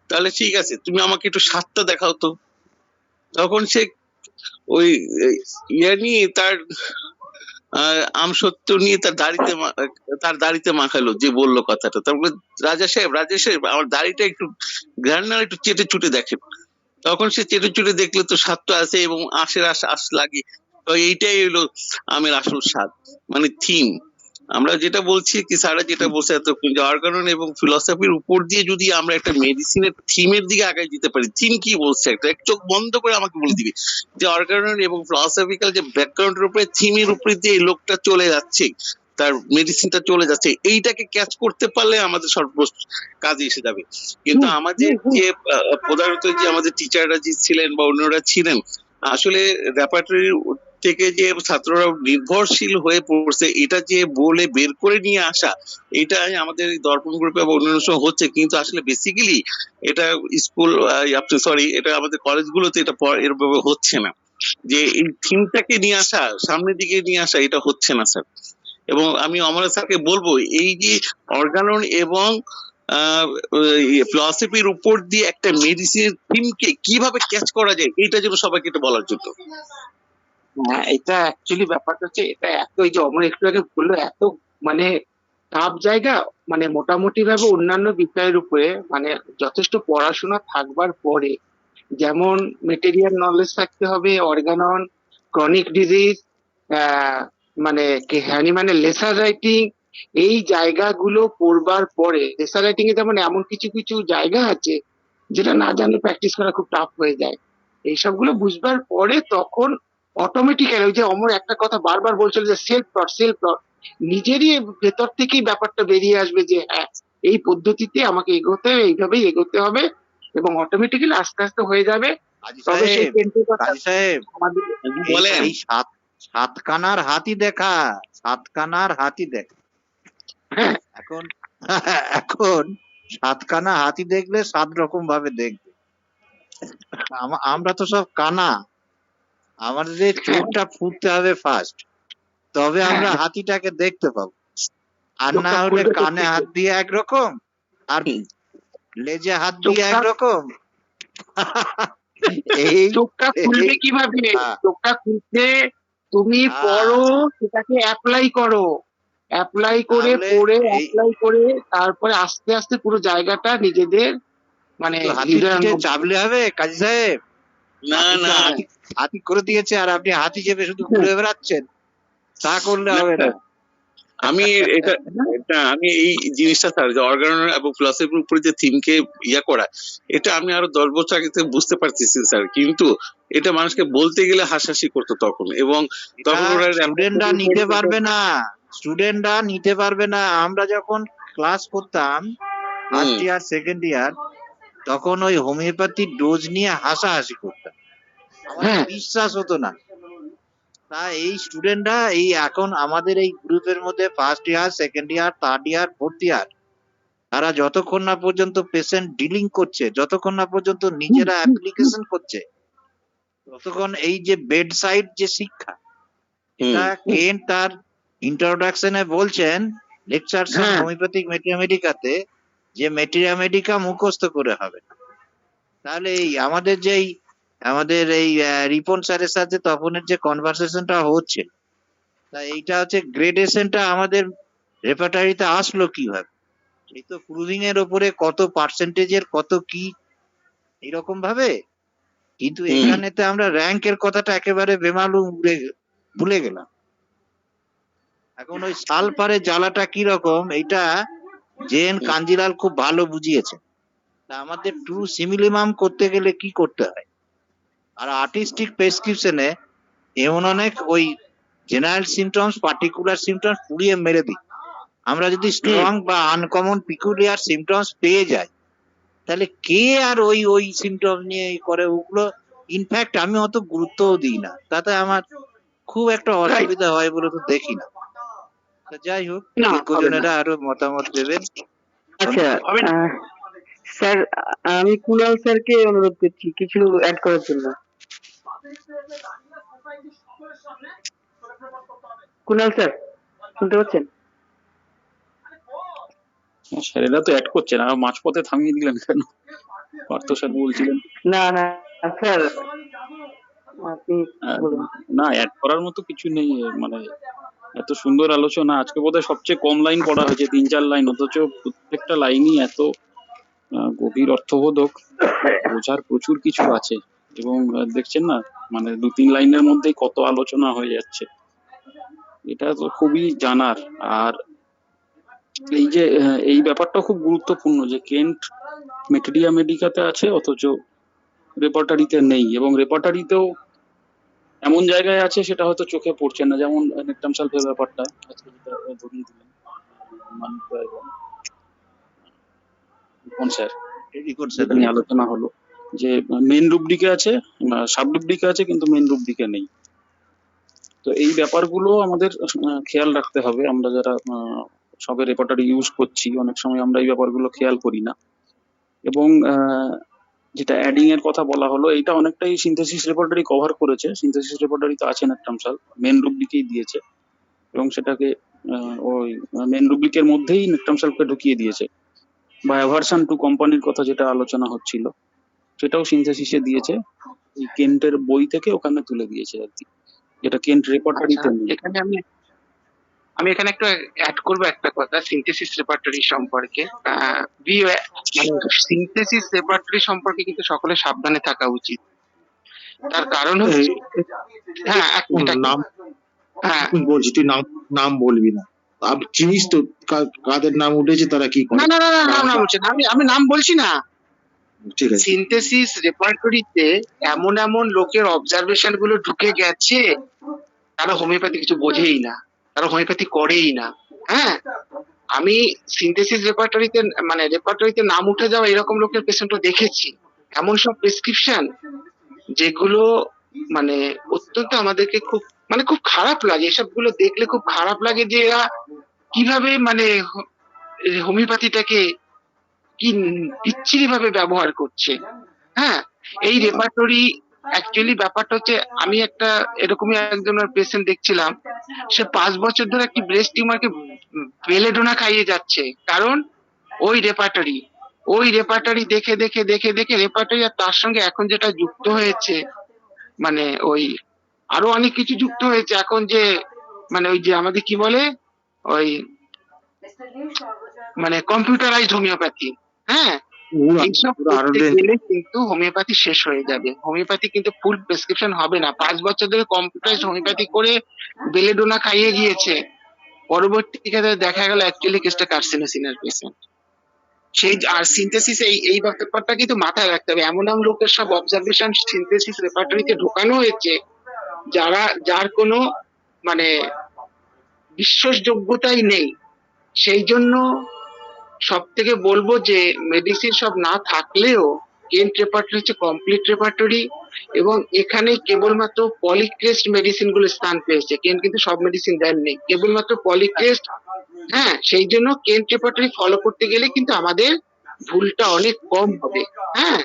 Speaker 9: তাহলে ঠিক আছে, তুমি আমাকে একটু স্বাদটা দেখাও তো। তখন সে ওই ইয়ে নিয়ে তার আমসত্ত্ব নিয়ে তার দাড়িতে মাখালো, যে বললো কথাটা। তারপরে রাজা সাহেব আমার দাড়িটা একটু ঘ্রাণ না একটু চেটে চুটে দেখেন। তখন সে চেটে চুটে দেখলে তো স্বাদটা আছে এবং আঁশের আশ লাগে। তো এইটাই হলো আমের আসল স্বাদ, মানে থিম। আমরা যেটা বলছি কি, স্যারা যেটা বলছে এতক্ষণ, যে অর্গানন এবং ফিলসফির উপর দিয়ে যদি আমরা একটা মেডিসিনের থিমের দিকে আগায় যেতে পারি। থিম কি বলছে, একটা এক চোখ বন্ধ করে আমাকে বলে দিবি যে অর্গানন এবং ফিলসফিক্যাল যে ব্যাকগ্রাউন্ডের উপরে, থিমের উপরে দিয়ে এই লোকটা চলে যাচ্ছে, তার মেডিসিনটা চলে যাচ্ছে, এইটাকে ক্যাচ করতে পারলে আমাদের সর্বোচ্চ কাজে এসে যাবে। কিন্তু আমাদের যে প্রধানত যে আমাদের টিচাররা যে ছিলেন বা অন্যরা ছিলেন, আসলে রেপার্টরি থেকে যে ছাত্ররা নির্ভরশীল হয়ে পড়ছে, এটা যে বলে বের করে নিয়ে আসা, এটাই আমাদের দর্পণ গ্রুপে বা অন্যান্য সময় হচ্ছে। কিন্তু আসলে বেসিক্যালি এটা স্কুল, সরি, এটা আমাদের কলেজগুলোতে এটা এরভাবে হচ্ছে না, যে এই থিমটাকে নিয়ে আসা, সামনের দিকে নিয়ে আসা, এটা হচ্ছে না স্যার। এবং আমি অমর স্যারকে বলবো, এই যে অর্গানন এবং ফিলসফির উপর দিয়ে একটা মেডিসিনের থিমকে কিভাবে ক্যাচ করা যায়, এটা যেন সবাইকে এটা বলার জন্য।
Speaker 4: হ্যাঁ, এটা অ্যাকচুয়ালি ব্যাপারটা হচ্ছে, এটা এত, এই যে অমর একটু আগে বললো, এত মানে টাফ জায়গা, মানে মোটামুটি ভাবে অন্যান্য বিষয়ের উপরে মানে যথেষ্ট পড়াশোনা থাকবার পরে, যেমন মেটেরিয়াল নলেজ থাকতে হবে, অর্গানন, ক্রনিক ডিজিজ, মানে মানে লেসার রাইটিং, এই জায়গাগুলো পড়বার পরে, লেসার রাইটিং এ যেমন এমন কিছু কিছু জায়গা আছে যেটা না জানলে প্র্যাকটিস করা খুব টাফ হয়ে যায়। এইসবগুলো বুঝবার পরে তখন অটোমেটিক্যালি, ওই যে অমর একটা কথা বারবার বলছিল যে সেলফ টট, নিজেরই ভেতর থেকেই ব্যাপারটা বেরিয়ে আসবে যে হ্যাঁ, এই পদ্ধতিতে আমাকে এগোতে হবে, এইভাবেই এগোতে হবে, এবং অটোমেটিক্যালি আস্তে আস্তে হয়ে যাবে।
Speaker 6: কাজী
Speaker 4: তবে সেই
Speaker 6: সাহেব,
Speaker 4: টেন্টেটা
Speaker 6: কাজী সাহেব,
Speaker 4: আমাদের
Speaker 9: বলেন।
Speaker 6: এই সাতকানার হাতি দেখা, সাতকানার হাতি দেখা।
Speaker 4: হ্যাঁ,
Speaker 6: এখন এখন সাতকানা হাতি দেখলে 7 রকম ভাবে দেখবে। আমরা তো সব কানা, আমাদের চোখটা ফুটতে হবে ফার্স্ট, তবে আমরা হাতিটাকে দেখতে পাবো। আর না
Speaker 4: চোখটা
Speaker 6: হলে
Speaker 4: খুলবে
Speaker 6: কানে
Speaker 4: কোত্থেকে?
Speaker 6: হাত দিয়ে একরকম, আর লেজে হাত দিয়ে
Speaker 4: চোখটা
Speaker 6: একরকম। এই
Speaker 4: চোখটা খুলবে কিভাবে?
Speaker 6: হ্যাঁ,
Speaker 4: চোখটা খুলতে তুমি পড়ো, সেটাকে অ্যাপ্লাই করো, অ্যাপ্লাই করে
Speaker 6: তাহলে
Speaker 4: পড়ে
Speaker 6: এই
Speaker 4: অ্যাপ্লাই করে তারপরে আস্তে আস্তে পুরো জায়গাটা নিজেদের মানে
Speaker 6: শুধু হাতির
Speaker 4: হৃদয়ের
Speaker 6: পিঠে
Speaker 4: মধ্যে।
Speaker 6: চাপলে হবে কাজী সাহেব?
Speaker 9: না
Speaker 6: আপনি তো
Speaker 9: না
Speaker 6: হাতি হাতি করে দিয়েছে আর আপনি হাতি চেপে শুধু ঘুরে বেড়াচ্ছেন, তা করলে
Speaker 9: না,
Speaker 6: হবে না।
Speaker 9: আমি আমি এই জিনিসটা স্যার, যে অর্গানন এবং ফিলসফির উপরে যে থিমকে করা, এটা আমি আরো 10 বছর আগে থেকে বুঝতে পারতেছি স্যার। কিন্তু এটা মানুষকে বলতে গেলে হাসাহাসি করতো তখন, এবং তখন ওরা
Speaker 6: স্টুডেন্টরা নিতে পারবে না, স্টুডেন্টরা নিতে পারবে না। আমরা যখন ক্লাস করতাম ফার্স্ট ইয়ার সেকেন্ড ইয়ার, তখন ওই হোমিওপ্যাথির ডোজ নিয়ে হাসাহাসি করতাম, আমাদের বিশ্বাস হতো না। তা এই স্টুডেন্টরা এই এখন আমাদের এই গ্রুপের মধ্যে first year second year third year fourth year, তারা যতক্ষণ না পর্যন্ত পেশেন্ট ডিলিং করছে, যতক্ষণ না পর্যন্ত নিজেরা অ্যাপ্লিকেশন করছে, ততক্ষণ এই যে বেড সাইড যে শিক্ষা, এটা কেন তার ইন্ট্রোডাকশনে বলছেন লেকচারস অন হোমিওপ্যাথিক মেটিয়ামেডিকাতে, যে মেটিয়ামেডিকা মুখস্থ করে হবে না। তাহলে এই আমাদের এই রিপন স্যারের সাথে তপনের যে কনভারসেশনটা হচ্ছে, তা এইটা হচ্ছে গ্রেডেশনটা আমাদের রেপার্টারিতে আসলো কিভাবে? এই তো প্রুভিং এর উপরে কত পার্সেন্টেজের কত কি এরকম ভাবে, কিন্তু এখানেতে আমরা র্যাঙ্কের কথাটা একেবারে বেমালুম ভুলে গেলাম। এখন ওই সালফারের জ্বালাটা কি রকম, এটা জেন কাঞ্জিলাল খুব ভালো বুঝিয়েছে। তা আমাদের ট্রু সিমিলিমাম করতে গেলে কি করতে হয়, আর আর্টিস্টিক প্রেসক্রিপশনে এমন অনেক ওই জেনারেল সিমটমস পার্টিকুলার সিমটমস পুড়িয়ে মেরে দিই। আমরা যদি স্ট্রং বা আনকমন পিকুলিয়ার সিমটমস পেয়ে যাই, তাহলে কে আর ওই ওই সিমটমস নিয়ে করে, ওগুলো ইনফ্যাক্ট আমি অত গুরুত্বও দিই না, তাতে আমার খুব একটা অসুবিধা হয় বলে তো দেখি না। যাই হোক, বিজ্ঞজনেরা আরো মতামত দেবেন।
Speaker 2: আচ্ছা, স্যার, আমি কুনাল স্যারকে অনুরোধ করছি কিছু অ্যাড করার জন্য। কুনাল স্যার শুনতে পাচ্ছেন?
Speaker 8: স্যার এরা তো অ্যাড করছে না, মাঝপথে থামিয়ে দিলেন কেন? পার্থ স্যার বলছিলেন।
Speaker 2: না না স্যার, আপনি
Speaker 8: আহ,
Speaker 2: বলুন।
Speaker 8: না, অ্যাড করার মতো কিছু নেই, মানে এত সুন্দর আলোচনা আজকে বোধহয় সবচেয়ে কম লাইন পড়া হয়েছে, 3-4 লাইন, অথচ প্রত্যেকটা লাইনই এত গভীর অর্থবোধক, বোঝার প্রচুর কিছু আছে। এবং দেখছেন না, মানে 2-3 লাইনের মধ্যেই কত আলোচনা হয়ে যাচ্ছে, এটা তো খুবই জানার। আর এই যে এই ব্যাপারটা খুব গুরুত্বপূর্ণ যে কেন্ট মেটেরিয়া মেডিকাতে আছে অথচ রেপার্টারিতে নেই, এবং রেপার্টারিতেও এমন জায়গায় আছে সেটা হয়তো চোখে পড়ছে না, যেমন নেকটাম সালফের ব্যাপারটা আজকে যেটা ধরিয়ে দিলেন মানিক দা এবং রিপন স্যার,
Speaker 6: রিপন
Speaker 8: যেটা নিয়ে আলোচনা হলো যে মেন রুব্রিকে আছে, সাব রুব্রিকে আছে, কিন্তু মেন রুব্রিকে নেই। তো এই ব্যাপারগুলো আমাদের খেয়াল রাখতে হবে। আমরা যারা সবে রেপার্টারি ইউজ করছি, অনেক সময় আমরা এই ব্যাপারগুলো খেয়াল করি না। এবং যেটা অ্যাডিং এর কথা বলা হলো, এটা অনেকটাই সিনথেসিস রেপার্টারি কভার করেছে। সিনথেসিস রেপার্টারি তো আছে নেকটাম সালফ, মেন রুব্রিকেই দিয়েছে, এবং সেটাকে ওই মেন রুব্রিকের মধ্যেই নেকটাম সালফকে ঢুকিয়ে দিয়েছে। বা অ্যাভারশন টু কোম্পানির কথা যেটা আলোচনা হচ্ছিল, সেটাও সিনথেসিসে দিয়েছে, এই কেন্টের বই থেকে ওখানে তুলে দিয়েছে আর কি, যেটা কেন্ট
Speaker 4: আচ্ছা,
Speaker 8: রেপার্টারিতে নেই।
Speaker 4: এখানে আমি আমি এখানে একটু অ্যাড করবো একটা কথা সিনথেসিস রেপার্টরি সম্পর্কে। মানে সিনথেসিস রেপার্টরি সম্পর্কে কিন্তু সকলে সাবধানে থাকা উচিত। তার কারণ হচ্ছে, হ্যাঁ এক মিনিট
Speaker 1: নাম
Speaker 4: হ্যাঁ
Speaker 1: বলছি, তুই নাম নাম বলবি না। আপনি চিনিস তো কাদের নাম উঠেছে, তারা কি করে?
Speaker 4: না না না না নাম নাম হচ্ছে না, আমি নাম বলছি না।
Speaker 1: ঠিক আছে।
Speaker 4: সিনথেসিস রেপার্টরিতে এমন এমন লোকের অবজারভেশন গুলো ঢুকে গেছে, তারা হোমিওপ্যাথি কিছু বোঝেই না, তারা হোমিওপ্যাথি করেই না। হ্যাঁ, আমি সিনথেসিস রেপার্টরিতে মানে রেপার্টরিতে নাম উঠে যাওয়া এরকম লোকের পেশেন্টও দেখেছি। এমন সব প্রেসক্রিপশন যেগুলো মানে অত্যন্ত আমাদেরকে খুব মানে খুব খারাপ লাগে, এসবগুলো দেখলে খুব খারাপ লাগে যে এরা কিভাবে মানে হোমিওপ্যাথিটাকে কি বিচ্ছিরি ভাবে ব্যবহার করছে। হ্যাঁ, এই রেপার্টরি অ্যাকচুয়ালি ব্যাপারটা হচ্ছে, আমি একটা এরকমই একজনের পেশেন্ট দেখছিলাম, সে 5 বছর ধরে একটি ব্রেস্ট টিউমারকে বেলেডোনা খাইয়ে যাচ্ছে, কারণ ওই রেপার্টরি দেখে দেখে দেখে দেখে রেপার্টরি, আর তার সঙ্গে এখন যেটা যুক্ত হয়েছে মানে ওই আরো অনেক কিছু যুক্ত হয়েছে এখন, যে মানে ওই যে আমাদের কি বলে ওই মানে কম্পিউটারাইজড হোমিওপ্যাথি। হ্যাঁ, এইসব করতে গেলে কিন্তু হোমিওপ্যাথি শেষ হয়ে যাবে, হোমিওপ্যাথি কিন্তু ফুল প্রেসক্রিপশন হবে না। 5 বছর ধরে কম্পিউটারাইজড হোমিওপ্যাথি করে বেলেডোনা খাইয়ে গিয়েছে, পরবর্তীকালে দেখা গেল অ্যাকচুয়ালি কেসটা কার্সিনোসিনের পেশেন্ট। সেই আর সিনথেসিস এই ব্যাপারটা কিন্তু মাথায় রাখতে হবে। এমন এমন লোকের সব অবজারভেশন সিনথেসিস রেপার্টরিতে ঢোকানো হয়েছে যার কোনো মানে বিশ্বাসযোগ্যতাই নেই। সেই জন্য সব থেকে বলবো যে মেডিসিন সব না থাকলেও কেন্ট রেপার্টরি হচ্ছে কমপ্লিট রেপার্টরি, এবং এখানে কেবলমাত্র পলিক্রেস্ট মেডিসিন গুলো স্থান পেয়েছে। কেন্ট কিন্তু সব মেডিসিন দেননি, কেবলমাত্র পলিক্রেস্ট। হ্যাঁ, সেই জন্য কেন্ট রেপার্টরি ফলো করতে গেলে কিন্তু আমাদের ভুলটা অনেক কম হবে। হ্যাঁ,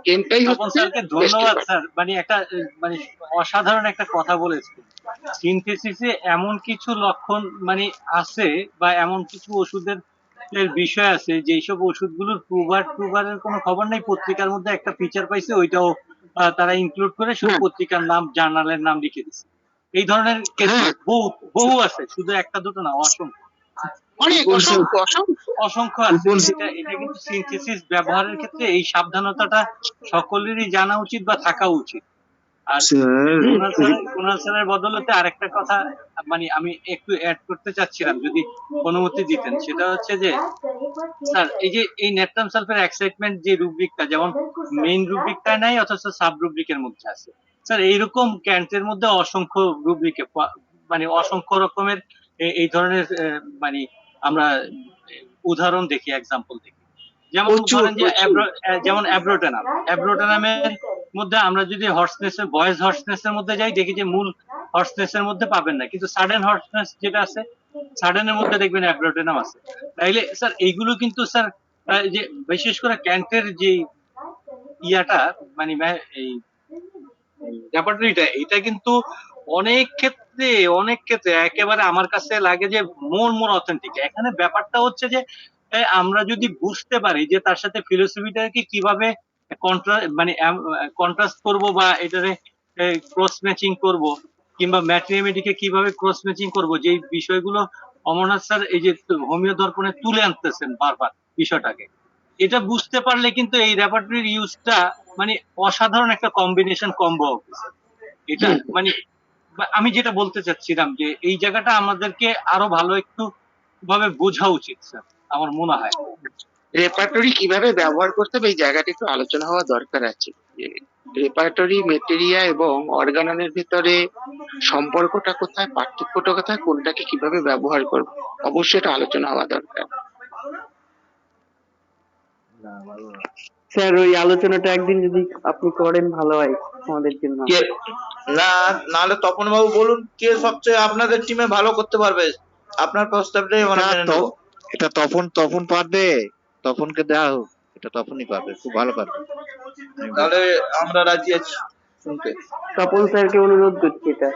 Speaker 4: কেন্টটাই
Speaker 7: তপন
Speaker 4: হচ্ছে
Speaker 7: স্যারকে ধন্যবাদ স্যার, মানে একটা মানে অসাধারণ একটা কথা বলেছেন। সিনথেসিসে এমন কিছু লক্ষণ মানে আছে, বা এমন কিছু ওষুধের এর বিষয় আছে যেসব ওষুধগুলোর প্রুভারের কোনো খবর নেই, পত্রিকার মধ্যে একটা ফিচার পাইছে, ওইটাও তারা ইনক্লুড করে শুধু পত্রিকার নাম জার্নালের নাম লিখে দিচ্ছে। এই ধরনের কেস বহু বহু আছে, শুধু একটা দুটো না, অসংখ্য
Speaker 4: অনেক অসংখ্য
Speaker 7: অসংখ্য আছে। এটা কিন্তু সিনথেসিস ব্যবহারের ক্ষেত্রে এই সাবধানতাটা সকলেরই জানা উচিত বা থাকা উচিত। আর কুনাল স্যারের বদলতে আরেকটা কথা মানে আমি একটু অ্যাড করতে চাচ্ছিলাম, যদি অনুমতি দিতেন। সেটা হচ্ছে যে স্যার, এই যে এই নেট্রাম সালফের এক্সাইটমেন্ট যে রুব্রিকটা যেমন মেইন রুব্রিকটায় নাই, অথচ সাব রুব্রিকের মধ্যে আছে। স্যার, এইরকম ক্যান্টের মধ্যে অসংখ্য রুব্রিকে মানে অসংখ্য রকমের এই ধরনের মানে আমরা উদাহরণ দেখি, এক্সাম্পল দেখি। যেমন ধরেন যে যেমন অ্যাব্রোটেনামের মধ্যে আমরা যদি হর্সনেসের ভয়েস হর্সনেসের মধ্যে যাই, দেখি যে মূল হর্সনেসের মধ্যে পাবেন না, কিন্তু সাডেন হর্সনেস যেটা আছে, সাডেনের মধ্যে দেখবেন অ্যাব্রোটেনাম আছে। তাইলে স্যার এইগুলো কিন্তু স্যার যে বিশেষ করে ক্যান্টের যে ইয়াটা মানে এই রেপার্টরিটা, এটা কিন্তু অনেক ক্ষেত্রে একেবারে আমার কাছে লাগে যে মোর অথেন্টিক। এখানে ব্যাপারটা হচ্ছে যে আমরা যদি বুঝতে পারি যে তার সাথে ফিলোসফিটাকে কিভাবে মানে কন্ট্রাস্ট করব বা এটারে ক্রস ম্যাচিং করব, কিংবা ম্যাট্রিমোনিকে কিভাবে ক্রস ম্যাচিং করব, যে বিষয়গুলো অমরনাথ স্যার এই যে হোমিও দর্পণে তুলে আনতেছেন বারবার বিষয়টাকে, এটা বুঝতে পারলে কিন্তু এই রেপার্টরির ইউজটা মানে অসাধারণ একটা কম্বিনেশন কম্বো এটা। মানে আমি যেটা বলতে চাচ্ছিলাম যে এই জায়গাটা আমাদেরকে আরো ভালো একটু ভাবে বোঝা উচিত স্যার, আমার মনে হয়।
Speaker 4: রেপার্টরি কিভাবে ব্যবহার করতে হবে এই জায়গাটা একটু আলোচনা হওয়া দরকার আছে। রেপার্টরি মেটেরিয়া এবং অর্গাননের ভিতরে সম্পর্কটা কোথায়, পার্থক্যটা কোথায়, কোনটাকে কিভাবে ব্যবহার করবো, অবশ্যই এটা আলোচনা হওয়া দরকার।
Speaker 2: স্যার ওই আলোচনাটা একদিন যদি আপনি করেন ভালো হয় আমাদের জন্য।
Speaker 5: না, নাহলে তপন বাবু বলুন কে সবচেয়ে আপনাদের টিমে ভালো করতে পারবে, আপনার প্রস্তাবটাই আমরা মেনে নেব।
Speaker 6: এটা তপন পারবে, তপনকে দেওয়া হোক, এটা তপনই পারবে, খুব ভালো পারবে।
Speaker 5: তাহলে আমরা রাজি আছি শুনতে।
Speaker 2: তপন স্যারকে অনুরোধ করছি এটা।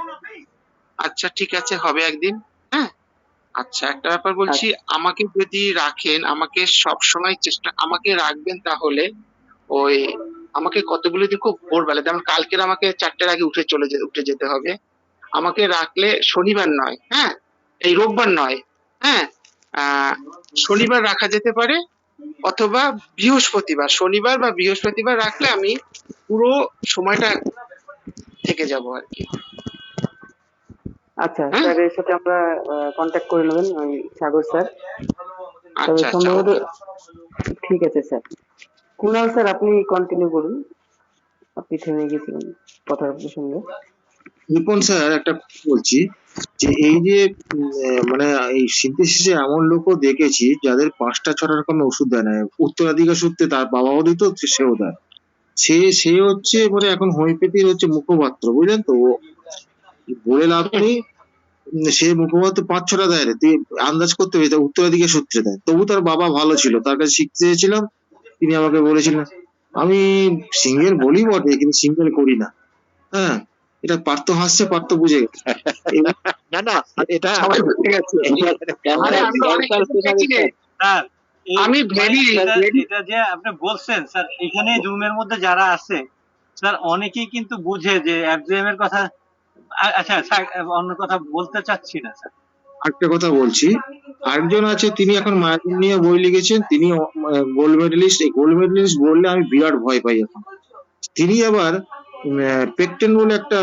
Speaker 4: আচ্ছা ঠিক আছে, হবে একদিন। হ্যাঁ, আচ্ছা একটা ব্যাপার বলছি, আমাকে যদি রাখেন, আমাকে সব সময় আমাকে রাখবেন তাহলে ওই আমাকে কতগুলো দিন খুব ভোরবেলা, যেমন কালকের আমাকে 4টের আগে উঠে যেতে হবে। আমাকে রাখলে শনিবার নয়, হ্যাঁ এই রোববার নয়, হ্যাঁ শনিবার রাখা যেতে পারে, অথবা বৃহস্পতিবার, শনিবার বা বৃহস্পতিবার রাখলে আমি পুরো সময়টা থেকে যাব আর কি।
Speaker 2: আচ্ছা স্যারের সাথে আমরা কন্ট্যাক্ট করে নেবেন ওই সাগর স্যার। তবে
Speaker 4: আচ্ছা
Speaker 2: সম্ভবত ঠিক আছে স্যার। কুণাল স্যার আপনি কন্টিনিউ করুন, আপনি থেমে গেছিলেন কথার প্রসঙ্গে।
Speaker 1: রিপন স্যার একটা কথা বলছি যে এই যে মানে এই সিনথেসিসে এমন লোকও দেখেছি যাদের 5টা 6টা রকমের ওষুধ দেয় না, উত্তরাধিকার সূত্রে তার বাবাও দিত, সেও দেয়। সে হচ্ছে মানে এখন হোমিওপ্যাথির হচ্ছে মুখপাত্র, বুঝলেন তো, ও বলে লাভ নেই। সে মুখপাত্র 5-6টা দেয় রে, তুই আন্দাজ করতে পারবি উত্তরাধিকার সূত্রে দেয়। তবু তার বাবা ভালো ছিল, তার কাছে শিখতে চেয়েছিলাম, তিনি আমাকে বলেছিলেন আমি সিঙ্গেল বলি বটে কিন্তু সিঙ্গেল করি না। হ্যাঁ, এটা পার্থ হাসছে, পার্থ বুঝে গেছে।
Speaker 6: না না, এটা
Speaker 4: সবাই বুঝে গেছে। আরে আমরা অনেক কিছু দেখি রে।
Speaker 7: স্যার
Speaker 4: আমি
Speaker 7: এটা যে আপনি বলছেন স্যার, এখানে জুমের মধ্যে যারা আছে স্যার অনেকেই কিন্তু বুঝে যে এফজেএম এর কথা। আচ্ছা স্যার অন্য কথা বলতে চাচ্ছি না স্যার।
Speaker 1: একটা কথা বলছি, আরেকজন আছে তিনি এখন মায়াজম নিয়ে বই লিখেছেন, তিনি গোল্ড মেডেলিস্ট। এই গোল্ড মেডেলিস্ট বললে আমি বিরাট ভয় পাই এখন। তিনি আবার পেকটেন বলে একটা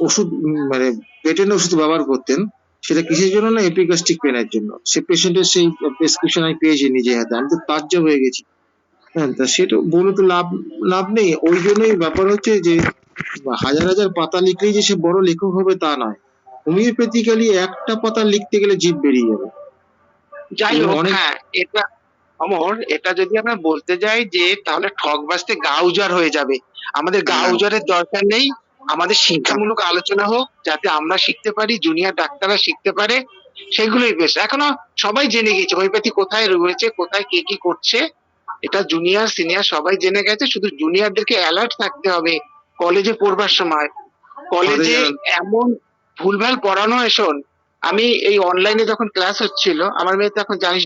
Speaker 1: ওষুধ, মানে পেটেন্ট ওষুধ ব্যবহার করতেন। সেটা কিসের জন্য না, এপিগাস্ট্রিক পেনের জন্য। সে পেশেন্টের সেই প্রেসক্রিপশন আমি পেয়েছি নিজে হাতে, আমি তো তাজ্জব হয়ে গেছি। হ্যাঁ, তা সেটা বলে তো লাভ নেই। ওই জন্যই ব্যাপার হচ্ছে যে হাজার হাজার পাতা লিখলেই যে সে বড় লেখক হবে তা নয়। হোমিওপ্যাথিক্যালি একটা পাতা লিখতে গেলে জিভ বেরিয়ে যাবে।
Speaker 4: যাই হোক, হ্যাঁ এটা অমর, এটা যদি আমরা বলতে যাই যে তাহলে ঠক বাজতে গা উজাড় হয়ে যাবে। আমাদের গা উজাড়ের দরকার নেই, আমাদের শিক্ষামূলক আলোচনা হোক, যাতে আমরা শিখতে পারি, জুনিয়র ডাক্তাররা শিখতে পারে, সেগুলোই বেশ। এখনো সবাই জেনে গেছে হোমিওপ্যাথি কোথায় রয়েছে, কোথায় কে কি করছে, এটা জুনিয়র সিনিয়র সবাই জেনে গেছে। শুধু জুনিয়রদেরকে অ্যালার্ট থাকতে হবে কলেজে পড়বার সময়। কলেজে এমন ভুলভাল পড়ানো হয়, শোন, আমি এই অনলাইনে যখন ক্লাস হচ্ছিল, আমার মেয়ে তো এখন জানিস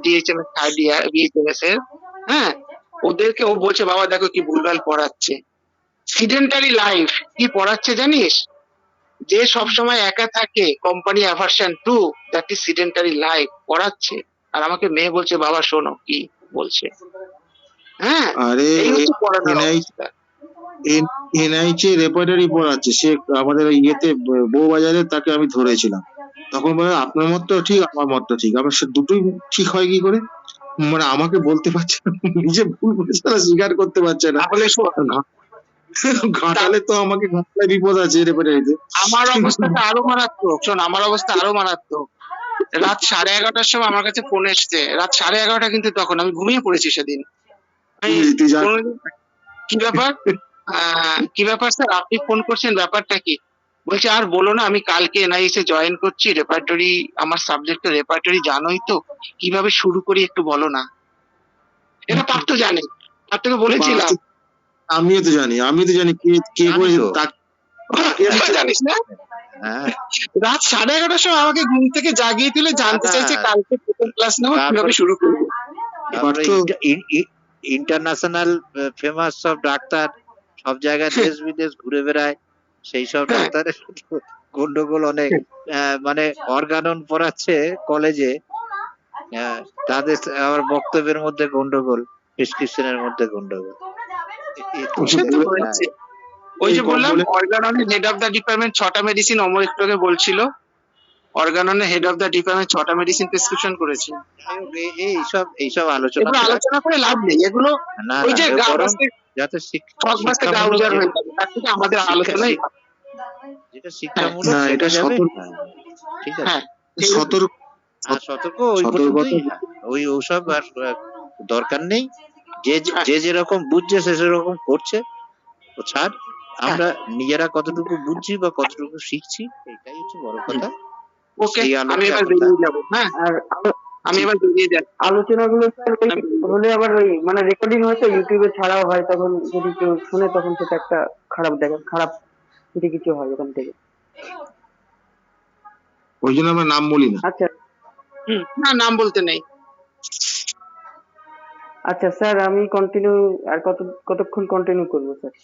Speaker 4: ডিএইচএম এর থার্ড ইয়ার, বিএইচএমএস এর, হ্যাঁ, ওদেরকে ও বলছে বাবা দেখো কি ভুলভাল পড়াচ্ছে। সিডেন্টারি লাইফ কি পড়াচ্ছে জানিস? যে সবসময় একা থাকে, company aversion 2, that is sedentary life পড়াচ্ছে। আর আমাকে মেয়ে বলছে বাবা শোনো কি বলছে। হ্যাঁ,
Speaker 1: আরে
Speaker 4: এই হচ্ছে পড়ানোর অবস্থা।
Speaker 1: এনআইচে রেপার্টারি পড়াচ্ছে সে, আমাদের ইয়েতে বউবাজারে তাকে আমি ধরেছিলাম। তখন বলে আপনার মতটা ঠিক, আমার মতটা ঠিক, আবার সে দুটোই ঠিক হয় কি করে? মানে আমাকে বলতে পারছে না, নিজে ভুল করেছে তারা স্বীকার করতে পারছে না। ঘাটালে তো আমাকে ঘাটালে বিপদ আছে রেপার্টারিতে।
Speaker 4: আমার অবস্থাটা আরো মারাত্মক, শোন আমার অবস্থা আরো মারাত্মক। রাত 11:30টার সময় আমার কাছে ফোন এসছে, রাত 11:30 কিন্তু তখন আমি ঘুমিয়ে পড়েছি সেদিন। কি ব্যাপার, কি ব্যাপার স্যার আপনি ফোন করছেন, ব্যাপারটা কি? বলছে আর বলো না, আমি কালকে এনআইএস এ জয়েন করছি, রেপার্টরি আমার সাবজেক্ট রেপার্টরি, জানোই তো, কিভাবে শুরু করি একটু বলো না। এটা পার্থ জানে, পার্থকে বলেছিলাম।
Speaker 1: আমিও তো জানি কে করেছে।
Speaker 4: জানিস না,
Speaker 6: হ্যাঁ
Speaker 4: রাত 11:30টার সময় আমাকে ঘুম থেকে জাগিয়ে তুলে জানতে
Speaker 6: না,
Speaker 4: চাইছে কালকে প্রথম ক্লাস নেবো, কিভাবে
Speaker 6: তারপরে
Speaker 4: শুরু করবো।
Speaker 6: তারপরে
Speaker 1: পার্থ
Speaker 6: ইন্টারন্যাশনাল ফেমাস সব ডাক্তার সব জায়গায় দেশ বিদেশ ঘুরে বেড়ায়, সেই সব ডাক্তারের গন্ডগোল অনেক। মানে অর্গানন পড়াচ্ছে কলেজে, তাদের আবার বক্তব্যের মধ্যে গন্ডগোল, প্রেসক্রিপশনের মধ্যে গন্ডগোল।
Speaker 4: সে তো
Speaker 1: বলে-
Speaker 4: হয়েছে। ওই যে
Speaker 1: এই
Speaker 4: বললাম
Speaker 1: বলে-
Speaker 4: অর্গাননের হেড অফ দ্য ডিপার্টমেন্ট 6টা মেডিসিন, অমর একটু আগে বলছিল, অর্গাননের হেড অফ দ্য ডিপার্টমেন্ট 6টা মেডিসিন প্রেসক্রিপশন করেছে।
Speaker 6: যাই হোক, এইসব আলোচনা
Speaker 4: এগুলো
Speaker 6: থাক।
Speaker 4: আলোচনা করে লাভ নেই, এগুলো
Speaker 6: না
Speaker 4: ওই যে
Speaker 6: না,
Speaker 4: গা
Speaker 6: বরং
Speaker 4: বাসতে
Speaker 6: যাতে
Speaker 4: ঠক বাসতে গা উজাড় হয়ে যাবে, তার থেকে আমাদের আলোচনাই
Speaker 6: যেটা শিক্ষামূলক
Speaker 1: না,
Speaker 6: সেটা
Speaker 1: এটা
Speaker 6: যাবে।
Speaker 1: সতর্ক-
Speaker 6: হ্যাঁ, ঠিক আছে।
Speaker 4: হ্যাঁ
Speaker 1: সতর্ক
Speaker 6: আর সতর্ক ওই
Speaker 1: সতর্কতা-
Speaker 6: পর্যন্তই, হ্যাঁ, ওসব আর দরকার নেই। যে যেরকম বুঝছে সে সেরকম করছে, তো ছাড়। আমরা নিজেরা কতটুকু বুঝছি বা কতটুকু শিখছি, এটাই হচ্ছে বড় কথা।
Speaker 4: ওকে,
Speaker 6: সেই আলোকে
Speaker 4: আমি এবার
Speaker 6: এখন
Speaker 4: বেরিয়ে যাবো। হ্যাঁ,
Speaker 2: আর
Speaker 4: আমি এবার বেরিয়ে যাচ্ছি।
Speaker 2: আলোচনাগুলো স্যার হলে আবার ওই মানে রেকর্ডিং হয়তো ইউটিউবে ছাড়াও হয়, তখন যদি কেউ শুনে তখন সেটা একটা খারাপ যদি কিছু হয় ওখান থেকে।
Speaker 1: ওই জন্য আমরা নাম বলি না।
Speaker 2: আচ্ছা
Speaker 4: না, নাম বলতে নেই।
Speaker 2: আচ্ছা স্যার, আমি কন্টিনিউ আর কতক্ষণ কন্টিনিউ করবো স্যার?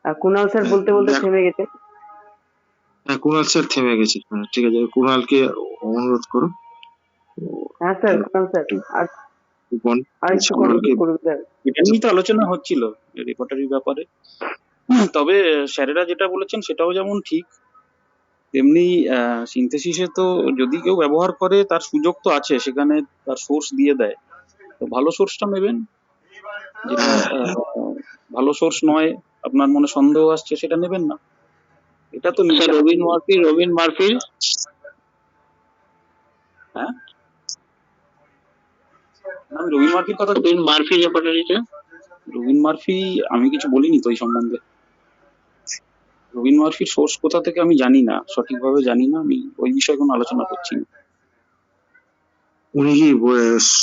Speaker 2: আর কুনাল স্যার বলতে বলতে
Speaker 1: দেখ-
Speaker 2: থেমে গেছে।
Speaker 1: হ্যাঁ, কুণাল স্যার থেমে গেছে। হ্যাঁ, ঠিক আছে, কুণালকে অনুরোধ করো।
Speaker 2: হ্যাঁ স্যার, কুনাল স্যার আর আর একটু
Speaker 1: কুণালকে
Speaker 2: কন্টিনিউ করুন স্যার।
Speaker 8: এটা নিয়েই তো আলোচনা হচ্ছিল রেকর্ডারির ব্যাপারে। তবে স্যারেরা যেটা বলেছেন সেটাও যেমন ঠিক, তেমনি সিনথেসিসে তো যদি কেউ ব্যবহার করে তার সুযোগ তো আছে, সেখানে তার সোর্স দিয়ে দেয়, তো ভালো সোর্সটা নেবেন। যেটা ভালো সোর্স নয়, আপনার মনে সন্দেহ আসছে, সেটা নেবেন না। এটা তো নিচে
Speaker 9: রবিন মার্ফির
Speaker 8: হ্যাঁ, আমি রবিন মার্ফির কথা
Speaker 9: মার্ফি রেপার্টরিটা
Speaker 8: রবিন মার্ফি আমি কিছু বলিনি তো এই সম্বন্ধে। রবিন মার্ফির সোর্স কোথা থেকে আমি জানি না, সঠিকভাবে জানি না, আমি ওই বিষয়ে কোনো আলোচনা করছি না।
Speaker 1: উনি কি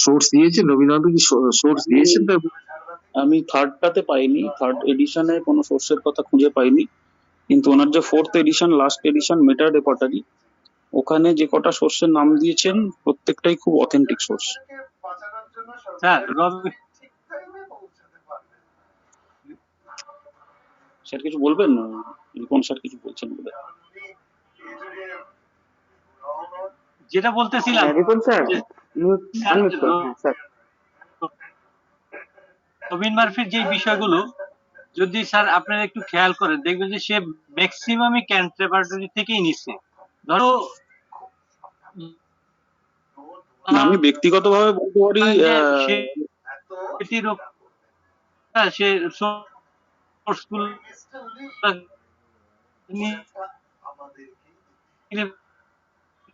Speaker 1: সোর্স দিয়েছেন? রবীন্দ্রনাথ কি সোর্স দিয়েছেন?
Speaker 8: আমি থার্ডটাতে পাইনি, থার্ড এডিশনে কোনো সোর্সের কথা খুঁজে পাইনি, কিন্তু ওনার যে ফোর্থ এডিশন, লাস্ট এডিশন মেটা রেপার্টারি, ওখানে যে কটা সোর্সের নাম দিয়েছেন প্রত্যেকটাই খুব অথেন্টিক সোর্স।
Speaker 7: স্যার
Speaker 8: স্যার কিছু বলবেন? কোন স্যার কিছু বলছেন বলে?
Speaker 7: যেটা বলতেছিলাম
Speaker 2: রিপন স্যার আনমিউট করুন। হ্যাঁ স্যার,
Speaker 7: রবিন মার্ফির যে বিষয়গুলো যদি স্যার আপনারা একটু খেয়াল করেন, দেখবেন যে সে ম্যাক্সিমামই ক্যান্ট রেপার্টরি থেকেই নিচ্ছে। ধরো
Speaker 8: না, আমি ব্যক্তিগতভাবে বলতে পারি
Speaker 7: সে সোর্সগুলো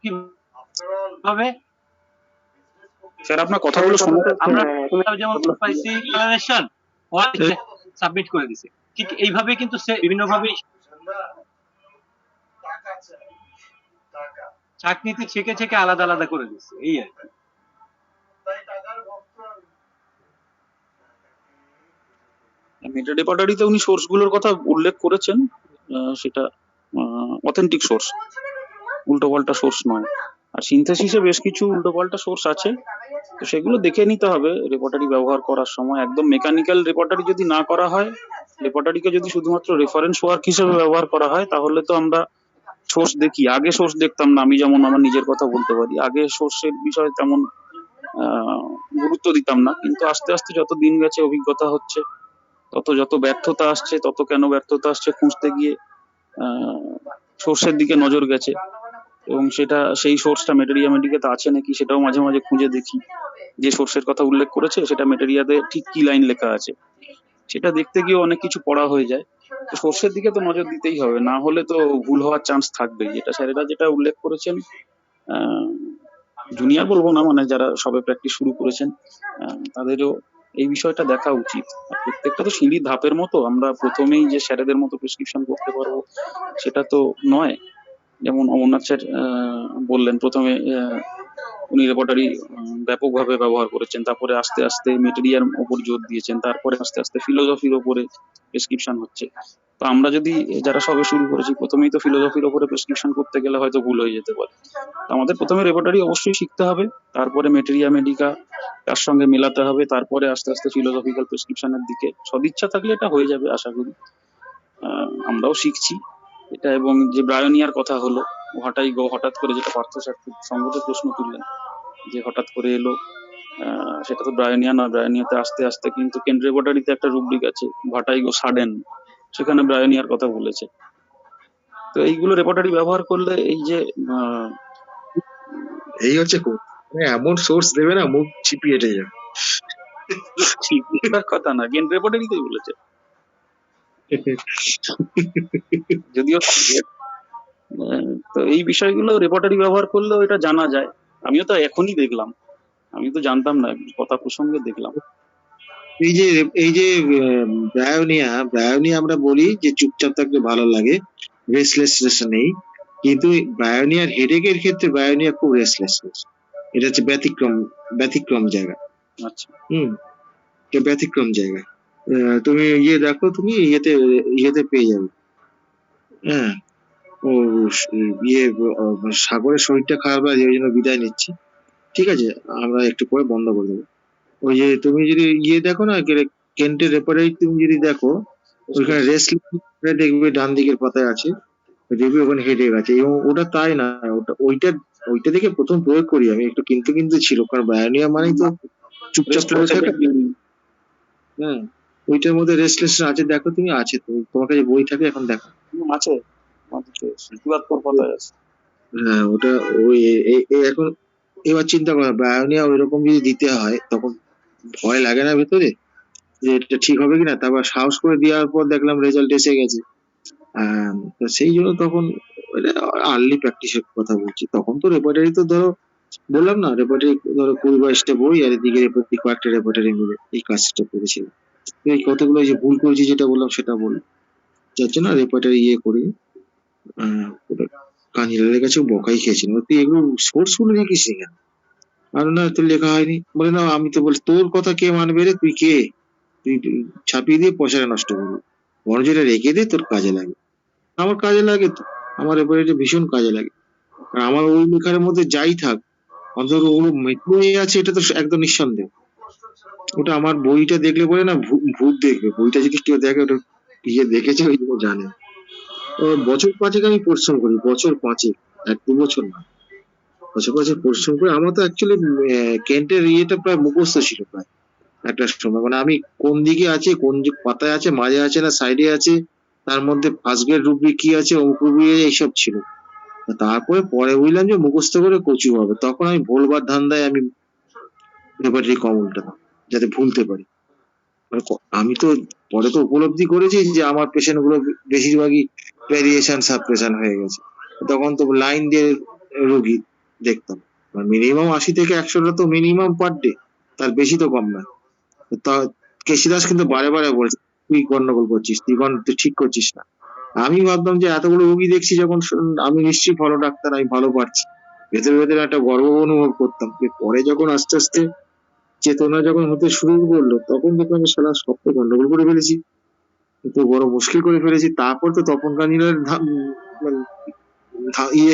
Speaker 7: কিভাবে
Speaker 8: স্যার আপনার কথাগুলো শোনা যাচ্ছে না।
Speaker 7: আমরা যেমন পাইছি জেনারেশন সাবমিট করে দিছে, ঠিক এইভাবে কিন্তু সে বিভিন্ন ভাবে চাকরিতে ছেকে ছেকে আলাদা আলাদা করে দিচ্ছে, এই আর কি।
Speaker 8: মেটা রেপার্টারিতে উনি সোর্স গুলোর কথা উল্লেখ করেছেন, সেটা অথেন্টিক সোর্স, উল্টো পাল্টা সোর্স নয়। আর সিনথেসিসে বেশ কিছু উল্টো পাল্টা সোর্স আছে, তো সেগুলো দেখে নিতে হবে রেপার্টারি ব্যবহার করার সময়। একদম মেকানিক্যাল রেপার্টারি যদি না করা হয়, রেপার্টারিকে যদি শুধুমাত্র রেফারেন্স ওয়ার্ক হিসেবে ব্যবহার করা হয়, তাহলে তো আমরা সোর্স দেখি। আগে সোর্স দেখতাম না, আমি যেমন আমার নিজের কথা বলতে পারি, আগে সোর্সের বিষয়ে তেমন গুরুত্ব দিতাম না, কিন্তু আস্তে আস্তে যত দিন গেছে অভিজ্ঞতা হচ্ছে, যত ব্যর্থতা আসছে, তত কেন ব্যর্থতা আসছে খুঁজতে গিয়ে সোর্সের দিকে নজর গেছে, এবং সেই সোর্সটা মেটেরিয়া মেডিকেতে আছে নাকি সেটাও মাঝে মাঝে খুঁজে দেখি। যে সোর্সের কথা উল্লেখ করেছে সেটা মেটেরিয়াতে ঠিক কি লাইন লেখা আছে, সেটা দেখতে গিয়ে অনেক কিছু পড়া হয়ে যায়। তো সোর্সের দিকে তো নজর দিতেই হবে, না হলে তো ভুল হওয়ার চান্স থাকবেই। যেটা স্যারেরা যেটা উল্লেখ করেছেন, জুনিয়র বলবো না, মানে যারা সবে প্র্যাকটিস শুরু করেছেন, তাদেরও এই বিষয়টা দেখা উচিত। আর প্রত্যেকটা তো সিঁড়ির ধাপের মতো, আমরা প্রথমেই যে স্যারেদের মতো প্রেসক্রিপশন করতে পারবো সেটা তো নয়। যেমন অমরনাথ স্যার বললেন, প্রথমে উনি রেপার্টারি ব্যাপকভাবে ব্যবহার করেছেন, তারপরে আস্তে আস্তে মেটেরিয়ার ওপর জোর দিয়েছেন, তারপরে আস্তে আস্তে ফিলোসফির ওপরে প্রেসক্রিপশন হচ্ছে। তো তো আমরা যদি যারা সবে শুরু করেছি প্রথমেই তো ফিলোসফির ওপরে প্রেসক্রিপশন করতে গেলে হয়তো ভুল হয়ে যেতে পারে। তো আমাদের প্রথমে রেপার্টরি অবশ্যই শিখতে হবে, তারপরে মেটেরিয়া মেডিকা তার সঙ্গে মেলাতে হবে, তারপরে আস্তে আস্তে ফিলোসফিক্যাল প্রেসক্রিপশনের দিকে সদিচ্ছা থাকলে এটা হয়ে যাবে আশা করি। আমরাও শিখছি এটা। এবং যে ব্রায়োনিয়ার কথা হলো, হঠাৎ করে, যেটা পার্থ স্যার খুব সঙ্গত প্রশ্ন তুললেন যে হঠাৎ করে এলো, সেটা তো ব্রায়োনিয়া নয়। ব্রায়োনিয়াতে আস্তে আস্তে কিন্তু কেন্ট রেপার্টরিতে একটা রুব্রিক আছে ভাটাইগো সাডেন, সেখানে ব্রায়োনিয়ার কথা বলেছে। তো এইগুলো রেপার্টরি ব্যবহার করলে এই যে
Speaker 1: এই হচ্ছে মানে এমন সোর্স দেবে না মুখ চিপিয়ে হেঁটে যাবে।
Speaker 8: শিক্ষার কথা না, কেন্ট রেপার্টরিতেই বলেছে, যদিও তো এই বিষয়গুলো রেপার্টরি ব্যবহার করলেও এটা জানা যায়। আমিও তো এখনই দেখলাম, আমি তো জানতাম না, কথা প্রসঙ্গে দেখলাম।
Speaker 1: এই যে ব্রায়োনিয়া আমরা বলি যে চুপচাপ থাকলে ভালো লাগে, রেসলেসনেস নেই, কিন্তু ব্রায়োনিয়ার হেডেকের ক্ষেত্রে ব্রায়োনিয়া খুব রেসলেসনেস, এটা হচ্ছে ব্যতিক্রম জায়গা।
Speaker 8: আচ্ছা,
Speaker 1: এটা ব্যতিক্রম জায়গা। তুমি দেখো, তুমি ইয়েতে পেয়ে যাবে। হ্যাঁ, ও সাগরের শরীরটা খারাপ আছে, ওই জন্য বিদায় নিচ্ছি। ঠিক আছে, আমরা একটু পরে বন্ধ করে দেবো। ওই যে তুমি যদি দেখো না, কেন্টের রেপার্টরি তুমি যদি দেখো, ওইখানে রেসলিং দেখবে ডান দিকের পাতায় আছে, দেখবে ওখানে হেডে গেছে। এবং ওটা তাই না, ওইটা দেখে প্রথম প্রয়োগ করি আমি একটু, কিন্তু ছিল, কারণ বায়োনিয়া মানেই তো চুপচাপ পড়ে থাকা। ওইটার মধ্যে রেসলেস আছে, দেখো তুমি, আছে তো, তোমার কাছে বই থাকে এখন দেখো।
Speaker 8: আছে, পাতায় আছে।
Speaker 1: হ্যাঁ, ওটা ওই এখন এবার চিন্তা করো, বায়োনিয়া ওইরকম যদি দিতে হয় তখন ভয় লাগে না ভেতরে যে এটা ঠিক হবে কিনা? তারপর সাহস করে দেওয়ার পর দেখলাম রেজাল্ট এসে গেছে। তো সেই জন্য তখন আর্লি প্র্যাকটিসের কথা বলছি। তখন তো রেপার্টারি তো ধরো, বললাম না, রেপার্টারি ধরো 20-22টা বই, আর এদিকে কয়েকটা রেপার্টারি মিলে এই কাজটা করেছিল। এই কতগুলো যে ভুল করেছি যেটা বললাম সেটা বললাম, যার জন্য রেপার্টারি করি। কাঞ্জিলালের কাছে বকাই খেয়েছিল, তুই এগুলো সোর্স গুলো লিখিস কেন? আর না, তোর লেখা হয়নি। বলে না, আমি তো বলছি তোর কথা কে মানবে রে, তুই কে? তুই ছাপিয়ে দিয়ে পয়সাটা নষ্ট করবি, বড় যেটা রেখে দে, তোর কাজে লাগে। আমার কাজে লাগে তো, আমার এবারে এটা ভীষণ কাজে লাগে। আর আমার ওই লেখার মধ্যে যাই থাক, অন্তত ওগুলো বই আছে, এটা তো একদম নিঃসন্দেহ। ওটা আমার বইটা দেখলে পরে না ভূত দেখবে, বইটা যদি কেউ দেখে ওটা দেখেছে ওই জন্য জানে। বছর পাঁচেক আমি পরিশ্রম করি, বছর পাঁচেক, 1-2 বছর না, বছর পাঁচেক পরিশ্রম করে। আমার তো অ্যাকচুয়ালি কেন্টের প্রায় মুখস্থ ছিল প্রায় একটা সময়। মানে আমি কোন দিকে আছে, কোন পাতায় আছে, মাঝে আছে না সাইডে আছে, তার মধ্যে ফার্স্ট গ্রেড রুব্রিক কি আছে, অঙ্ক এইসব ছিল। তারপরে পরে বুঝলাম যে মুখস্থ করে কচু হবে, তখন আমি ভোলবার ধান্দায় আমি রেপার্টরি কম উল্টাতাম যাতে ভুলতে পারি। আমি তো পরে তো উপলব্ধি করেছি যে আমার পেশেন্ট গুলো বেশিরভাগই ভ্যারিয়েশন সাপ্রেশন হয়ে গেছে। তখন তো লাইন দিয়ে রোগী দেখতাম, মিনিমাম 80 থেকে 100টা তো মিনিমাম পার ডে, তার বেশি তো কম না। তা কেশিদাস কিন্তু বারে বারে বলছে, তুই গন্ডগোল করছিস, তুই ঠিক করছিস না। আমি ভাবতাম যে এতগুলো রোগী দেখছি যখন, আমি নিশ্চয়ই ভালো ডাক্তার, আমি ভালো পারছি। ভেতরে ভেতরে একটা গর্ব অনুভব করতাম। পরে যখন আস্তে আস্তে চেতনা যখন হতে শুরু করলো, তখন দেখলাম সারা সব তো গন্ডগোল করে ফেলেছি, তো বড় মুশকিল করে ফেলেছি। তারপর তো তপন কাঞ্জিলার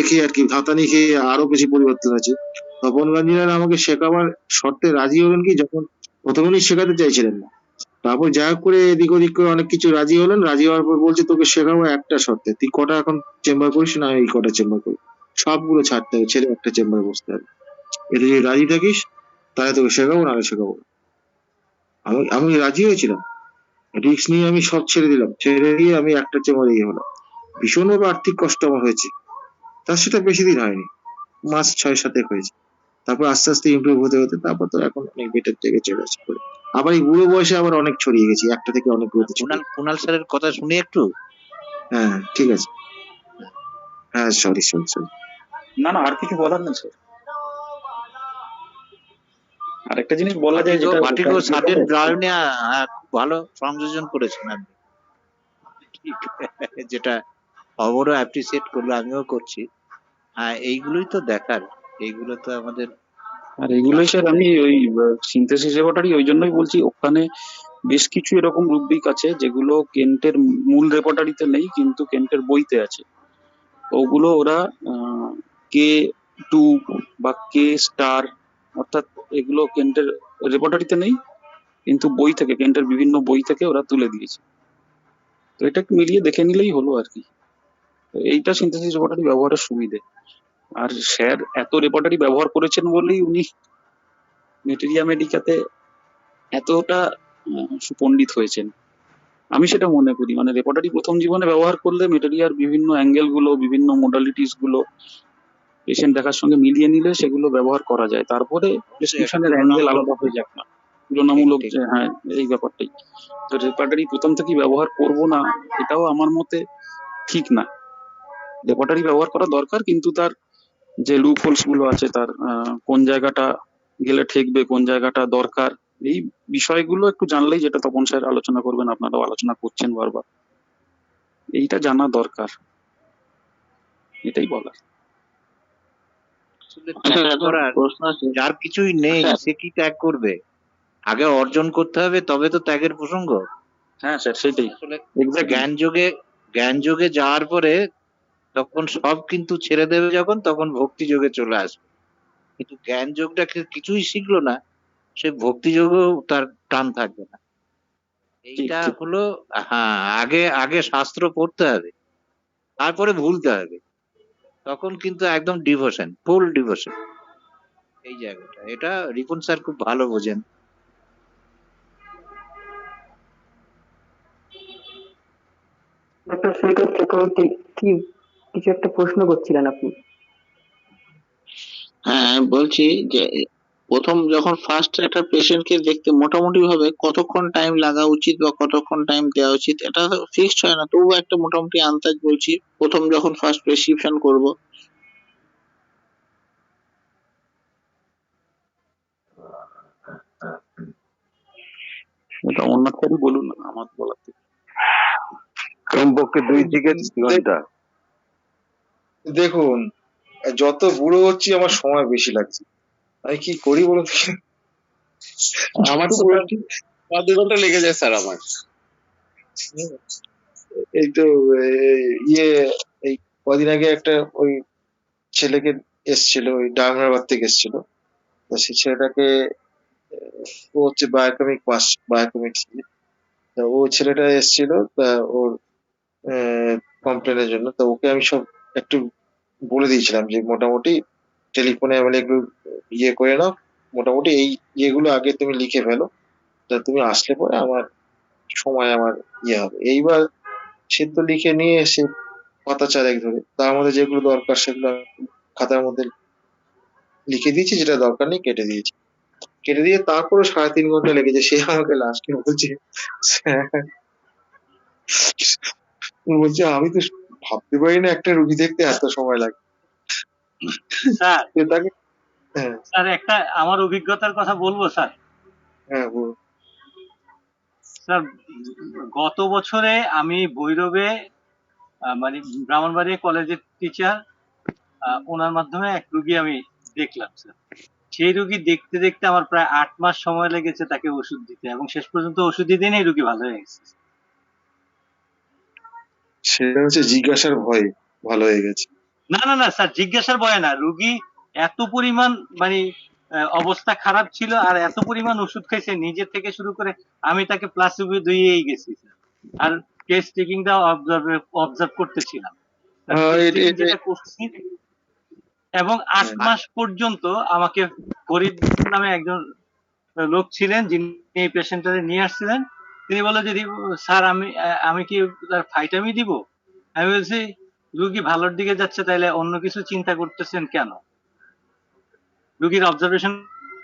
Speaker 1: খেয়ে আর কি, ধাতানি খেয়ে আরো বেশি পরিবর্তন আছে। তপন কাঞ্জিলার আমাকে শেখাবার শর্তে রাজি হলেন কি, যখন প্রথমে শেখাতে চাইছিলেন না, তারপর যা হোক করে এদিক ওদিক করে অনেক কিছু রাজি হলেন। রাজি হওয়ার পর বলছে, তোকে শেখাবো একটা শর্তে, তুই কটা এখন চেম্বার করিস? না, এই কটা চেম্বার করি, সবগুলো ছাড়তে হবে, ছেড়ে একটা চেম্বারে বসতে হবে। এতে যদি রাজি থাকিস তাহলে তোকে শেখাবো, নাহলে শেখাবো না। আমি রাজি হয়েছিলাম, রিস্ক নিয়ে আমি সব ছেড়ে দিলাম, ছেড়ে দিয়ে আমি একটা চেম্বারে হলাম। ভীষণভাবে আর্থিক কষ্ট আমার হয়েছে, তার সেটা বেশি দিন হয়নি, মাস 6-7 হয়েছে। তারপর আস্তে আস্তে ইমপ্রুভ হতে হতে তারপর তো এখন অনেক বেটার জায়গায় চলে আসছে। আবার এই বুড়ো বয়সে আবার অনেক ছড়িয়ে গেছি, একটা থেকে অনেক গ্রোথ।
Speaker 6: কুনাল স্যারের কথা শুনি একটু।
Speaker 1: হ্যাঁ, ঠিক আছে। হ্যাঁ, সরি।
Speaker 8: না, আর কিছু বলার নেই স্যার। আর একটা জিনিস বলা যায়, যেটা
Speaker 6: ভার্টিগো সাডেন ব্রায়োনিয়া খুব ভালো সংযোজন করেছেন আপনি, যেটা অবরও অ্যাপ্রিসিয়েট করলো, আমিও করছি। এইগুলোই তো দেখার, এইগুলো তো আমাদের।
Speaker 8: আর এগুলোই স্যার আমি ওই সিনথেসিস রেপার্টরি ওই জন্যই বলছি, ওখানে বেশ কিছু এরকম রুব্রিক আছে যেগুলো কেন্টের মূল রেপোর্টারিতে নেই কিন্তু কেন্টের বইতে আছে। ওগুলো ওরা K2 বা K*, অর্থাৎ এগুলো কেন্টের রেপোর্টারিতে নেই কিন্তু বই থেকে, কেন্টের বিভিন্ন বই থেকে ওরা তুলে দিয়েছে। তো এটা একটু মিলিয়ে দেখে নিলেই হলো আর কি। তো এইটা সিনথেসিস রেপোর্টারি ব্যবহারের সুবিধে। আর স্যার এত রেপোর্টারি ব্যবহার করেছেন বলেই উনি মেটেরিয়া মেডিকাতে এতটা সুপণ্ডিত হয়েছেন, আমি সেটা মনে করি। মানে রেপোর্টারি প্রথম জীবনে ব্যবহার করলে মেটেরিয়ার বিভিন্ন অ্যাঙ্গেল গুলো, বিভিন্ন মোডালিটিস গুলো পেশেন্ট দেখার সঙ্গে মিলিয়ে নিলে সেগুলো ব্যবহার করা যায়। তারপরে প্রেসক্রিপশনের অ্যাঙ্গেল আলাদা হয়ে যাক না, তুলনামূলক
Speaker 6: ঠিক,
Speaker 8: যে হ্যাঁ এই ব্যাপারটাই। তো রেপার্টারি প্রথম থেকেই ব্যবহার করব না এটাও আমার মতে ঠিক না। রেপার্টারি ব্যবহার করা দরকার, কিন্তু তার যে লুপ হোলস গুলো আছে, তার কোন জায়গাটা গেলে ঠেকবে, কোন জায়গাটা দরকার, এই বিষয়গুলো একটু জানলেই, যেটা তপন স্যার আলোচনা করবেন, আপনারাও আলোচনা করছেন বারবার, এইটা জানা দরকার, এটাই বলার।
Speaker 6: আসলে ত্যাগ করার,
Speaker 9: প্রশ্ন আছে।
Speaker 6: যার কিছুই নেই সে কি ত্যাগ করবে? আগে অর্জন করতে হবে, তবে তো ত্যাগের প্রসঙ্গ।
Speaker 8: হ্যাঁ স্যার, সেটাই
Speaker 6: আসলে
Speaker 8: এক্স্যাক্টলি।
Speaker 6: জ্ঞান যোগে যাওয়ার পরে তখন সব কিন্তু ছেড়ে দেবে, যখন তখন ভক্তি যোগে চলে আসবে। কিন্তু জ্ঞান যোগটা কিছুই শিখলো না, সে ভক্তি যোগেও তার টান থাকবে না। এইটা
Speaker 8: ঠিক।
Speaker 6: হলো, হ্যাঁ, আগে আগে শাস্ত্র পড়তে হবে, তারপরে ভুলতে হবে, তখন কিন্তু একদম ডিভোশন, ফুল ডিভোশন। এই জায়গাটা, এটা রিপুন স্যার খুব ভালো বোঝেন।
Speaker 2: ডক্টর সৈকত চক্রবর্তী, কি কিছু একটা প্রশ্ন করছিলেন আপনি?
Speaker 9: হ্যাঁ, বলছি যে প্রথম যখন ফার্স্ট একটা পেশেন্টকে দেখতে মোটামুটি ভাবে কতক্ষণ টাইম লাগা উচিত বা কতক্ষণ টাইম দেওয়া উচিত, এটা ফিক্সড হয় না, তবুও একটা মোটামুটি আন্দাজ বলছি প্রথম যখন ফার্স্ট প্রেসক্রিপশন করব।
Speaker 8: এটা অন্য স্যারই বলুন, আমার বলার থেকে।
Speaker 10: কমপক্ষে 2 থেকে 3 ঘন্টা।
Speaker 1: দেখুন, যত বুড়ো হচ্ছি আমার সময় বেশি লাগছে, আমি কি করি বলুন তো?
Speaker 9: আমার তো প্রায় 2 ঘন্টা লেগে যায় স্যার আমার।
Speaker 1: এই তো ইয়ে, এই কদিন আগে একটা ওই ছেলেকে এসছিল, ওই ডায়মন্ডহারবার থেকে এসছিল। তো সেই ছেলেটাকে ও হচ্ছে বায়োকেমিক পাস, বায়োকেমিক্স। তা ও ছেলেটা এসছিল, তা ওর কমপ্লেনের জন্য। তো ওকে আমি সব একটু বলে দিয়েছিলাম যে মোটামুটি টেলিফোনে আমি একটু ইয়ে করে নাও, মোটামুটি এই ইয়েগুলো আগে তুমি লিখে ফেলো, তা তুমি আসলে পরে আমার সময় আমার ইয়ে হবে। এইবার সে তো লিখে নিয়ে এসে পাতা চারেক ধরে, তার মধ্যে যেগুলো দরকার সেগুলো আমি খাতার মধ্যে লিখে দিয়েছি, যেটা দরকার নেই কেটে দিয়েছি। কেটে দিয়ে তারপরে 3.5 ঘন্টা লেগেছে। সে আমাকে লাস্টে বলছে, "স্যার," বলছে, "আমি তো ভাবতে পারি না একটা রুগী দেখতে এত সময় লাগে।"
Speaker 7: স্যার,
Speaker 1: তো তাকে, হ্যাঁ,
Speaker 7: স্যার একটা আমার অভিজ্ঞতার কথা বলবো স্যার।
Speaker 1: হ্যাঁ বলুন।
Speaker 7: স্যার, গত বছরে আমি ভৈরবে মানে ব্রাহ্মণবাড়িয়া কলেজের টিচার, ওনার মাধ্যমে এক রুগী আমি দেখলাম স্যার। সেই রুগী দেখতে দেখতে আমার প্রায় 8 মাস সময় লেগেছে তাকে ওষুধ দিতে, এবং শেষ পর্যন্ত ওষুধ দিতে নেই রুগী ভালো হয়ে গেছে।
Speaker 1: সেটা হচ্ছে জিজ্ঞাসার ভয় ভালো হয়ে গেছে।
Speaker 7: না না না স্যার, জিজ্ঞাসার ভয় না, রুগী এত পরিমাণ মানে অবস্থা খারাপ ছিল, আর এত পরিমাণ ওষুধ খাইছে নিজে থেকে শুরু করে, আমি তাকে প্লাসিবো দিয়েই গেছি স্যার। আর কেস টেকিংটা অবজার্ভ করতেছিলাম যেটা করছি। এবং 8 মাস পর্যন্ত আমাকে ফরিদ নামে একজন লোক ছিলেন যিনি এই পেশেন্টটাকে নিয়ে আসছিলেন। তিনি বললেন যে স্যার আমি কি তার ফাইটামি দিব? আমি বলছি রুগী ভালোর দিকে যাচ্ছে, তাইলে অন্য কিছু চিন্তা করতেছেন কেন? রুগীর অবজারভেশন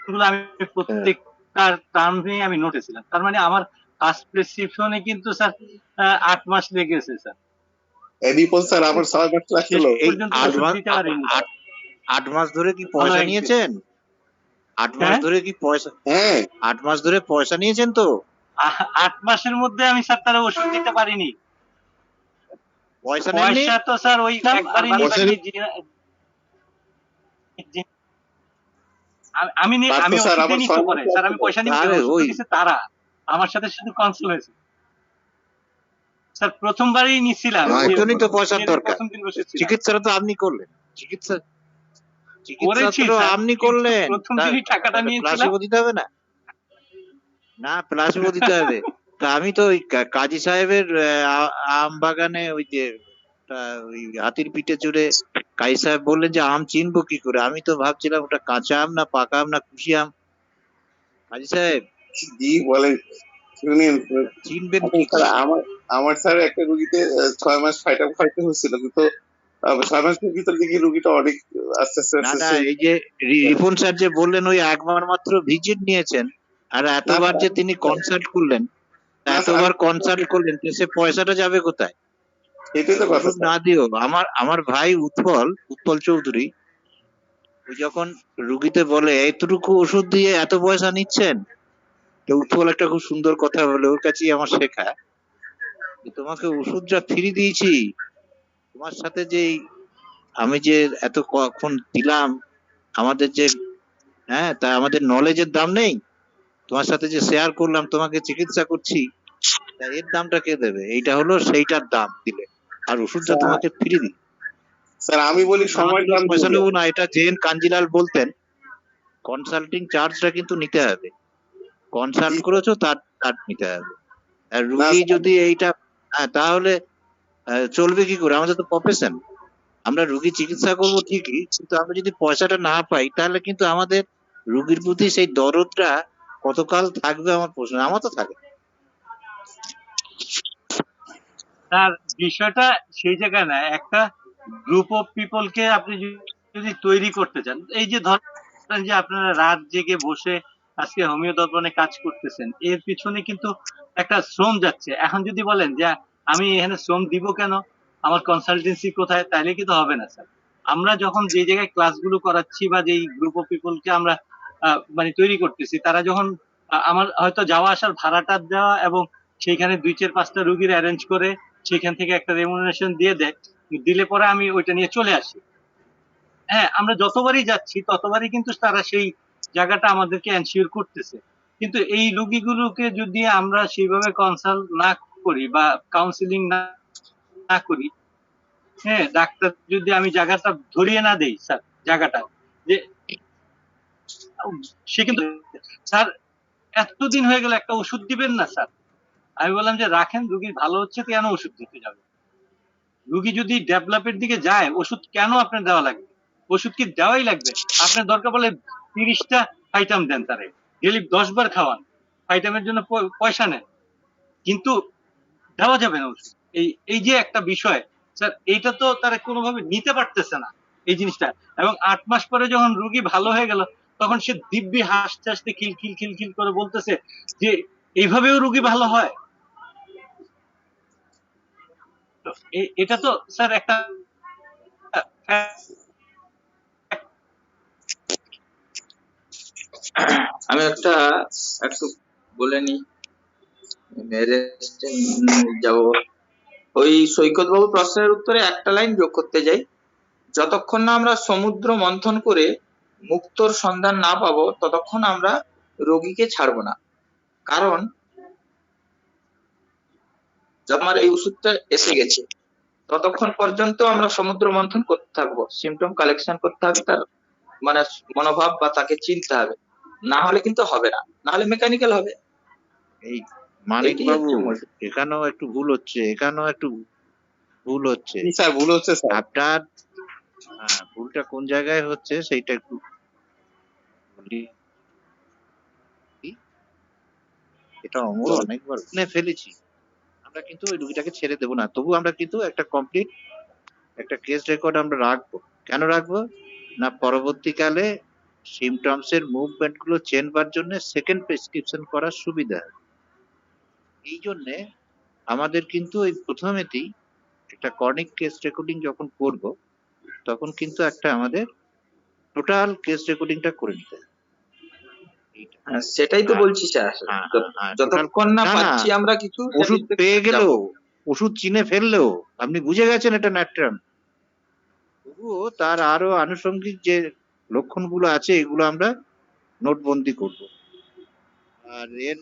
Speaker 7: গুলো আমি প্রত্যেকটা টার্মে আমি নোটে ছিলাম। তার মানে আমার ফার্স্ট প্রেসক্রিপশনে কিন্তু স্যার 8 মাস লেগেছে স্যার।
Speaker 9: এদিপন স্যার আমার 6 মাস লাগছিল।
Speaker 6: এই 8 মাস ধরে কি পয়সা নিয়েছেন? 8 মাস ধরে কি পয়সা?
Speaker 9: হ্যাঁ,
Speaker 6: 8 মাস ধরে পয়সা নিয়েছেন তো?
Speaker 7: 8 মাসের মধ্যে আমি স্যার তারা ওষুধ দিতে পারিনি।
Speaker 6: পয়সা নেননি?
Speaker 7: পয়সা তো স্যার ওই একবারই আমি ওষুধ নিতে পরে স্যার, আমি পয়সা নিতে, ওষুধ দিছে তারা। আমার সাথে শুধু কনসাল্ট হয়েছে স্যার, প্রথমবারই নিছিলাম
Speaker 6: তার
Speaker 7: যে
Speaker 6: জন্যই তো পয়সার
Speaker 7: ট্রেনের
Speaker 6: দরকার।
Speaker 7: প্রথম দিন বসেছিলাম,
Speaker 6: চিকিৎসাটা তো আপনি করলেন, চিকিৎসা
Speaker 7: করেছি
Speaker 6: চিকিৎসাটা
Speaker 7: স্যার,
Speaker 6: আপনি
Speaker 7: কিন্তু
Speaker 6: করলেন,
Speaker 7: প্রথম দিনই টাকাটা নিয়েছিলাম।
Speaker 6: প্লাসিবো দিতে হবে না? না, প্লাসিবো দিতে হবে। তা আমি তো ওই কাজী সাহেবের আম বাগানে ওই যে ওই হাতির পিঠে চড়ে কাজী সাহেব বললেন যে আম চিনবো কি করে, আমি তো ভাবছিলাম ওটা কাঁচা আম না পাকা আম না কুশি আম। কাজী সাহেব
Speaker 9: জি বলেন, শুনুন
Speaker 6: চিনবেন
Speaker 9: এখন
Speaker 6: কি
Speaker 9: স্যার,
Speaker 6: করে?
Speaker 9: আমার স্যার একটা রুগীতে 6 মাস খাইতে হয়েছিল, কিন্তু 6 মাসের ভিতর দেখি রুগীটা অনেক আস্তে আস্তে
Speaker 6: না
Speaker 9: আস্তে
Speaker 6: না,
Speaker 9: আস্তে
Speaker 6: এই যে রিপন স্যার যে বললেন ওই একবার মাত্র ভিজিট নিয়েছেন, আর
Speaker 9: না
Speaker 6: এতবার যে
Speaker 9: স্যার,
Speaker 6: তিনি কনসাল্ট করলেন,
Speaker 9: না স্যার,
Speaker 6: এতবার কনসাল্ট করলেন, তো সে পয়সাটা যাবে কোথায়?
Speaker 9: এটাই তো কথা
Speaker 6: ওষুধ
Speaker 9: স্যার।
Speaker 6: না দিও। আমার ভাই উৎপল চৌধুরী, ওই যখন রুগীতে বলে এতটুকু ওষুধ দিয়ে এত পয়সা নিচ্ছেন, তো উৎপল একটা খুব সুন্দর কথা বলে, ওর কাছেই আমার শেখা, যে তোমাকে ওষুধ যা ফ্রি দিয়েছি, তোমার সাথে যে আমি যে এত কখন দিলাম, আমাদের যে, হ্যাঁ, তা আমাদের নলেজের দাম নেই? তোমার সাথে যে শেয়ার করলাম, তোমাকে চিকিৎসা করছি, তা এর দামটা কে দেবে? এইটা হলো সেইটার দাম দিলে, আর ওষুধটা
Speaker 9: স্যার,
Speaker 6: তোমাকে ফ্রি দিই।
Speaker 9: স্যার আমি বলি
Speaker 6: না
Speaker 9: সময়ের
Speaker 6: দিলেও
Speaker 9: দাম
Speaker 6: পয়সা
Speaker 9: দিয়ে।
Speaker 6: নেবো না, এটা জেএন কাঞ্জিলাল বলতেন, কনসাল্টিং চার্জটা কিন্তু নিতে হবে, কনসাল্ট
Speaker 9: জি
Speaker 6: করেছো তার তার নিতে হবে। আর
Speaker 9: না
Speaker 6: রুগী
Speaker 9: স্যার,
Speaker 6: যদি এইটা, হ্যাঁ, তাহলে চলবে কি করে? আমাদের তো প্রফেশন, আমরা রুগী চিকিৎসা করবো ঠিকই, কিন্তু আমরা যদি পয়সাটা না পাই, তাহলে কিন্তু আমাদের রুগীর প্রতি সেই দরদটা কতকাল থাকবে আমার প্রশ্ন, আমার তো থাকে।
Speaker 7: তার বিষয়টা সেই জায়গায় না, একটা গ্রুপ অফ পিপলকে আপনি যদি তৈরি করতে চান, এই যে ধরেন যে আপনারা রাত জেগে বসে আজকে হোমিও দর্পণে কাজ করতেছেন, এর পিছনে কিন্তু একটা শ্রম যাচ্ছে। এখন যদি বলেন যে আমি এখানে শ্রম দিব কেন, আমার কনসালটেন্সি কোথায়, তাইলে কিন্তু হবে না স্যার। আমরা যখন যে জায়গায় ক্লাসগুলো করাচ্ছি বা যেই গ্রুপ অফ পিপলকে আমরা মানে তৈরি করতেছি, তারা যখন আমার হয়তো যাওয়া আসার ভাড়াটা দেওয়া এবং সেইখানে 2-4-5টা রুগীর অ্যারেঞ্জ করে সেখান থেকে একটা রেমুনারেশন দিয়ে দেয়, দিলে পরে আমি ওইটা নিয়ে চলে আসি। হ্যাঁ, আমরা যতবারই যাচ্ছি ততবারই কিন্তু তারা সেই জায়গাটা আমাদেরকে এনশিওর করতেছে। কিন্তু এই রোগীগুলোকে যদি আমরা সেইভাবে কনসাল্ট না করি বা কাউন্সিলিং না করি, হ্যাঁ, ডাক্তার যদি আমি জায়গাটা ধরিয়ে না দেই স্যার, জায়গাটা যে সে কিন্তু, স্যার এতদিন হয়ে গেল একটা ওষুধ দিবেন না স্যার। আমি বললাম যে রাখেন, রুগী ভালো হচ্ছে, কেন ওষুধ দিতে যাবে? রুগী যদি ডেভেলপের দিকে যায়, ওষুধ কেন আপনার দেওয়া লাগবে? ওষুধ কি দেওয়াই লাগবে? আপনার দরকার পড়লে 30টা আইটেম দেন তারে, ডেলি 10 বার খাওয়ান, আইটেমের জন্য পয়সা নেন, কিন্তু দেওয়া যাবে না ওষুধ। এই যে একটা বিষয় স্যার, এইটা তো তারা কোনোভাবে নিতে পারতেছে না এই জিনিসটা। এবং 8 মাস পরে যখন রুগী ভালো হয়ে গেল, তখন সে দিব্যি হাসতে হাসতে খিলখিল খিলখিল করে বলতেছে যে এইভাবেও রুগী ভালো হয়। তো এটা তো স্যার একটা
Speaker 5: আমি একটু বলে নি, যাব। ওই সৈকত বাবু প্রশ্নের উত্তরে একটা লাইন যোগ করতে যাই, যতক্ষণ না আমরা সমুদ্র মন্থন করে মুক্তোর সন্ধান না পাবো, ততক্ষণ আমরা রোগীকে ছাড়বো না। কারণ আমার এই ওষুধটা এসে গেছে, ততক্ষণ পর্যন্ত আমরা সমুদ্র মন্থন করতে থাকবো, সিমটম কালেকশন করতে হবে, তার মানে মনোভাব বা তাকে চিনতে হবে, না হলে কিন্তু হবে না, না হলে মেকানিক্যাল হবে।
Speaker 6: এই মানিক
Speaker 5: এইটাই
Speaker 6: বাবু,
Speaker 5: হচ্ছে মূল।
Speaker 6: এখানেও একটু ভুল হচ্ছে, ভুল হচ্ছে
Speaker 9: কি স্যার ভুল হচ্ছে স্যার?
Speaker 6: আপনার। ভুলটা কোন জায়গায় হচ্ছে সেইটা একটু বলি। এটা আমরা অনেকবার শুনে ফেলেছি, আমরা কিন্তু ওই রুগীটাকে ছেড়ে দেবো না, তবু আমরা কিন্তু একটা কমপ্লিট একটা কেস রেকর্ড আমরা রাখবো। কেন রাখবো? না, পরবর্তীকালে সিমটমস এর মুভমেন্ট গুলো চেনবার জন্য সেকেন্ড প্রেসক্রিপশন করার সুবিধা হয়। এই জন্য আমাদের কিন্তু ওই প্রথমেতেই একটা কর্নিক কেস রেকর্ডিং যখন করব, তখন কিন্তু একটা আমাদের টোটাল কেস রেকর্ডিংটা করে নিতে হবে। এইটা।
Speaker 5: হ্যাঁ, সেটাই তো বলছি স্যার,
Speaker 6: টোটাল,
Speaker 5: যতক্ষণ না
Speaker 6: না না,
Speaker 5: পাচ্ছি আমরা কিছু
Speaker 6: ওষুধ
Speaker 5: satisfaction
Speaker 6: পেয়ে
Speaker 5: যাবো।
Speaker 6: গেলেও, ওষুধ চিনে ফেললেও, আপনি বুঝে গেছেন এটা ন্যাট্রাম, তবুও তার আরো আনুষঙ্গিক যে লক্ষণগুলো আছে, এগুলো আমরা নোটবন্দি করব। আর এর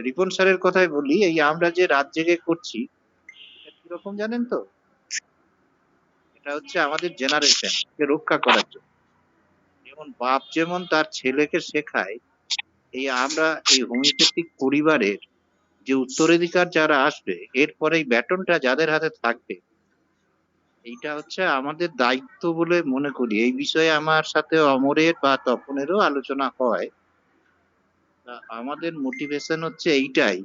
Speaker 6: রিপন স্যারের কথাই বলি, এই আমরা যে রাত জেগে করছি এটা কিরকম জানেন তো? এটা হচ্ছে আমাদের জেনারেশনকে রক্ষা করার জন্য। যেমন বাপ যেমন তার ছেলেকে শেখায়, এই আমরা এই হোমিওপ্যাথিক পরিবারের যে উত্তরাধিকার যারা আসবে, এরপরে এই ব্যাটনটা যাদের হাতে থাকবে, এইটা হচ্ছে আমাদের দায়িত্ব বলে মনে করি। এই বিষয়ে আমার সাথে অমরের বা তপনেরও আলোচনা হয়। তা আমাদের মোটিভেশন হচ্ছে এইটাই,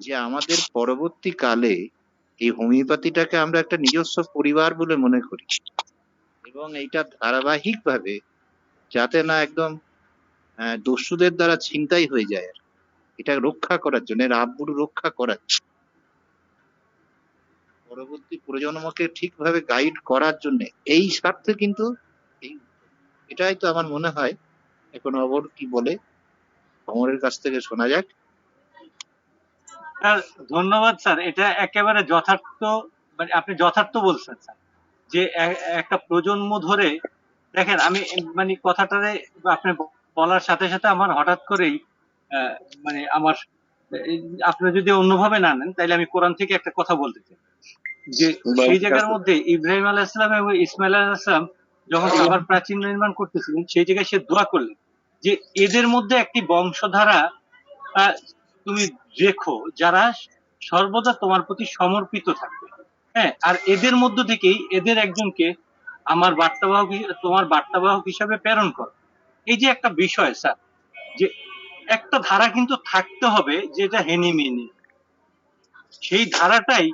Speaker 6: যে আমাদের পরবর্তীকালে এই হোমিওপ্যাথিটাকে আমরা একটা নিজস্ব পরিবার বলে মনে করি, এবং এইটা ধারাবাহিকভাবে যাতে না একদম দস্যুদের দ্বারা ছিনতাই হয়ে যায়, আর এটা রক্ষা করার জন্য, এর আব্রু রক্ষা করার জন্য, পরবর্তী প্রজন্মকে ঠিকভাবে গাইড করার জন্য, এই স্বার্থে কিন্তু এই, এটাই তো আমার মনে হয়। এখন অমর কি বলে, অমরের কাছ থেকে শোনা যাক।
Speaker 7: স্যার ধন্যবাদ স্যার, এটা একেবারে যথার্থ, মানে আপনি যথার্থ বলছেন স্যার, যে একটা প্রজন্ম ধরে দেখেন আমি মানে কথাটারে আপনি বলার সাথে সাথে আমার হঠাৎ করেই আহ, মানে আমার এই, আপনি যদি অন্যভাবে না নেন তাহলে আমি কোরআন থেকে একটা কথা বলতে চাই, যে সেই জায়গার মধ্যে ইব্রাহিম আলাইহিস সালাম এবং ইসমাইল আলাইহিস সালাম যখন কাবার প্রাচীর নির্মাণ করতেছিলেন, সেই জায়গায় সে দোয়া করলেন যে এদের মধ্যে একটি বংশধারা আহ, তুমি রেখো যারা সর্বদা তোমার প্রতি সমর্পিত থাকবে। হ্যাঁ, আর এদের মধ্য থেকেই এদের একজনকে আমার বার্তাবাহক তোমার বার্তাবাহক হিসাবে প্রেরণ করো। এই যে একটা বিষয় স্যার, যে একটা ধারা কিন্তু থাকতে হবে যেটা হেনিমেনি, সেই ধারাটাই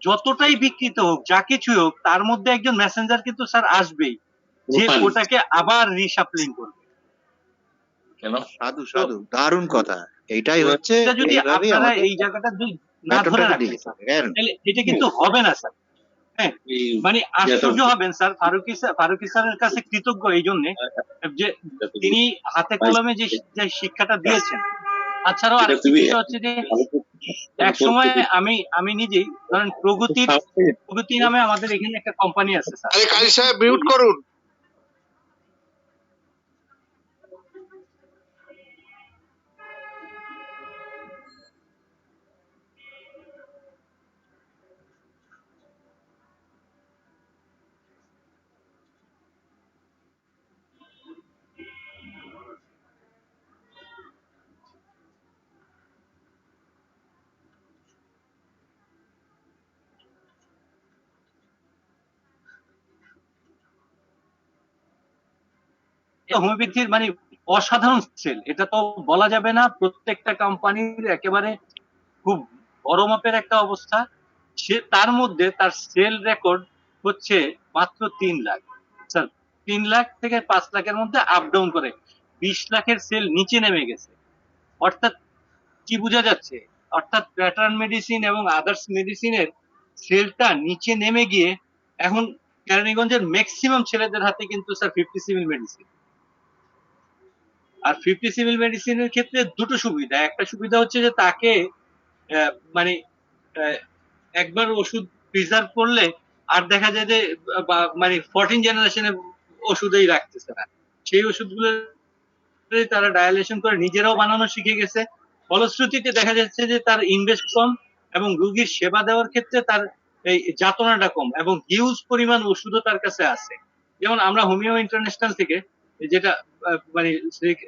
Speaker 7: যতটাই বিকৃত হোক যা কিছু হোক তার মধ্যে একজন মেসেঞ্জার কিন্তু স্যার আসবেই, যে ওটাকে আবার রিসাপলিং করবে।
Speaker 6: সাধু
Speaker 7: তো
Speaker 6: সাধু, দারুণ কথা। এইটাই হচ্ছে,
Speaker 7: এটা যদি
Speaker 6: এইভাবেই
Speaker 7: আপনারা
Speaker 6: আমাদের
Speaker 7: এই জায়গাটা যদি না ধরে
Speaker 6: ব্যাটনটাকে
Speaker 7: রাখেন
Speaker 6: দিতে
Speaker 7: স্যার,
Speaker 6: হবে। হ্যাঁ,
Speaker 7: তাহলে এটা কিন্তু হবে না স্যার। হ্যাঁ, মানে আশ্চর্য হবেন স্যার, ফারুকি স্যারের কাছে কৃতজ্ঞ এই জন্য যে তিনি হাতে কলমে যে যে শিক্ষাটা দিয়েছেন। তাছাড়াও আরেকটি বিষয় হচ্ছে যে এক সময় আমি আমি নিজেই ধরেন প্রগতি নামে আমাদের এখানে একটা কোম্পানি আছে স্যার।
Speaker 10: আরে কাজী সাহেব মিউট করুন।
Speaker 7: হোমিওপ্যাথির মানে অসাধারণ সেল, এটা তো বলা যাবে না। প্রত্যেকটা কোম্পানির একেবারে খুব বড় মাপের একটা অবস্থা। সে তার মধ্যে তার সেল রেকর্ড হচ্ছে মাত্র 3 লাখ স্যার। 3 লাখ থেকে 5 লাখের মধ্যে আপ ডাউন করে 20 লাখের সেল নিচে নেমে গেছে। অর্থাৎ কি বোঝা যাচ্ছে, অর্থাৎ প্যাটার্ন মেডিসিন এবং আদার্স মেডিসিনের সেলটা নিচে নেমে গিয়ে এখন কেরানীগঞ্জের ম্যাক্সিমাম ছেলেদের হাতে কিন্তু স্যার 50 সিভিল মেডিসিন। আর 50 সিভিল মেডিসিনের ক্ষেত্রে দুটো সুবিধা, একটা সুবিধা হচ্ছে যে তাকে মানে একবার ওষুধ প্রিজার্ভ করলে আর দেখা যায় যে মানে 14 জেনারেশনের ওষুধেই রাখতেছে না, সেই ওষুধগুলো তারা ডায়ালেশন করে নিজেরাও বানানো শিখে গেছে। ফলশ্রুতিতে দেখা যাচ্ছে যে তার ইনভেস্ট কম এবং রোগীর সেবা দেওয়ার ক্ষেত্রে তার এই যাতনাটা কম এবং হিউজ পরিমাণ ওষুধও তার কাছে আছে। যেমন আমরা হোমিও ইন্টারন্যাশনাল থেকে যেটা মানে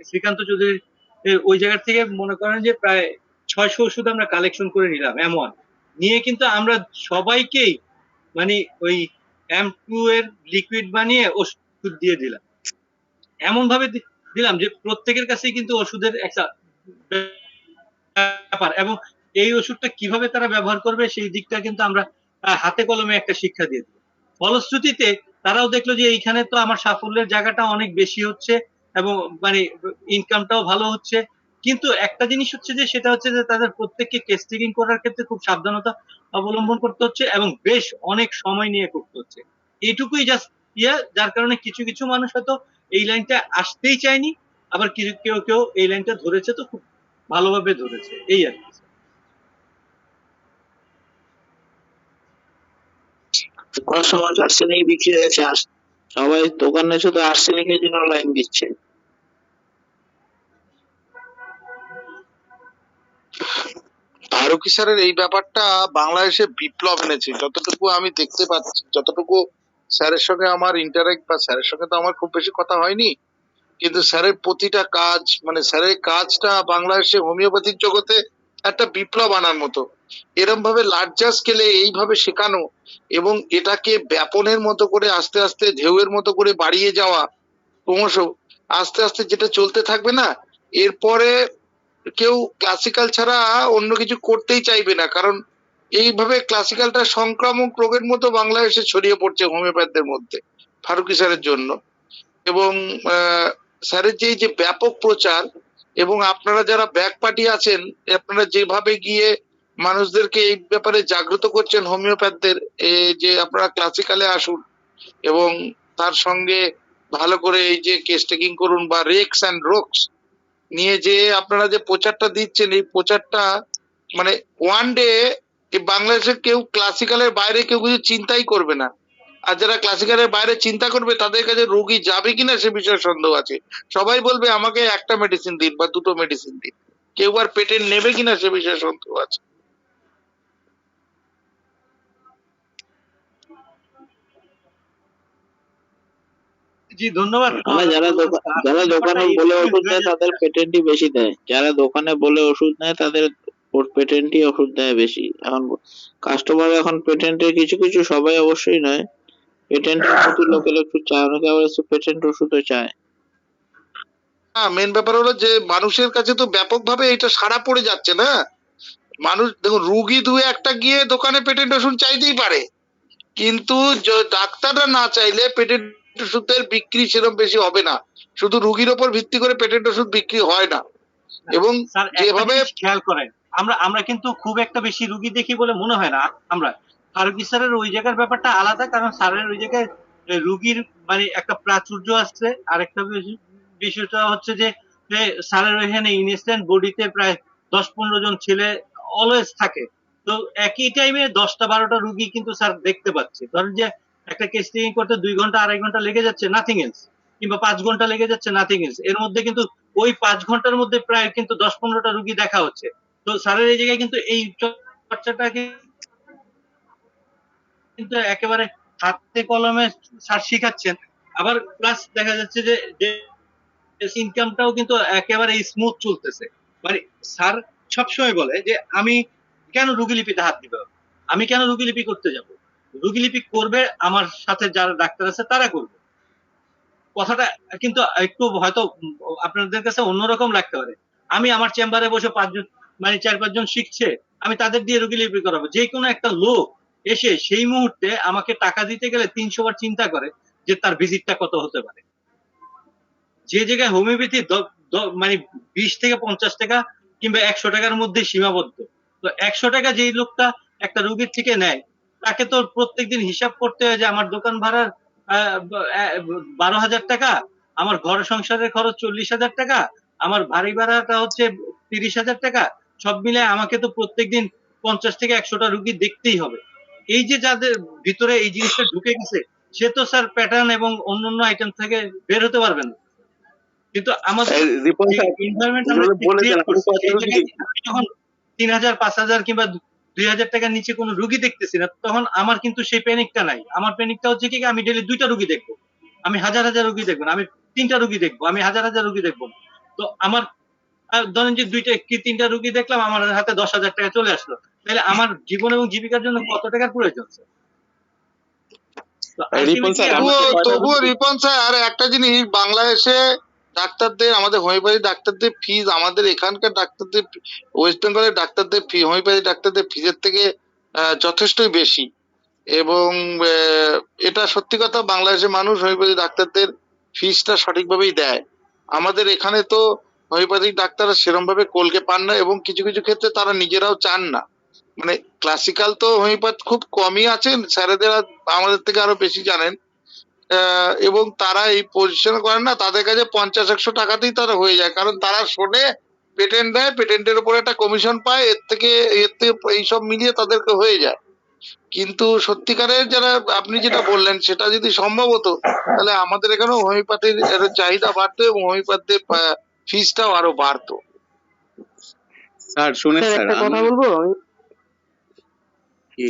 Speaker 7: শ্রীকান্ত চৌধুরী ওই জায়গা থেকে মনে করেন যে প্রায় 600 ওষুধ আমরা কালেকশন করে নিলাম এমন, নিয়ে কিন্তু আমরা সবাইকেই মানে ওই M2 এর লিকুইড বানিয়ে ওষুধ দিয়ে দিলাম। এমন ভাবে দিলাম যে প্রত্যেকের কাছেই কিন্তু ওষুধের একটা ব্যাপার, এবং এই ওষুধটা কিভাবে তারা ব্যবহার করবে সেই দিকটা কিন্তু আমরা হাতে কলমে একটা শিক্ষা দিয়ে দিই। ফলশ্রুতিতে তারাও দেখলো যে এইখানে তো আমার সাফল্যের জায়গাটা অনেক বেশি হচ্ছে এবং মানে ইনকামটাও ভালো হচ্ছে। কিন্তু একটা জিনিস হচ্ছে যে সেটা হচ্ছে যে তাদের প্রত্যেককে টেস্টিং করার ক্ষেত্রে খুব সাবধানতা অবলম্বন করতে হচ্ছে এবং বেশ অনেক সময় নিয়ে করতে হচ্ছে। এইটুকুই জাস্ট যার কারণে কিছু কিছু মানুষ হয়তো এই লাইনটা আসতেই চায়নি, আবার কেউ কেউ এই লাইনটা ধরেছে তো খুব ভালোভাবে ধরেছে, এই আর কি।
Speaker 11: কোন সময় আর্সেনিক বিক্রি হয়েছে, সবাই দোকানে শুধু আর্সেনিকের জন্য লাইন দিচ্ছে।
Speaker 12: ফারুকী স্যারের এই ব্যাপারটা বাংলাদেশে বিপ্লব এনেছে, যতটুকু আমি দেখতে পাচ্ছি, যতটুকু স্যারের সঙ্গে আমার ইন্টারেক্ট, বা স্যারের সঙ্গে তো আমার খুব বেশি কথা হয়নি, কিন্তু স্যারের প্রতিটা কাজ, মানে স্যারের কাজটা বাংলাদেশে হোমিওপ্যাথিক জগতে একটা বিপ্লব আনার মতো। এরম ভাবে লার্জার স্কেলে এইভাবে শেখানো এবং এটাকে ব্যাপনের মতো করে আস্তে আস্তে ঢেউয়ের মতো করে বাড়িয়ে যাওয়া, ক্রমশ আস্তে আস্তে যেটা চলতে থাকবে না, এরপরে কেউ ক্লাসিক্যাল ছাড়া অন্য কিছু করতেই চাইবে না, কারণ এইভাবে ক্লাসিক্যালটা সংক্রামক রোগের মতো বাংলাদেশে ছড়িয়ে পড়ছে হোমিওপ্যাথদের মধ্যে ফারুকী স্যারের জন্য। এবং স্যারের যে ব্যাপক প্রচার, এবং আপনারা যারা ব্যাক পার্টি আছেন, আপনারা যেভাবে গিয়ে মানুষদেরকে এই ব্যাপারে জাগ্রত করছেন হোমিওপ্যাথদের, যে আপনারা ক্লাসিক্যালে আসুন এবং তার সঙ্গে ভালো করে এই যে কেস টেকিং করুন, বা রেক্স অ্যান্ড রোকস নিয়ে যে আপনারা যে প্রচারটা দিচ্ছেন, এই প্রচারটা মানে ওয়ান ডে বাংলাদেশের কেউ ক্লাসিক্যালের বাইরে কেউ কিছু চিন্তাই করবে না, আর যারা ক্লাসিক্যালের বাইরে চিন্তা করবে তাদের কাছে রোগী যাবে কিনা সে বিষয়ে সন্দেহ আছে। সবাই বলবে আমাকে একটা মেডিসিন দিন বা দুটো মেডিসিন দিন, কেউ আর পেটেন্ট নেবে কিনা সে বিষয়ে সন্দেহ আছে।
Speaker 7: জি ধন্যবাদ।
Speaker 11: মানে যারা দোকানে বলে ওষুধ দেয় তাদের পেটেন্টই বেশি দেয়, যারা দোকানে বলে ওষুধ নেয় তাদের পেটেন্টই ওষুধ দেয় বেশি। এখন কাস্টমার এখন পেটেন্টের কিছু কিছু, সবাই অবশ্যই নয়, পেটেন্টের প্রতি লোকের একটু চায়, অনেকে আবার পেটেন্ট ওষুধও চায়।
Speaker 12: হ্যাঁ, মেন ব্যাপার হলো যে মানুষের কাছে তো ব্যাপকভাবে এটা সাড়া পড়ে যাচ্ছে না। মানুষ দেখুন, রুগী দুই একটা গিয়ে দোকানে পেটেন্ট ওষুধ চাইতেই পারে, কিন্তু ডাক্তাররা না চাইলে পেটেন্ট ওষুধের বিক্রি সেরকম বেশি হবে না। শুধু রুগীর ওপর ভিত্তি করে পেটেন্ট ওষুধ বিক্রি হয় না। এবং
Speaker 7: স্যার
Speaker 12: যেভাবে
Speaker 7: খেয়াল করেন, আমরা কিন্তু খুব একটা বেশি রুগী দেখি বলে মনে হয় না। আমরা ফারুকী স্যারের ওই জায়গার ব্যাপারটা আলাদা, কারণ স্যারের ওই জায়গায় রুগীর মানে একটা প্রাচুর্য আসছে। আরেকটা বিষয়টা হচ্ছে যে স্যারের ওইখানে ইনস্ট্যান্ট বডিতে প্রায় 10-15 জন ছেলে অলওয়েজ থাকে, তো একই টাইমে 10টা-12টা রুগী কিন্তু স্যার দেখতে পাচ্ছে। ধরেন যে একটা কেস টেকিং করতে 2 ঘন্টা 2.5 ঘন্টা লেগে যাচ্ছে, নাথিং এলস, কিংবা 5 ঘন্টা লেগে যাচ্ছে, নাথিং এলস। এর মধ্যে কিন্তু ওই 5 ঘন্টার মধ্যে প্রায় কিন্তু 10-15টা রুগী দেখা হচ্ছে। তো স্যারের এই জায়গায় কিন্তু এই চর্চাটা কিন্তু একেবারে হাতে কলমে স্যার শিখাচ্ছেন। আবার প্লাস দেখা যাচ্ছে যে ইনকামটাও কিন্তু একেবারে স্মুথ চলতেছে। মানে স্যার সবসময় বলে যে আমি কেন রুগীলিপিতে হাত দিব, আমি কেন রুগীলিপি করতে যাব, রুগীলিপি করবে আমার সাথে যারা ডাক্তার আছে তারা করবে। কথাটা কিন্তু একটু হয়তো আপনাদের কাছে অন্যরকম লাগতে পারে। আমি আমার চেম্বারে বসে 4-5 জন শিখছে, আমি তাদের দিয়ে রুগীলিপি করাবো। যে কোনো একটা লোক এসে সেই মুহূর্তে আমাকে টাকা দিতে গেলে 300 বার চিন্তা করে যে তার ভিজিটটা কত হতে পারে। যে জায়গায় হোমিওপ্যাথি মানে 20 থেকে 50 টাকা কিংবা 100 টাকার মধ্যে সীমাবদ্ধ। তো 100 টাকা যেই লোকটা একটা রুগীর থেকে নেয়, তাকে তো প্রত্যেকদিন হিসাব করতে হয় যে আমার দোকান ভাড়ার 12,000 টাকা, আমার ঘর সংসারের খরচ 40,000 টাকা, আমার বাড়ি ভাড়াটা হচ্ছে 30,000 টাকা। সব মিলে আমাকে তো প্রত্যেকদিন 50 থেকে 100টা রুগী দেখতেই হবে। এই যে যাদের ভিতরে এই জিনিসটা ঢুকে গেছে, সে তো স্যার প্যাটার্ন এবং অন্যান্য আইটেম থেকে বের হতে পারবে না। কিন্তু আমাদের এনভায়রনমেন্ট আমরা ক্রিয়েট করছি, এই জায়গায় আমি যখন 3,000, 5,000 কিংবা 2,000 টাকার নিচে কোনো রুগী দেখতেছি না, তখন আমার কিন্তু সেই প্যানিকটা নাই। আমার প্যানিকটা হচ্ছে কি, আমি ডেইলি 2টা রুগী দেখবো, আমি হাজার হাজার রুগী দেখবো না, আমি 3টা রুগী দেখবো, আমি হাজার হাজার রুগী দেখবো না। তো আমার ধরেন যে 2টা কি 3টা রুগী দেখলাম, আমার হাতে 10,000 টাকা চলে আসলো, তাহলে আমার জীবন এবং জীবিকার জন্য কত টাকার প্রয়োজন?
Speaker 12: তবুও রিপন স্যার, একটা জিনিস, বাংলাদেশে ডাক্তারদের, আমাদের হোমিওপ্যাথি ডাক্তারদের ফিজ, আমাদের এখানকার ডাক্তারদের, ওয়েস্ট বেঙ্গলের ডাক্তারদের ফি, হোমিওপ্যাথি ডাক্তারদের ফিজের থেকে যথেষ্টই বেশি। এবং এটা সত্যি কথা, বাংলাদেশের মানুষ হোমিওপ্যাথি ডাক্তারদের ফিজটা সঠিকভাবেই দেয়। আমাদের এখানে তো হোমিওপ্যাথিক ডাক্তাররা সেরকম ভাবে কলকে পান না, এবং কিছু কিছু ক্ষেত্রে তারা নিজেরাও চান না। মানে ক্লাসিক্যাল তো হোমিওপ্যাথ খুব কমই আছেন, স্যারেরা আমাদের থেকে আরো বেশি জানেন, এবং তারা এই পজিশন করেন না, তাদের কাছে 50-100 টাকাতেই তারা হয়ে যায়, কারণ তারা শোনে পেটেন্ট দেয়, পেটেন্টের উপর একটা কমিশন পায়, এর থেকে এইসব মিলিয়ে তাদেরকে হয়ে যায়। কিন্তু সত্যিকারের যারা, আপনি যেটা বললেন সেটা যদি সম্ভব হতো, তাহলে আমাদের এখানেও হোমিওপ্যাথির চাহিদা বাড়তো এবং হোমিওপ্যাথির ফিজটাও আরো বাড়তো।
Speaker 9: স্যার শুনেন
Speaker 2: স্যার
Speaker 9: স্যার
Speaker 2: একটা কথা বলবো আমি?
Speaker 9: কি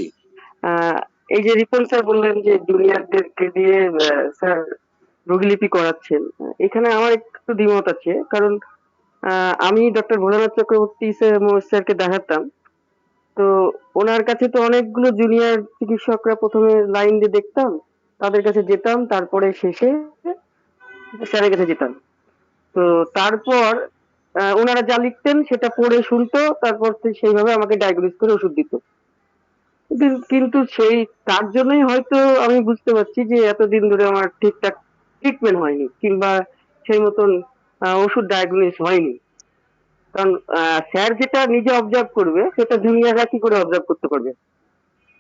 Speaker 2: আহ, এই যে রিপন স্যার বললেন যে জুনিয়রদেরকে দিয়ে স্যার রোগীলিপি করাচ্ছেন, এখানে আমার একটু দ্বিমত আছে। কারণ আমি ডক্টর ভোলানাথ চক্রবর্তী স্যারকে দেখাতাম, তো ওনার কাছে তো অনেকগুলো জুনিয়র চিকিৎসকরা প্রথমে লাইন দিয়ে দেখতাম, তাদের কাছে যেতাম, তারপরে শেষে স্যারের কাছে যেতাম। তো তারপর ওনারা যা লিখতেন সেটা পড়ে শুনতো, তারপর সেইভাবে আমাকে ডায়াগনোস করে ওষুধ দিত। কিন্তু সেই তার জন্যই হয়তো আমি বুঝতে পারছি যে এতদিন ধরে আমার ঠিকঠাক ট্রিটমেন্ট হয়নি, কিংবা সেই মতন ওষুধ ডায়াগনোস হয়নি। কারণ স্যার যেটা নিজে অবজার্ভ করবে সেটা জুনিয়ররা কি করে অবজার্ভ করতে পারবে,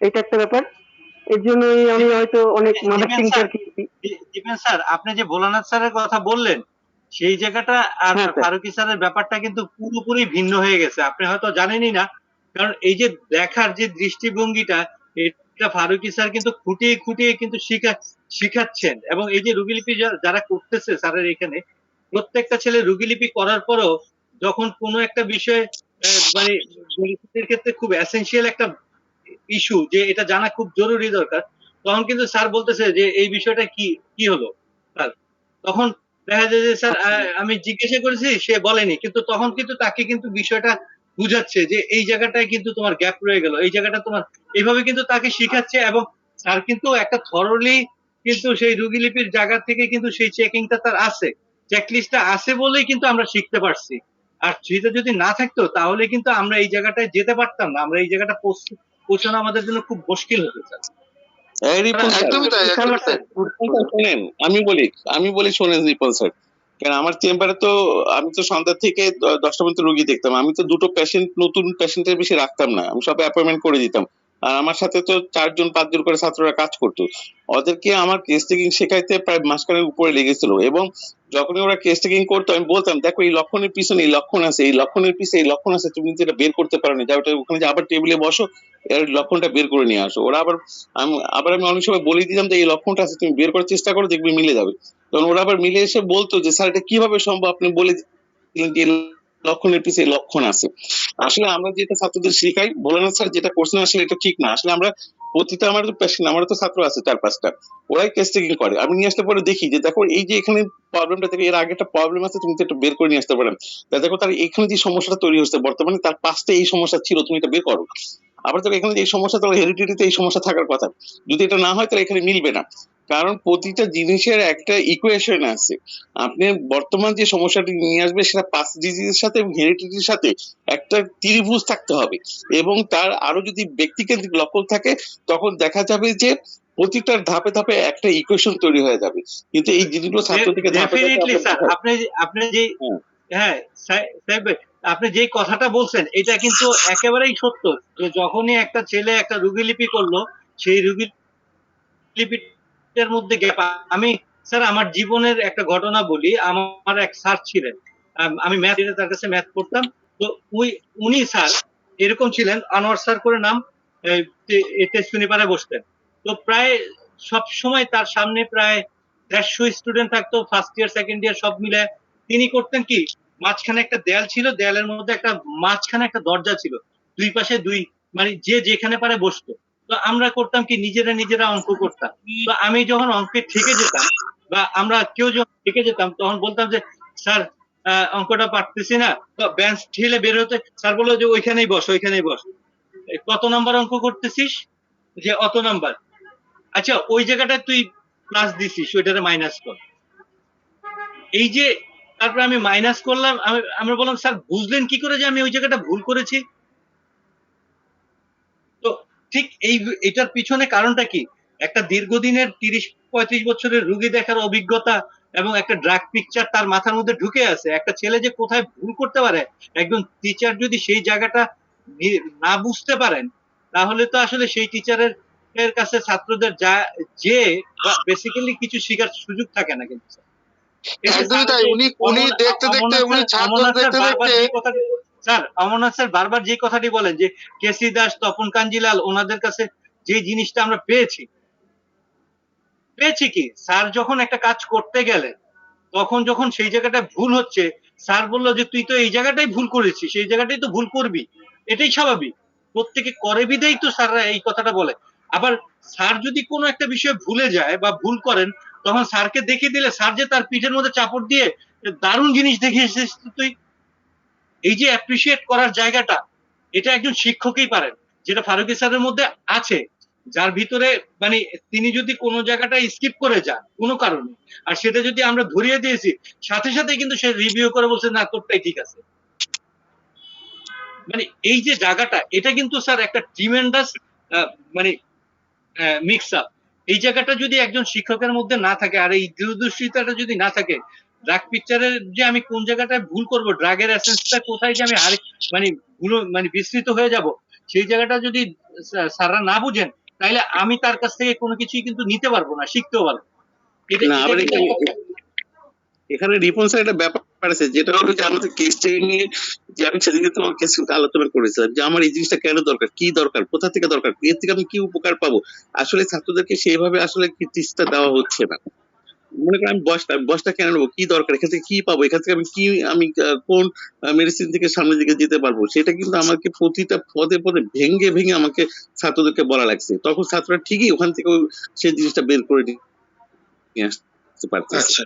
Speaker 2: এটা একটা ব্যাপার। এর জন্যই আমি হয়তো অনেক mother
Speaker 7: Dipen
Speaker 2: tincture
Speaker 7: sir, Dipen sir আপনি যে ভোলানাথ স্যারের কথা বললেন সেই জায়গাটা আর
Speaker 2: হ্যাঁ স্যার।
Speaker 7: ফারুকী স্যারের ব্যাপারটা কিন্তু পুরোপুরি ভিন্ন হয়ে গেছে, আপনি হয়তো জানেনই না। কারণ এই যে দেখার যে দৃষ্টিভঙ্গিটা, এটা ফারুকী স্যার কিন্তু খুঁটিয়ে খুঁটিয়ে কিন্তু শিখাচ্ছেন। এবং এই যে রুগীলিপি যারা করতেছে স্যারের এখানে, প্রত্যেকটা ছেলে রুগীলিপি করার পরেও যখন কোনো একটা বিষয়ে মানে পরিস্থিতির ক্ষেত্রে খুব এসেনশিয়াল একটা ইস্যু, যে এটা জানা খুব জরুরি দরকার, তখন কিন্তু স্যার বলতেছে যে এই বিষয়টা কি কি হলো স্যার। তখন দেখা যায় যে স্যার আমি জিজ্ঞাসা করেছি, সে বলেনি, কিন্তু তখন কিন্তু তাকে কিন্তু বিষয়টা বুঝাচ্ছে যে এই জায়গাটায় কিন্তু তোমার গ্যাপ রয়ে গেল, এই জায়গাটা তোমার, এইভাবে কিন্তু তাকে শিখাচ্ছে। এবং স্যার কিন্তু একটা থরলি কিন্তু সেই রুগীলিপির জায়গা থেকে কিন্তু সেই চেকিংটা তার আছে, চেকলিস্টটা আছে বলেই কিন্তু আমরা শিখতে পারছি। আর সেটা যদি না থাকতো তাহলে কিন্তু আমরা এই জায়গাটায় যেতে পারতাম না, আমরা এই জায়গাটা পৌঁছানো আমাদের জন্য খুব মুশকিল হতো স্যার।
Speaker 9: এই রিপন স্যার
Speaker 12: একদমই তাই,
Speaker 7: বুঝতে
Speaker 12: একদমই
Speaker 7: পারছেন?
Speaker 12: তাই।
Speaker 9: শোনেন, আমি বলি শোনেন রিপন স্যার। কারণ আমার চেম্বারে তো আমি তো সন্ধ্যা থেকে 10টা পর্যন্ত রোগী দেখতাম, আমি তো দুটো পেশেন্ট, নতুন পেশেন্টের বেশি রাখতাম না, আমি সব অ্যাপয়েন্টমেন্ট করে দিতাম। আর আমার সাথে তো 4জন 5জন করে ছাত্ররা কাজ করতো, ওদেরকে আমার কেস টেকিং শেখাইতে প্রায় মাসখানেক উপরে লেগেছিল। এবং যখনই ওরা কেস টেকিং করতো আমি বলতাম, দেখো এই লক্ষণের পিছনে এই লক্ষণ আছে, এই লক্ষণের পিছনে এই লক্ষণ আছে, তুমি যেটা বের করতে পারো না, যা ওটা ওখানে যে আবার টেবিলে বসো, এর লক্ষণটা বের করে নিয়ে আসো। ওরা আমি অনেক সময় বলে দিতাম যে এই লক্ষণটা আছে, তুমি বের করার চেষ্টা করো, দেখবে মিলে যাবে। তখন ওরা আবার মিলে এসে বলতো যে স্যার এটা কিভাবে সম্ভব, আপনি বলে দিলেন যে লক্ষণের পিছিয়ে লক্ষণ আছে। আসলে আমরা যেটা ছাত্রদের শিখাই, ভোলানাথ স্যার যেটা করছেন আসলে এটা ঠিক না। আসলে আমরা প্রতিটা, আমার পেশেন্ট, আমারও তো ছাত্র আছে 4-5টা, ওরাই কেস টেকিং করে। আমি নিয়ে আসতে পরে দেখি যে দেখো এই যে এখানে প্রবলেমটা থেকে এর আগে একটা প্রবলেম আছে, তুমি তো একটু বের করে নিয়ে আসতে পারেন। তা দেখো তার এখানে যে সমস্যাটা তৈরি হচ্ছে বর্তমানে, তার পাশে এই সমস্যা ছিল, তুমি এটা বের করো। আবার দেখো এখানে যে এই সমস্যা, তাহলে হেরিডিটিতে এই সমস্যা থাকার কথা, যদি এটা না হয় তাহলে এখানে মিলবে না। কারণ প্রতিটা জিনিসের একটা ইকুয়েশন আছে। আপনি বর্তমান যে সমস্যাটি নিয়ে আসবে সেটা পাস ডিজিজের সাথে এবং হেরিডিটির সাথে একটা ত্রিভুজ থাকতে হবে। এবং তার আরো যদি ব্যক্তিকেন্দ্রিক লক্ষণ থাকে, তখন দেখা যাবে যে প্রতিটার ধাপে ধাপে একটা ইকুয়েশন তৈরি হয়ে যাবে। কিন্তু এই জিনিসগুলো ছাত্রদেরকে ধাপে ধাপে
Speaker 7: ডেফিনেটলি স্যার,
Speaker 9: হ্যাঁ,
Speaker 7: আপনি যে, হ্যাঁ সাহেব ভাই, আপনি যেই কথাটা বলছেন এটা কিন্তু একেবারেই সত্য। যে যখনই একটা ছেলে একটা রুগীলিপি করলো, সেই রুগীলিপিটার মধ্যে গ্যাপ। আমি স্যার আমার জীবনের একটা ঘটনা বলি। আমার এক স্যার ছিলেন, আমি ম্যাথ, তার কাছে ম্যাথ করতাম। তো উনি স্যার এরকম ছিলেন, আনোয়ার স্যার করে নাম, তেজস্বিনী পাড়ায় বসতেন। তো প্রায় সব সময় তার সামনে প্রায় 150 স্টুডেন্ট থাকতো, ফার্স্ট ইয়ার সেকেন্ড ইয়ার সব মিলে। তিনি করতেন কি, মাঝখানে একটা দেয়াল ছিল, দেয়ালের মধ্যে একটা মাঝখানে একটা দরজা ছিল, দুই পাশে দুই, মানে যে যেখানে পারে বসতো। তো আমরা করতাম কি, নিজেরা অঙ্ক করতাম। তো আমি যখন অঙ্কে ঠেকে যেতাম, বা আমরা কেউ যখন ঠেকে যেতাম, তখন বলতাম যে স্যার অঙ্কটা পারতেছি না, তো বেঞ্চ ঠেলে বের হতে, স্যার বললো যে ওইখানেই বস, ওইখানেই বস। কত নাম্বার অঙ্ক করতেছিস? যে অত নাম্বার। আচ্ছা ওই জায়গাটা তুই প্লাস দিছিস, ওইটারে মাইনাস কর। এই যে, তারপরে আমি মাইনাস করলাম, আমরা বললাম স্যার বুঝলেন কি করে যে আমি ওই জায়গাটা ভুল করেছি? তো ঠিক এটার পিছনে কারণটা কি? একটা দীর্ঘদিনের 30-35 বছরের রুগী দেখার অভিজ্ঞতা এবং একটা ড্রাগ পিকচার তার মাথার মধ্যে ঢুকে আছে। একটা ছেলে যে কোথায় ভুল করতে পারে, একজন টিচার যদি সেই জায়গাটা না বুঝতে পারেন, তাহলে তো আসলে সেই টিচারের কাছে ছাত্রদের যে বেসিক্যালি কিছু শেখার সুযোগ থাকে না। কিন্তু
Speaker 12: একদমই তাই। উনি দেখতে দেখতে, উনি ছাত্র দেখতে দেখতে,
Speaker 7: স্যার অমরনাথ স্যার বারবার যে কথাটি বলেন যে কেসি দাস, তপন কাঞ্জিলাল, ওনাদের কাছে যে জিনিসটা আমরা পেয়েছি কি, স্যার যখন একটা কাজ করতে গেলেন, তখন যখন সেই জায়গাটা ভুল হচ্ছে, স্যার বললো যে তুই তো এই জায়গাটাই ভুল করেছিস, এই জায়গাটাই তো ভুল করবি, এটাই স্বাভাবিক, প্রত্যেকে করে বিধাই তো স্যাররা এই কথাটা বলে। আবার স্যার যদি কোনো একটা বিষয়ে ভুলে যায় বা ভুল করেন, তখন স্যারকে দেখিয়ে দিলে স্যার যে তার পিঠের মধ্যে চাপড় দিয়ে দারুণ জিনিস দেখিয়েছিস তুই, এই যে অ্যাপ্রিসিয়েট করার জায়গাটা, এটা একজন শিক্ষকই পারেন, যেটা ফারুকী স্যারের মধ্যে আছে, যার ভিতরে মানে তিনি যদি কোনো জায়গাটা স্কিপ করে যান কোনো কারণে, আর সেটা যদি আমরা ধরিয়ে দিয়েছি, সাথে সাথে কিন্তু সে রিভিউ করে বলছে না তোরটাই ঠিক আছে। মানে এই যে জায়গাটা, এটা কিন্তু স্যার একটা ট্রিমেন্ডাস মানে মিক্স আপ। এই জায়গাটা যদি একজন শিক্ষকের মধ্যে না থাকে, আর এই দূরদর্শিতাটা যদি না থাকে, ড্রাগ পিকচারের যে আমি কোন জায়গাটায় ভুল করব, ড্রাগের এসেন্সটা কোথায় যে আমি মানে মানে বিস্তৃত হয়ে যাব, সেই জায়গাটা যদি স্যাররা না বুঝেন, তাহলে আমি তার কাছ থেকে কোনো কিছুই কিন্তু নিতে পারবো না, শিখতেও পারবো না। এটা
Speaker 9: না, আবার এখানে রিপন স্যার একটা ব্যাপার আছে, যেটা হলো যে আমাদের কেস নিয়ে, যে আমি সেদিকে তোমার কেস আলোচনা করেছিলাম যে আমার এই জিনিসটা কেন দরকার, কি দরকার, কোথা থেকে দরকার, এর থেকে আমি কি উপকার পাবো। আসলে ছাত্রদেরকে সেইভাবে আসলে টিপসটা দেওয়া হচ্ছে না। মনে করেন আমি বসটা কেন নেবো, কি দরকার, এখান থেকে কি পাবো, এখান থেকে আমি কোন মেডিসিন থেকে সামনের দিকে যেতে পারবো, সেটা কিন্তু আমাকে প্রতিটা পদে পদে ভেঙে ভেঙে আমাকে ছাত্রদেরকে বলা লাগছে। তখন ছাত্ররা ঠিকই ওখান থেকে সেই জিনিসটা বের করে নিয়ে আসতে পারতেছে।
Speaker 1: আচ্ছা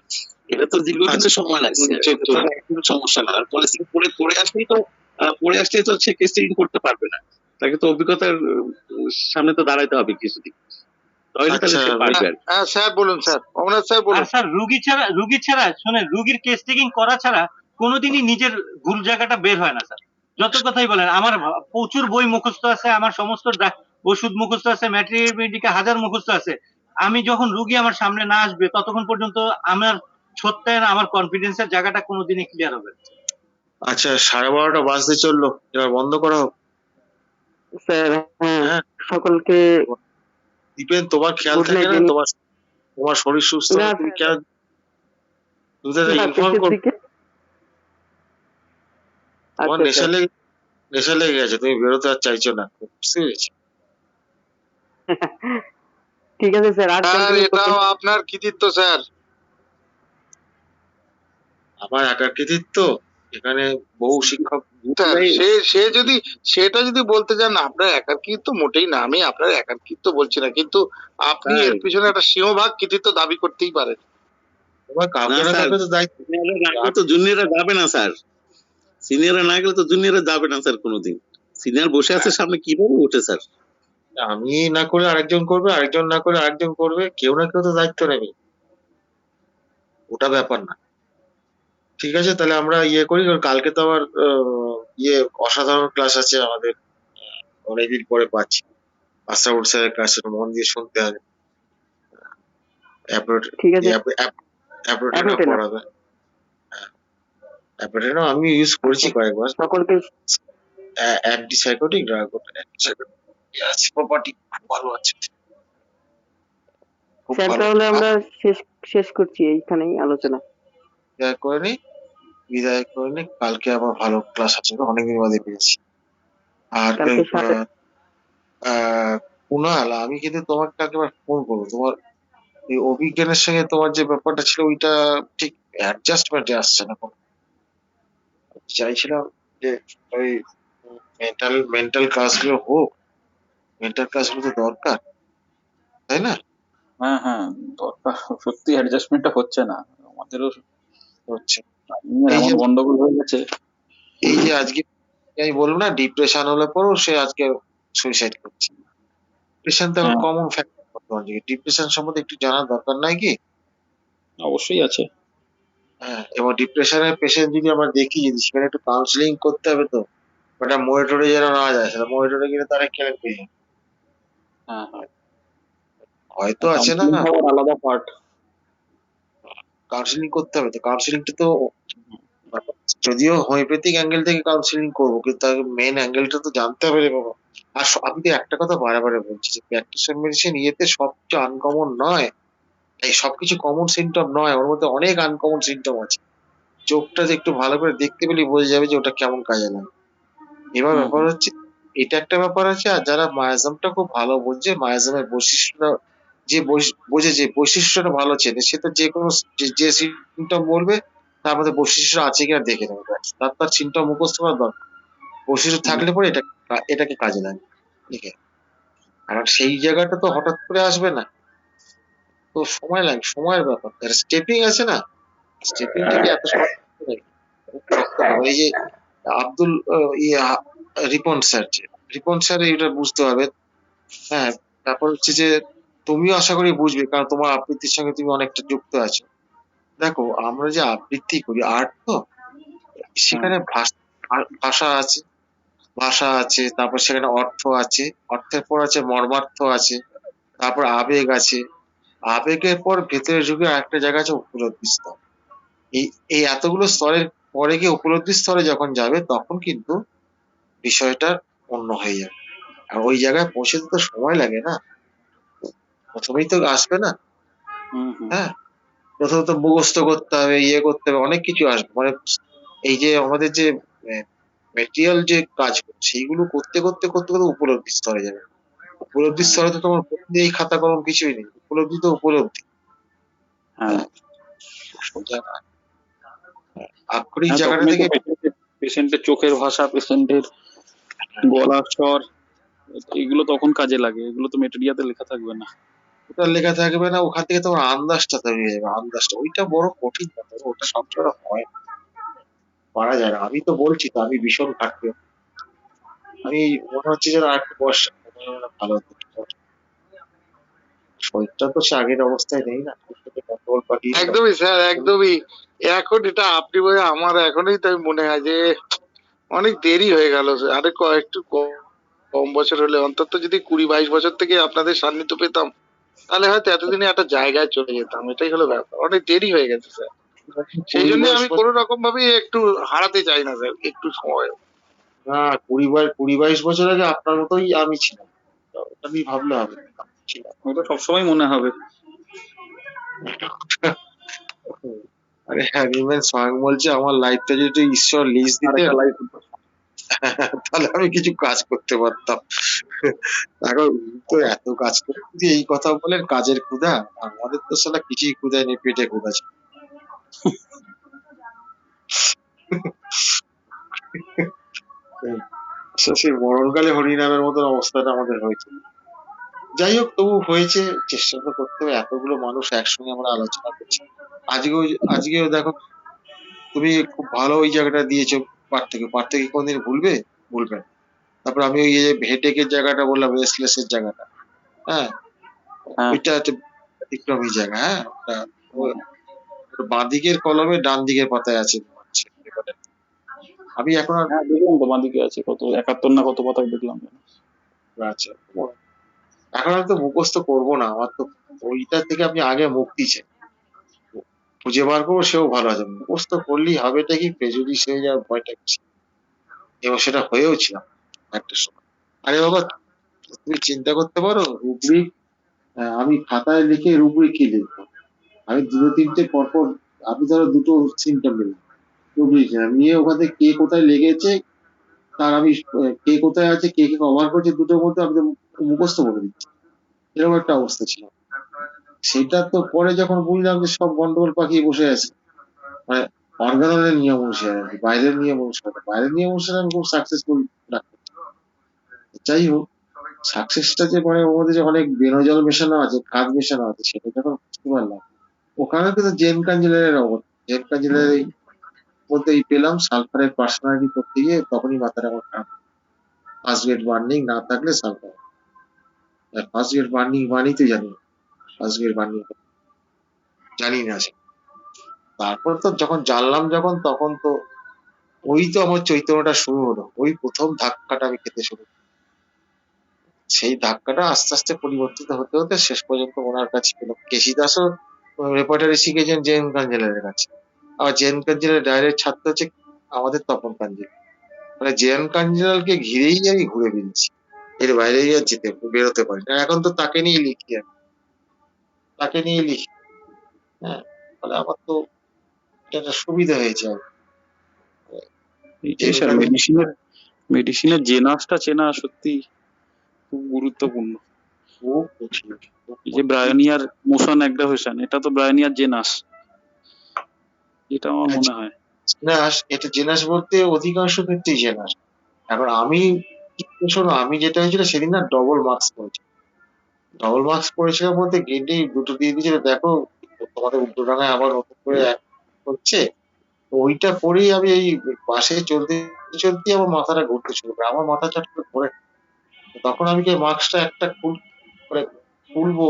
Speaker 9: এটা তো দীর্ঘদিন সময় লাগছে, একদম সমস্যা না। আর পরে পড়ে আসলেই তো সে কেস করতে পারবে না, তাকে তো অভিজ্ঞতার সামনে তো দাঁড়াইতে হবে কিছুদিন, তাহলে
Speaker 1: আচ্ছা
Speaker 9: সে পারবে আর কি।
Speaker 12: হ্যাঁ স্যার বলুন, স্যার অমরনাথ স্যার
Speaker 7: আর
Speaker 12: বলুন।
Speaker 7: স্যার রুগী ছাড়া শোনেন, রুগীর কেস টেকিং করা ছাড়া কোনোদিনই নিজের ভুল জায়গাটা বের হয় না স্যার। যত কথাই বলেন, আমার প্রচুর বই মুখস্থ আছে, আমার সমস্ত ওষুধ মুখস্থ আছে, ম্যাট্রিমেডিকা হাজার মুখস্থ আছে, আমি যখন রুগী আমার সামনে না আসবে ততক্ষণ পর্যন্ত আমার সত্যায়ন, আমার কনফিডেন্সের জায়গাটা কোনোদিনই ক্লিয়ার হবে না।
Speaker 1: আচ্ছা 12:30 বাজতে চললো, এবার বন্ধ করা হোক।
Speaker 2: স্যার হ্যাঁ,
Speaker 1: হ্যাঁ
Speaker 2: সকলকে
Speaker 1: দীপেন, তোমার খেয়াল
Speaker 2: গুড
Speaker 1: থাকে
Speaker 2: নাইট।
Speaker 1: না, তোমার শরীর সুস্থ
Speaker 2: না
Speaker 1: না, তুমি
Speaker 2: স্যার,
Speaker 1: খেয়াল, তুমি তাদের
Speaker 2: না,
Speaker 1: ইনফর্ম
Speaker 2: শেষের
Speaker 1: করো।
Speaker 2: দিকে।
Speaker 1: তোমার
Speaker 2: আচ্ছা স্যার,
Speaker 1: নেশা লেগে গেছে, তুমি বেরোতে আর চাইছো না, বুঝতে পেরেছি।
Speaker 2: ঠিক আছে স্যার, আর
Speaker 12: স্যার
Speaker 2: কন্টিনিউ
Speaker 12: এটাও
Speaker 2: করবেন।
Speaker 12: আপনার কৃতিত্ব স্যার।
Speaker 1: আমার একার কৃতিত্ব? এখানে বহু শিক্ষক
Speaker 12: স্যার সেটা যদি বলতে যান, আপনার একার কৃতিত্ব মোটেই না, আমি আপনার একার কৃতিত্ব বলছি না, কিন্তু আপনি
Speaker 9: তাই?
Speaker 12: এর পিছনে একটা সিংহভাগ কৃতিত্ব দাবি করতেই পারেন।
Speaker 1: তোমার কাউকে
Speaker 9: না
Speaker 1: না
Speaker 9: স্যার,
Speaker 1: কাউকে তো দায়িত্ব।
Speaker 9: সিনিয়ররা না গেলে তো জুনিয়ররা যাবে না স্যার, সিনিয়ররা না গেলে তো জুনিয়ররা যাবে না স্যার কোনোদিন। সিনিয়র বসে আছে সামনে, কিভাবে ওঠে স্যার?
Speaker 1: আমি না করলে আরেকজন করবে, আরেকজন না করলে আরেকজন করবে, কেউ না কেউ তো দায়িত্ব নেবে, ওটা ব্যাপার না। ঠিক আছে, তাহলে আমরা ইয়ে করি, কারণ কালকে তো আবার অসাধারণ ক্লাস আছে আমাদের, অনেকদিন পরে পাচ্ছি। আশরাফুল স্যারের ক্লাস, মন দিয়ে শুনতে হবে।
Speaker 2: ঠিক আছে,
Speaker 1: অ্যাপ্রোটেনা পড়াবে। অ্যাপ্রোটেনা আমি ইউজ করেছি কয়েকবার।
Speaker 2: সকলকে
Speaker 1: অ্যান্টিসাইকোটিক ড্রাগ, আছে প্রপার্টি ভালো আছে, খুব
Speaker 2: স্যার
Speaker 1: ভালো।
Speaker 2: তাহলে আমরা শেষ করছি এইখানেই আলোচনা।
Speaker 1: বিদায় করে নি, কালকে আবার ভালো ক্লাস আছে, অনেকদিন বাদে পেয়েছি। আর
Speaker 2: কালকে
Speaker 1: কুনাল, আমি কিন্তু তোমাকে একবার ফোন করবো, তোমার এই অভিজ্ঞানের সঙ্গে তোমার যে ব্যাপারটা ছিল ওইটা ঠিক অ্যাডজাস্টমেন্টে আসছে না। চাইছিলাম যে ওই মেন্টাল ক্লাসগুলো হোক, মেন্টাল ক্লাসগুলো তো দরকার, তাই না?
Speaker 8: হ্যাঁ হ্যাঁ, দরকার, সত্যি অ্যাডজাস্টমেন্টটা হচ্ছে না আমাদেরও,
Speaker 1: হচ্ছে
Speaker 8: এমন গন্ডগোল হয়ে গেছে।
Speaker 1: এই যে আজকে আমি বলবো না, ডিপ্রেশন হলে পরও সে আজকে সুইসাইড করছে। ডিপ্রেশন তো এখন কমন ফ্যাক্টর, ডিপ্রেশন সম্বন্ধে একটু জানার দরকার নাই কি?
Speaker 8: অবশ্যই আছে।
Speaker 1: হ্যাঁ, এবং ডিপ্রেশনের পেশেন্ট যদি আমরা দেখি, যদি সেখানে একটু কাউন্সিলিং করতে হবে, তো ওটা মনিটরে যেন না যায়, সেটা মনিটরে গেলে তারা কেন পেয়ে যায়।
Speaker 8: হ্যাঁ হ্যাঁ,
Speaker 1: হয়তো আছে না,
Speaker 8: আলাদা পার্ট
Speaker 1: কাউন্সিলিং করতে হবে। তো কাউন্সিলিংটা তো যদিও হোমিওপ্যাথিক অ্যাঙ্গেল থেকে কাউন্সিলিং করবো, কিন্তু তাকে মেন অ্যাঙ্গেলটা তো জানতে হবে রে বাবা। আর আমি তো একটা কথা বারে বলছি যে প্র্যাকটিশন মেডিসিন ইয়েতে সবচেয়ে আনকমন নয়, এই সবকিছু কমন সিমটম নয়, ওর মধ্যে অনেক আনকমন সিমটম আছে। চোখটা যে একটু ভালো করে দেখতে পেলে বোঝা যাবে যে ওটা কেমন কাজে লাগে। এবার ব্যাপার হচ্ছে, এটা একটা ব্যাপার আছে। আর যারা মায়াজমটা খুব ভালো বোঝে, মায়াজমের বৈশিষ্ট্যটা যে বোঝে, যে বৈশিষ্ট্যটা ভালো চেনে, সে তো যে কোনো যে সিমটম বলবে তার মধ্যে বৈশিষ্ট্য আছে কিনা দেখে নেবে, ব্যাস। তার চিন্তা মুখস্থ করার দরকার, বৈশিষ্ট্য থাকলে পরে এটাকে কাজে লাগে, ঠিক আছে। কারণ সেই জায়গাটা তো হঠাৎ করে আসবে না, তো সময় লাগে, সময়ের ব্যাপার। স্টেপিং আছে না, স্টেপিংটাকে এত সময় লাগবে নাকি? খুব শক্ত ব্যাপার। এই যে আব্দুল রিপন স্যার এটা বুঝতে পারবে। হ্যাঁ, তারপর হচ্ছে যে তুমিও আশা করি বুঝবে, কারণ তোমার আবৃত্তির সঙ্গে তুমি অনেকটা যুক্ত আছো। দেখো, আমরা যে আবৃত্তি করি, আর্ট তো, সেখানে ভাষা আছে, তারপর সেখানে অর্থ আছে, অর্থের পর আছে মর্মার্থ আছে, তারপর আবেগ আছে, আবেগের পর ভেতরে ঢুকে একটা জায়গা আছে উপলব্ধি স্তর। এই এই এতগুলো স্তরের পরে গিয়ে উপলব্ধি স্তরে যখন যাবে, তখন কিন্তু বিষয়টা অন্য হয়ে যাবে। আর ওই জায়গায় পৌঁছতে তো সময় লাগে না, প্রথমেই তো আসবে না। হ্যাঁ, প্রথমে তো মুখস্থ করতে হবে, ইয়ে করতে হবে, অনেক কিছু আসবে। মানে এই যে আমাদের যে মেটেরিয়াল যে কাজ সেইগুলো করতে করতে করতে করতে উপলব্ধি স্তরে যাবে। উপলব্ধি স্তরে তো তোমার এই খাতা কলম কিছুই নেই, উপলব্ধি তো উপলব্ধি। হ্যাঁ, সোজা না। আক্ষরিক জায়গাটা থেকে
Speaker 8: পেশেন্টের চোখের ভাষা, পেশেন্টের গলার স্বর, এগুলো তখন কাজে লাগে, এগুলো তো মেটেরিয়াতে লেখা থাকবে না।
Speaker 1: ওটা লেখা থাকবে না, ওখান থেকে তোমার আন্দাজটা তৈরি হয়ে যাবে, আন্দাজটা, ওইটা বড় কঠিন ব্যাপার, ওটা সবসময় হয় না, পারা যায় না। আমি তো বলছি তো, আমি ভীষণ ঘাটতি, আমি মনে হচ্ছে যেন আর একটু বয়স ভালো হতো। শরীরটা তো সে আগের অবস্থায় নেই না, কন্ট্রোল পাঠিয়ে
Speaker 12: একদমই স্যার, একদমই। এখন এটা আপনি বলে আমার এখনই তাই মনে হয় যে অনেক দেরি হয়ে গেল। আরে একটু কম বছর হলে, অন্তত যদি 20-22 বছর থেকে আপনাদের সান্নিধ্য পেতাম, তাহলে হয়তো এতদিনে একটা জায়গায় চলে যেতাম। এটাই হলো ব্যাপার, অনেক দেরি হয়ে গেছে স্যার। সেই জন্য আমি কোনো রকম ভাবে একটু হারাতে চাই না স্যার, একটু সময়।
Speaker 1: না, 20-22 বছর আগে আপনার মতোই আমি ছিলাম, আমি ভাবলে হবে,
Speaker 8: ওটা সবসময় মনে হবে।
Speaker 1: আরে হ্যাঁ, রিমেন স্বয়ং বলছে আমার লাইফটা যদি ঈশ্বর লিজ দিতে, তাহলে আমি কিছু কাজ করতে পারতাম। এখন তো এত কাজ করে যদি এই কথা বলেন কাজের ক্ষুধা, আমাদের তো সালা কিছুই ক্ষুধা নেই, পেটে ক্ষুধা ছিল। সেই মরণকালে হরিনামের মতন অবস্থাটা আমাদের হয়েছিল। যাই হোক, তবু হয়েছে, চেষ্টা তো করতে হবে। এতগুলো মানুষ একসঙ্গে আমরা আলোচনা করছি, আজকেও দেখো, তুমি খুব ভালো ওই জায়গাটা দিয়েছো, পার্থকে কোনদিন ভুলবে না। তারপর আমি ওই যে হেডেকের জায়গাটা বললাম, রেস্টলেস এর জায়গাটা, হ্যাঁ, ওইটা একটা ব্যতিক্রমী জায়গা। হ্যাঁ, বাঁ দিকের কলমে ডান দিকের পাতায় আছে। আমি এখন আর
Speaker 8: দেখলাম তো বাঁ দিকে আছে, কত 71 না কত পাতায় দেখলাম।
Speaker 1: আচ্ছা, এখন আমি তো মুখস্থ করবো না, আমার তো ওইটা থেকে আমি আগে মুক্তি চাই, খুঁজে বার করবো, সেও ভালো আছে। মুখস্থ করলেই হবেটা কি, প্রেজুডিস হয়ে যাওয়ার ভয়টা বেশি, এবং সেটা হয়েও ছিলাম একটা সময়। আরে বাবা, তুমি চিন্তা করতে পারো, রুব্রিক, আমি খাতায় লিখে রুব্রিক কি লিখবো, আমি দুটো তিনটে পরপর, আমি ধরো দুটো সিমটম নিলাম, রুব্রিক নিয়ে ওখান থেকে কে কোথায় লেগেছে, তার আমি কে কোথায় আছে, কে কে কভার করছে, দুটোর মধ্যে আমি মুখস্থ করে দিচ্ছি, এরকম একটা অবস্থা ছিল। সেটা তো পরে যখন বুঝলাম যে সব গন্ডগোল পাকিয়ে বসে আছে, মানে অর্গানের নিয়ম অনুসারে, বাইরের নিয়ম অনুসারে, বাইরের নিয়ম অনুসারে আমি খুব সাকসেসফুল রাখতে। যাই হোক, সাকসেসটা যে মানে ওর মধ্যে যে অনেক বেনজল মেশানো আছে, কাজ মেশানো আছে, সেটা যখন বুঝতে পারলাম, ওখানে কিন্তু জেন কাঞ্জিলারের জেন কাঞ্জিলারের মধ্যেই পেলাম সালফারের পার্সোনালিটি করতে গিয়ে, তখনই মাথাটা আমার খারাপ। ফার্স্ট গ্রেড বার্নিং না থাকলে সালফার, ফার্স্ট গ্রেড বার্নিং মানেই তো জানি, ফার্স্ট গ্রেড বার্নিং জানি না। তারপর তো যখন জানলাম, তখন তো ওই তো আমার চৈতন্যটা শুরু হলো, ওই প্রথম ধাক্কাটা আমি খেতে শুরু। সেই ধাক্কাটা আস্তে আস্তে পরিবর্তিত হতে হতে শেষ পর্যন্ত ওনার কাছে পেল। কেশিদাসও রেপার্টারি শিখেছেন জেন কাঞ্জেলারের কাছে, আর জেন কাঞ্জেলার ডাইরেক্ট ছাত্র হচ্ছে আমাদের তপন কাঞ্জিল। মানে জেন কাঞ্জিলালকে ঘিরেই আমি ঘুরে বেরিয়েছি, এর বাইরে আর বেরোতে পারি না। এখন তো তাকে নিয়ে লিখি, তাকে নিয়ে লিখি। হ্যাঁ, ফলে আমার তো একটা সুবিধা হয়েছে।
Speaker 8: এইটাই স্যার, মেডিসিনের জেনাসটা চেনা সত্যি খুব গুরুত্বপূর্ণ। এই যে ব্রায়োনিয়ার মোশন অ্যাগ্রাভেশন, এটা তো ব্রায়োনিয়ার জেনাস। এটা আমার মনে হয়।
Speaker 1: জেনাস, এটা জেনাস বলতে অধিকাংশ ক্ষেত্রেই জেনাস। এখন আমি শোনো, আমি যেটা হয়েছিল সেদিন না ডবল মার্কস পড়েছি। ডবল মার্কস পড়েছিলাম বলতে গেটে দুটো দিয়ে দিয়েছিল, দেখো তোমাদের উল্টোডাঙায় আবার নতুন করে হচ্ছে। তো ওইটা পরেই আমি এই বাসে চলতে চলতে আমার মাথাটা ঘুরতে শুরু করে, আমার মাথা চট করে ঘুরে। তখন আমি যে মার্কসটা একটা মানে খুলবো,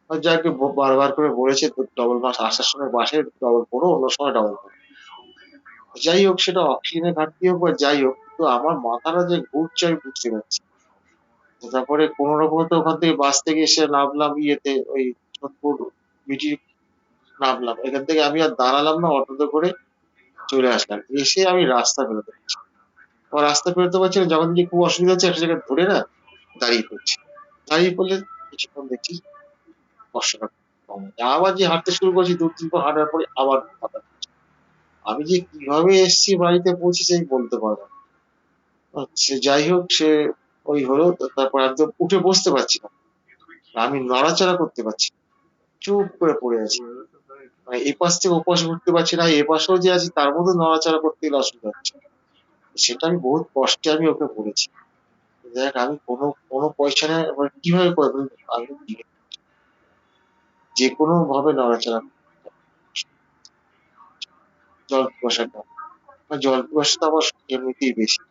Speaker 1: আর যাকে বারবার করে বলেছে ডবল মার্কস আসার সময় বাসে ডবল পড়ো, অন্য সময় ডবল পড়ো। যাই হোক, সেটা অক্সিজেনের ঘাটতি হোক বা যাই হোক, কিন্তু আমার মাথাটা যে ঘুরছে আমি বুঝতে পারছি। তো তারপরে কোনো রকমে তো ওখান থেকে বাস থেকে এসে নামলাম ইয়েতে, ওই সোদপুর বিটি নামলাম। এখান থেকে আমি আর দাঁড়ালাম না, অটোতে করে চলে আসলাম। এসে আমি রাস্তা বেরোতে পারছি না। আমার রাস্তা বেরোতে পারছি না, যখন দেখি খুব অসুবিধা হচ্ছে একটা জায়গায় ধরে না দাঁড়িয়ে পড়ছি। দাঁড়িয়ে পড়লে কিছুক্ষণ দেখছি কষ্টটা কম হচ্ছে। আবার যে হাঁটতে শুরু করছি, 2-3 পা হাঁটার পরে আবার মাথা ঘুরছে। আমি যে কিভাবে এসছি বাড়িতে পৌঁছেছি আমি বলতে পারবো না। আচ্ছা, যাই হোক, সে ওই হলো। তো তারপর একদম উঠে বসতে পারছি না, আমি নড়াচড়া করতে পারছি না। চুপ করে পড়ে আছি। মানে এই পাশ থেকে ও পাশে উঠতে পারছি না, এ পাশেও যে আছি তার মধ্যে নড়াচড়া করতে গেলে অসুবিধা হচ্ছে। সেটা আমি বহুত কষ্টে আমি ওকে বলেছি, দেখ আমি কোনো পয়সা নেই, এবার কিভাবে করবো, আমি যে কোনো ভাবে নড়াচড়া করতে পারবো। জল পিপাসাটা, জল পিপাসা তো আমার এমনিতেই বেশি,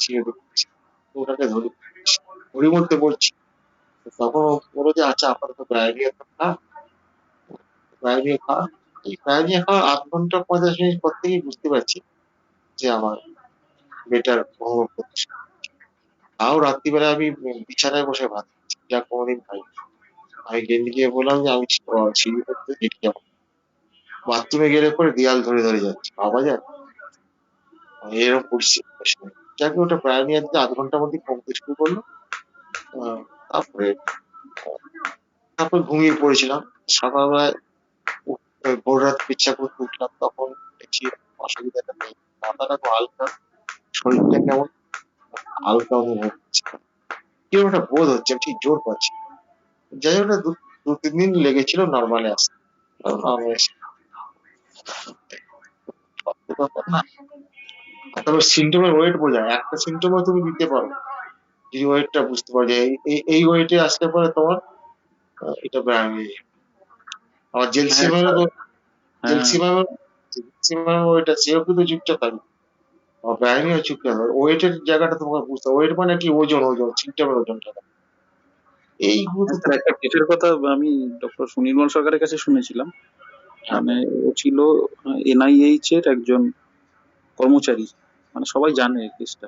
Speaker 1: ছেড়ে দিচ্ছি। তো ওটাকে ধরি মরতে বলছি। তো তখন ও বললো যে আচ্ছা আপাতত ডায়রিয়া খা, ডায়রিয়া খা। এই ডায়রিয়া খাওয়ার 8 ঘন্টা 45 মিনিট পর থেকেই বুঝতে পারছি যে আমার বেটার অনুভব করছে। তাও রাত্রিবেলা আমি বিছানায় বসে ভাত খাচ্ছি, যা কোনোদিন খাই। আমি গেঞ্জি গিয়ে বললাম যে আমি সিঁড়ি করতে হেঁটে যাবো। বাথরুমে গেলে পরে দেয়াল ধরে ধরে যাচ্ছে, ভাবা যায়? এরকম পরিস্থিতি। যাকে ওটা প্রায় নিয়ে 8 ঘন্টার মধ্যে কমতে শুরু করলো। তারপরে ঘুমিয়ে পড়েছিলাম। সকালবেলায় ভোর রাত ইচ্ছা করতে উঠলাম, তখন দেখছি অসুবিধাটা নেই। মাথাটা খুব হালকা, শরীরটা কেমন হালকা অনুভব হচ্ছে, কিরকম একটা বোধ হচ্ছে, আমি ঠিক জোর পাচ্ছি না। যাই হোক, 2-3 দিন লেগেছিল নর্মালে আসতে। নর্মালে না, তবে সিমটমের ওয়েট বোঝা যায়। একটা সিমটমও তুমি দিতে পারো যদি ওয়েটটা বুঝতে পারো যে এই ওয়েটে আসলে পরে তোমার এটা ব্রায়োনিয়া। আবার
Speaker 8: হ্যাঁ
Speaker 1: জেলসিমাম
Speaker 8: হ্যাঁ
Speaker 1: জেলসিমাম ওয়েট আছে, সেও কিন্তু চুপচাপ থাকবে। আর ব্রায়োনিয়া চুপচাপ থাকবে। ওয়েটের জায়গাটা তোমাকে বুঝতে হবে। ওয়েট মানে কি, ওজন, সিমটমের ওজনটা। এইগুলো তো
Speaker 8: স্যার, একটা কেসের কথা আমি ডক্টর সুনির্মল সরকারের কাছে শুনেছিলাম। মানে ও ছিল NIH এর একজন কর্মচারী, মানে সবাই জানে এই কেসটা।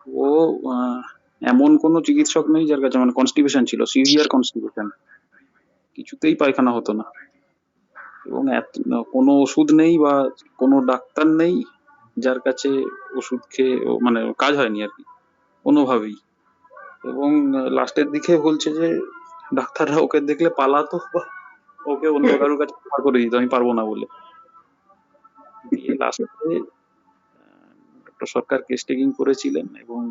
Speaker 8: ও এমন কোনো চিকিৎসক নেই যার কাছে, মানে কনস্টিপেশন ছিল, সিভিয়ার কনস্টিপেশন, কিছুতেই পায়খানা হতো না। এবং কোনো ওষুধ নেই বা কোনো ডাক্তার নেই যার কাছে ওষুধ খেয়ে মানে কাজ হয়নি আর কি, কোনোভাবেই। এবং লাস্টের দিকে বলছে যে ডাক্তাররা ওকে দেখলে পালাতো বা ওকে অন্য কারোর কাছে রেফার করে দিত, আমি পারবো না বলে। দিয়ে লাস্টে ডক্টর সরকার কেস টেকিং করেছিলেন, এবং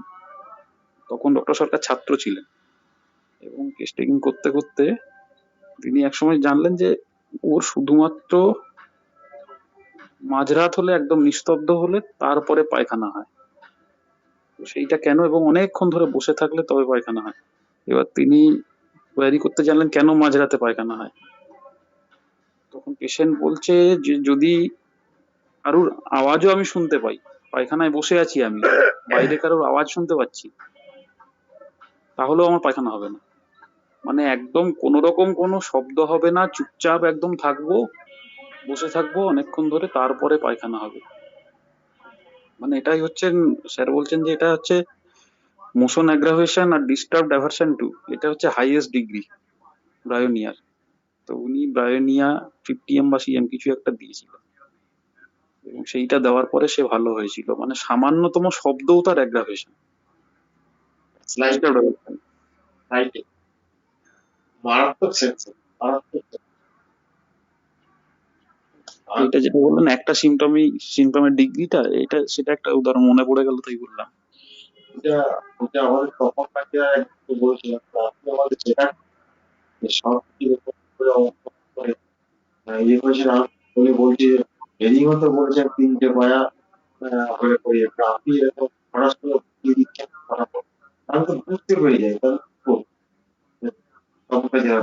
Speaker 8: তখন ডক্টর সরকার ছাত্র ছিলেন। এবং কেস টেকিং করতে করতে তিনি একসময় জানলেন যে ওর শুধুমাত্র মাঝরাত হলে, একদম নিস্তব্ধ হলে তারপরে পায়খানা হয়। তো সেইটা কেন, এবং অনেকক্ষণ ধরে বসে থাকলে তবে পায়খানা হয়। এবার তিনি কোয়ারি করতে জানলেন কেন মাঝরাতে পায়খানা হয়। তখন পেশেন্ট বলছে যে যদি কারুর আওয়াজও আমি শুনতে পাই, পায়খানায় বসে আছি আমি, বাইরে কারোর আওয়াজ শুনতে পাচ্ছি, তাহলেও আমার পায়খানা হবে না। মানে একদম কোনো রকম কোনো শব্দ হবে না, চুপচাপ একদম থাকবো, বসে থাকবো অনেকক্ষণ ধরে, তারপরে পায়খানা হবে। মানে এটাই হচ্ছে, স্যার বলছেন যে এটা হচ্ছে মোশন অ্যাগ্রাভেশন আর ডিস্টার্বড অ্যাভারশন টু, এটা হচ্ছে হাইয়েস্ট ডিগ্রি ব্রায়োনিয়ার। তো উনি ব্রায়োনিয়া 50M বা CM কিছু একটা দিয়েছিলেন, এবং সেইটা দেওয়ার পরে সে ভালো হয়েছিল। মানে সামান্যতম শব্দও তার অ্যাগ্রাভেশন, ডিস্টার্বড অ্যাভারশন।
Speaker 1: মারাত্মক সেন্স, মারাত্মক।
Speaker 8: এটা যেটা বললেন একটা সিমটমের ডিগ্রিটা, এটা সেটা একটা উদাহরণ মনে পড়ে গেল, তাই বললাম।
Speaker 1: এটা এটা আমাদের তখন বলছিলাম, আপনি আমাদের যেটা সব কিছু করে ইয়ে করেছিলাম বলে বলছি মতো বলেছেন 3টে পায়া হলে পরে আপনি এরকম পড়াশোনা দিয়ে দিচ্ছেন ফটাফট। আমি তো বুঝতে পেরে যাই তাহলে কি করবো? সবটা যারা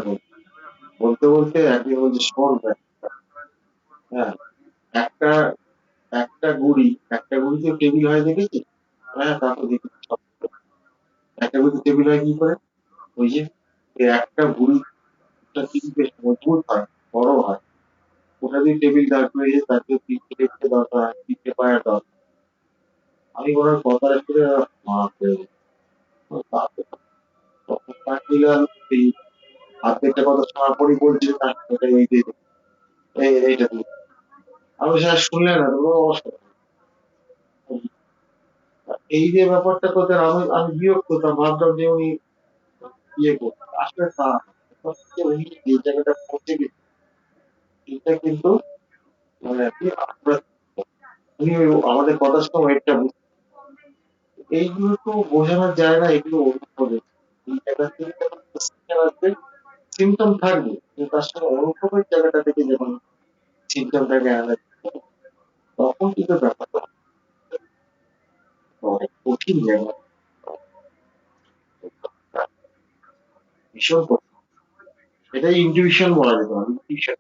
Speaker 1: বলতে বলতে একদিন বলছে শোন ভাই, হ্যাঁ, একটা একটা গুড়ি তো টেবিল হয় দেখেছিস? হ্যাঁ, তা তো দেখেছি সব। একটা গুড়ি টেবিল হয় কি করে? ওই যে এই একটা গুড়িটা কিন্তু বেশ মজবুত হয়, বড় হয়। ওটা দিয়ে টেবিল দাঁড় করিয়ে তাকে 3টে দরকার হয়, 3টে পায়ার দরকার। আমি ওনার কথাটা শুনে মা পেয়ে গেলাম। তারপরে তখন কাটতে গেল এই অর্ধেকটা কথা শোনার পরেই বলছে না এটা এই দিয়ে দে, এইটা দিয়ে দে। আমি সেটা শুনলে না তো অবস্থা। এই যে ব্যাপারটা করতেন আমি বিরক্ত হতাম, ভাবতাম যে উনি ইয়ে করতেন। আসলে তা না। হচ্ছে উনি যে জায়গাটা পৌঁছে গেছে এটা কিন্তু মানে কি আমরা উনি আমাদের কথা শুনে ওয়েটটা এইগুলো তো বোঝানোর জায়গা, এগুলো অনুভবের। এই জায়গা থেকে যখন সিস্টেম আসবে, সিমটম থাকবে কিন্তু তার সঙ্গে অনুভবের জায়গাটা থেকে যখন সিমটমটাকে অ্যানালাইজ করবে, তখন কিন্তু ব্যাপারটা অনেক কঠিন জায়গা, ভীষণ কঠিন। এটাই ইনটিউশন বলা যেতে পারে, ইনটিউশন।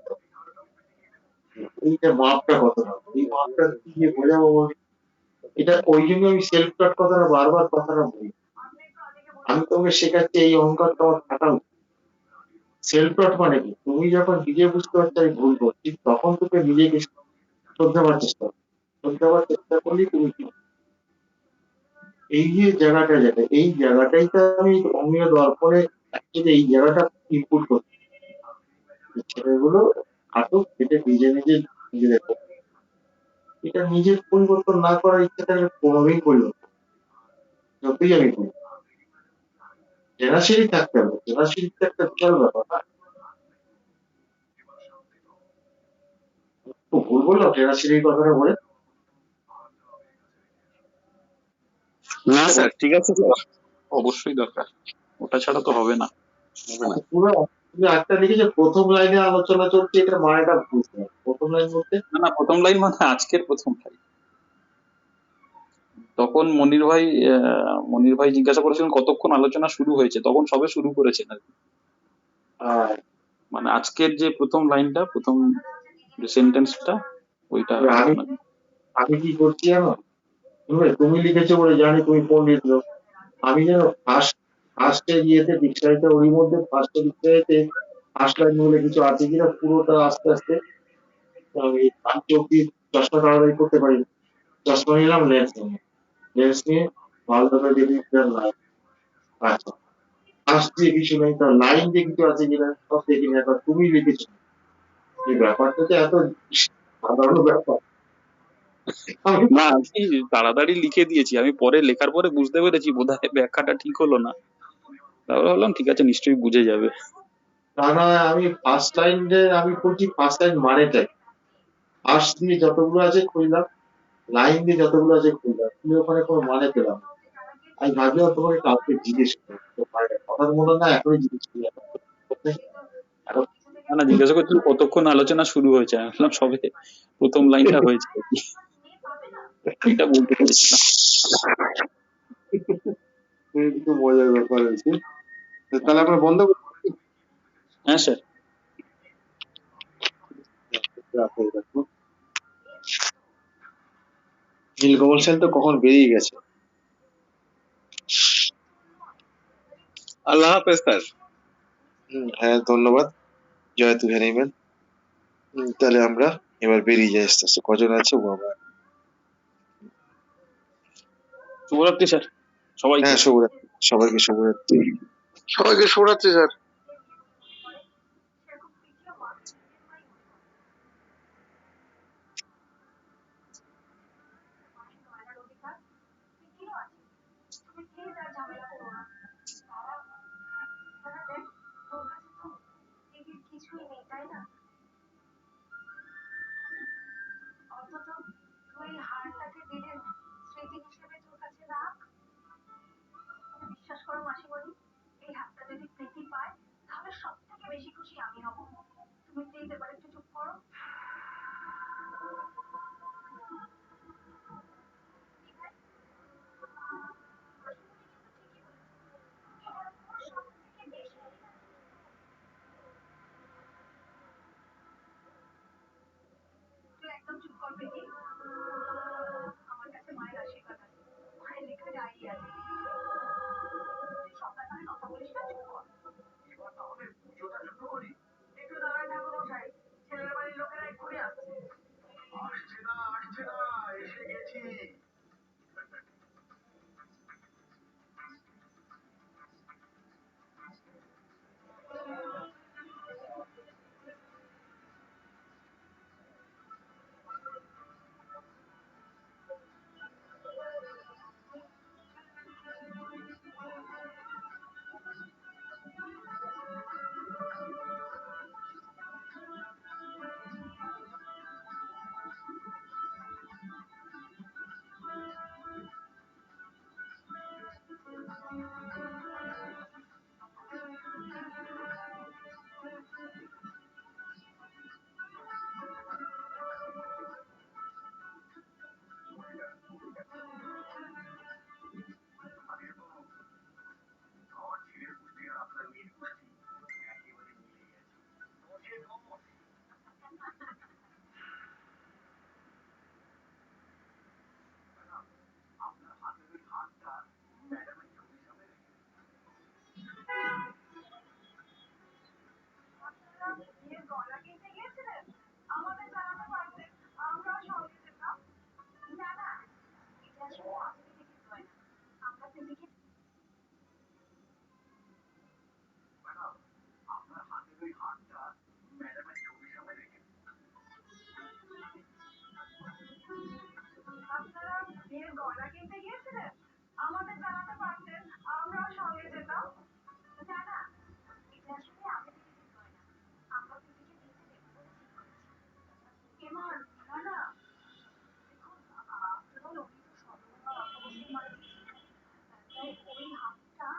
Speaker 1: এইটা মাপটা কতটা, এই মাপটা কি দিয়ে বোঝাবো বলি? এটা ওই জন্য আমি সেলফ টট কথাটা বারবার কথাটা বলি। আমি তোমাকে শেখাচ্ছি এই অহংকারটা আমার থাকা উচিত। সেলফ টট মানে কি? তুমি যখন নিজে বুঝতে পারছো আমি ভুল করছি, তখন তোকে নিজেকে শুধরে নেওয়ার চেষ্টা করো। শুধরে নেওয়ার চেষ্টা করলেই তুমি ঠিক। এই যে জায়গাটা যেটা, এই জায়গাটাই তো আমি অমীয় দর্পণে অ্যাকচুয়ালি এই জায়গাটা ইনপুট করছি। এই ছেলেগুলো হাঁটুক, এটা নিজে নিজে নিজেদের করবে। এটা নিজের পরিবর্তন না করার ইচ্ছাটাকে কোনোদিন পরিবর্তন, যতই আমি বলি। জেনাসিলি থাকতে হবে, জেনাসিলি তো একটা বিশাল ব্যাপার না? খুব ভুল বললাম জেনাসিলির কথাটা বলে?
Speaker 8: না স্যার, ঠিক আছে স্যার, অবশ্যই দরকার, ওটা ছাড়া তো হবে না।
Speaker 1: আচ্ছা, পুরো তুমি একটা লিখেছো প্রথম লাইনে আলোচনা চলছে, এটা মানেটা বুঝতে হবে। প্রথম লাইন বলতে
Speaker 8: না না, প্রথম লাইন মানে আজকের প্রথম লাইন। তখন মনির ভাই জিজ্ঞাসা করেছিলেন কতক্ষণ আলোচনা শুরু হয়েছে, তখন সবে শুরু করেছেন আর কি।
Speaker 1: আহ,
Speaker 8: মানে আজকের যে প্রথম লাইনটা, প্রথম যে সেন্টেন্সটা, ওইটা
Speaker 1: আমি
Speaker 8: মানে
Speaker 1: আমি কি করছি জানো? তুমি লিখেছো বলে জানি তুমি পণ্ডিত লোক। আমি যেন ফার্স্টে ইয়েতে ডিকশনারিতে ওর মধ্যে ফার্স্টে ডিকশনারিতে ফার্স্ট লাইন বলে কিছু আছে কিনা পুরোটা আস্তে আস্তে আমি আমি চোখ দিয়ে চশমা তাড়াতাড়ি করতে পারি না। চশমা নিলাম, লেন্স নিয়ে ভালো করে দেখি লাইন। আচ্ছা, ফার্স্ট দিয়ে কিছু নেই, তার লাইন দিয়ে কিছু আছে কিনা সব দেখি না। এবার তুমি লিখেছো, এই ব্যাপারটা তো এত সাধারণ ব্যাপার। আমি
Speaker 8: না, আমি তাড়াতাড়ি লিখে দিয়েছি, আমি পরে লেখার পরে বুঝতে পেরেছি বোধহয় ব্যাখ্যাটা ঠিক হলো না। তারপরে ভাবলাম ঠিক আছে, নিশ্চয়ই বুঝে যাবে।
Speaker 1: না না, আমি ফার্স্ট লাইনে আমি করছি ফার্স্ট লাইন মানেটাই। ফার্স্ট দিয়ে যতগুলো আছে খুঁজলাম, লাইন দিয়ে যতগুলো আছে খুঁজলাম, তুমি ওখানে কোনো মানে পেলাম না। আমি ভাবলাম তোমাকে কাউকে জিজ্ঞেস করবো, তো কথার মনে না এখনই জিজ্ঞেস করি। এখন
Speaker 8: না না, জিজ্ঞাসা করছিল কতক্ষণ আলোচনা শুরু হয়েছে, আমি ভাবলাম সবে প্রথম লাইনটা হয়েছে আর কি। এটা বলতে চাইছিলাম।
Speaker 1: একটু মজার ব্যাপার আছে। তো তাহলে আমরা বন্ধ করি।
Speaker 8: হ্যাঁ স্যার।
Speaker 1: নীলকমল সেন তো কখন বেরিয়ে গেছে।
Speaker 9: আল্লাহ হাফেজ স্যার।
Speaker 1: হ্যাঁ, ধন্যবাদ। জয় তু হ্যানিম্যান। তাহলে আমরা এবার বেরিয়ে যাই আস্তে আস্তে, কজন আছে বাবা।
Speaker 8: শুভরাত্রি স্যার সবাইকে।
Speaker 1: হ্যাঁ, শুভরাত্রি সবাইকে, শুভরাত্রি।
Speaker 12: সবাইকে শুভরাত্রি স্যার।
Speaker 13: বিশ্বাস করো মাসিমণি, এই হাতটা যদি প্রীতি পায় বিয়ের গয়না কিনতে গিয়েছিলেন? আমাদের জানাতে পারতেন, আমরাও সঙ্গে যেতাম। না না, এটা আসলে আমাদের বিয়ের গয়না। আমরা দিদিকে দিতে দেবো বলে ঠিক করেছি। এমন না না, দেখুন after all উনি তো সর্বমঙ্গলা রক্তবর্ষের মানুষ। তাই ওই হাতটা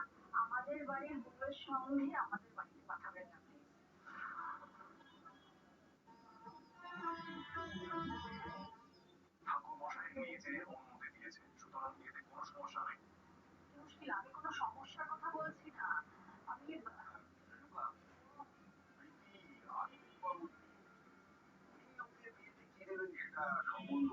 Speaker 13: আমাদের বাড়ির বউয়ের সঙ্গে আমাদের বাড়িতে পাঠাবেন না প্লিজ। ঠাকুর মশাই নিজে অনুমতি দিয়েছে, সুতরাং এতে কোনো সমস্যা নেই। মুশকিল, আমি কোনো সমস্যার কথা বলছি না। আমি প্রীতি, আদিত্যবাবুর মেয়ে। উনি ওকে বিয়েতে কি দেবেন সেটা সম্পূর্ণ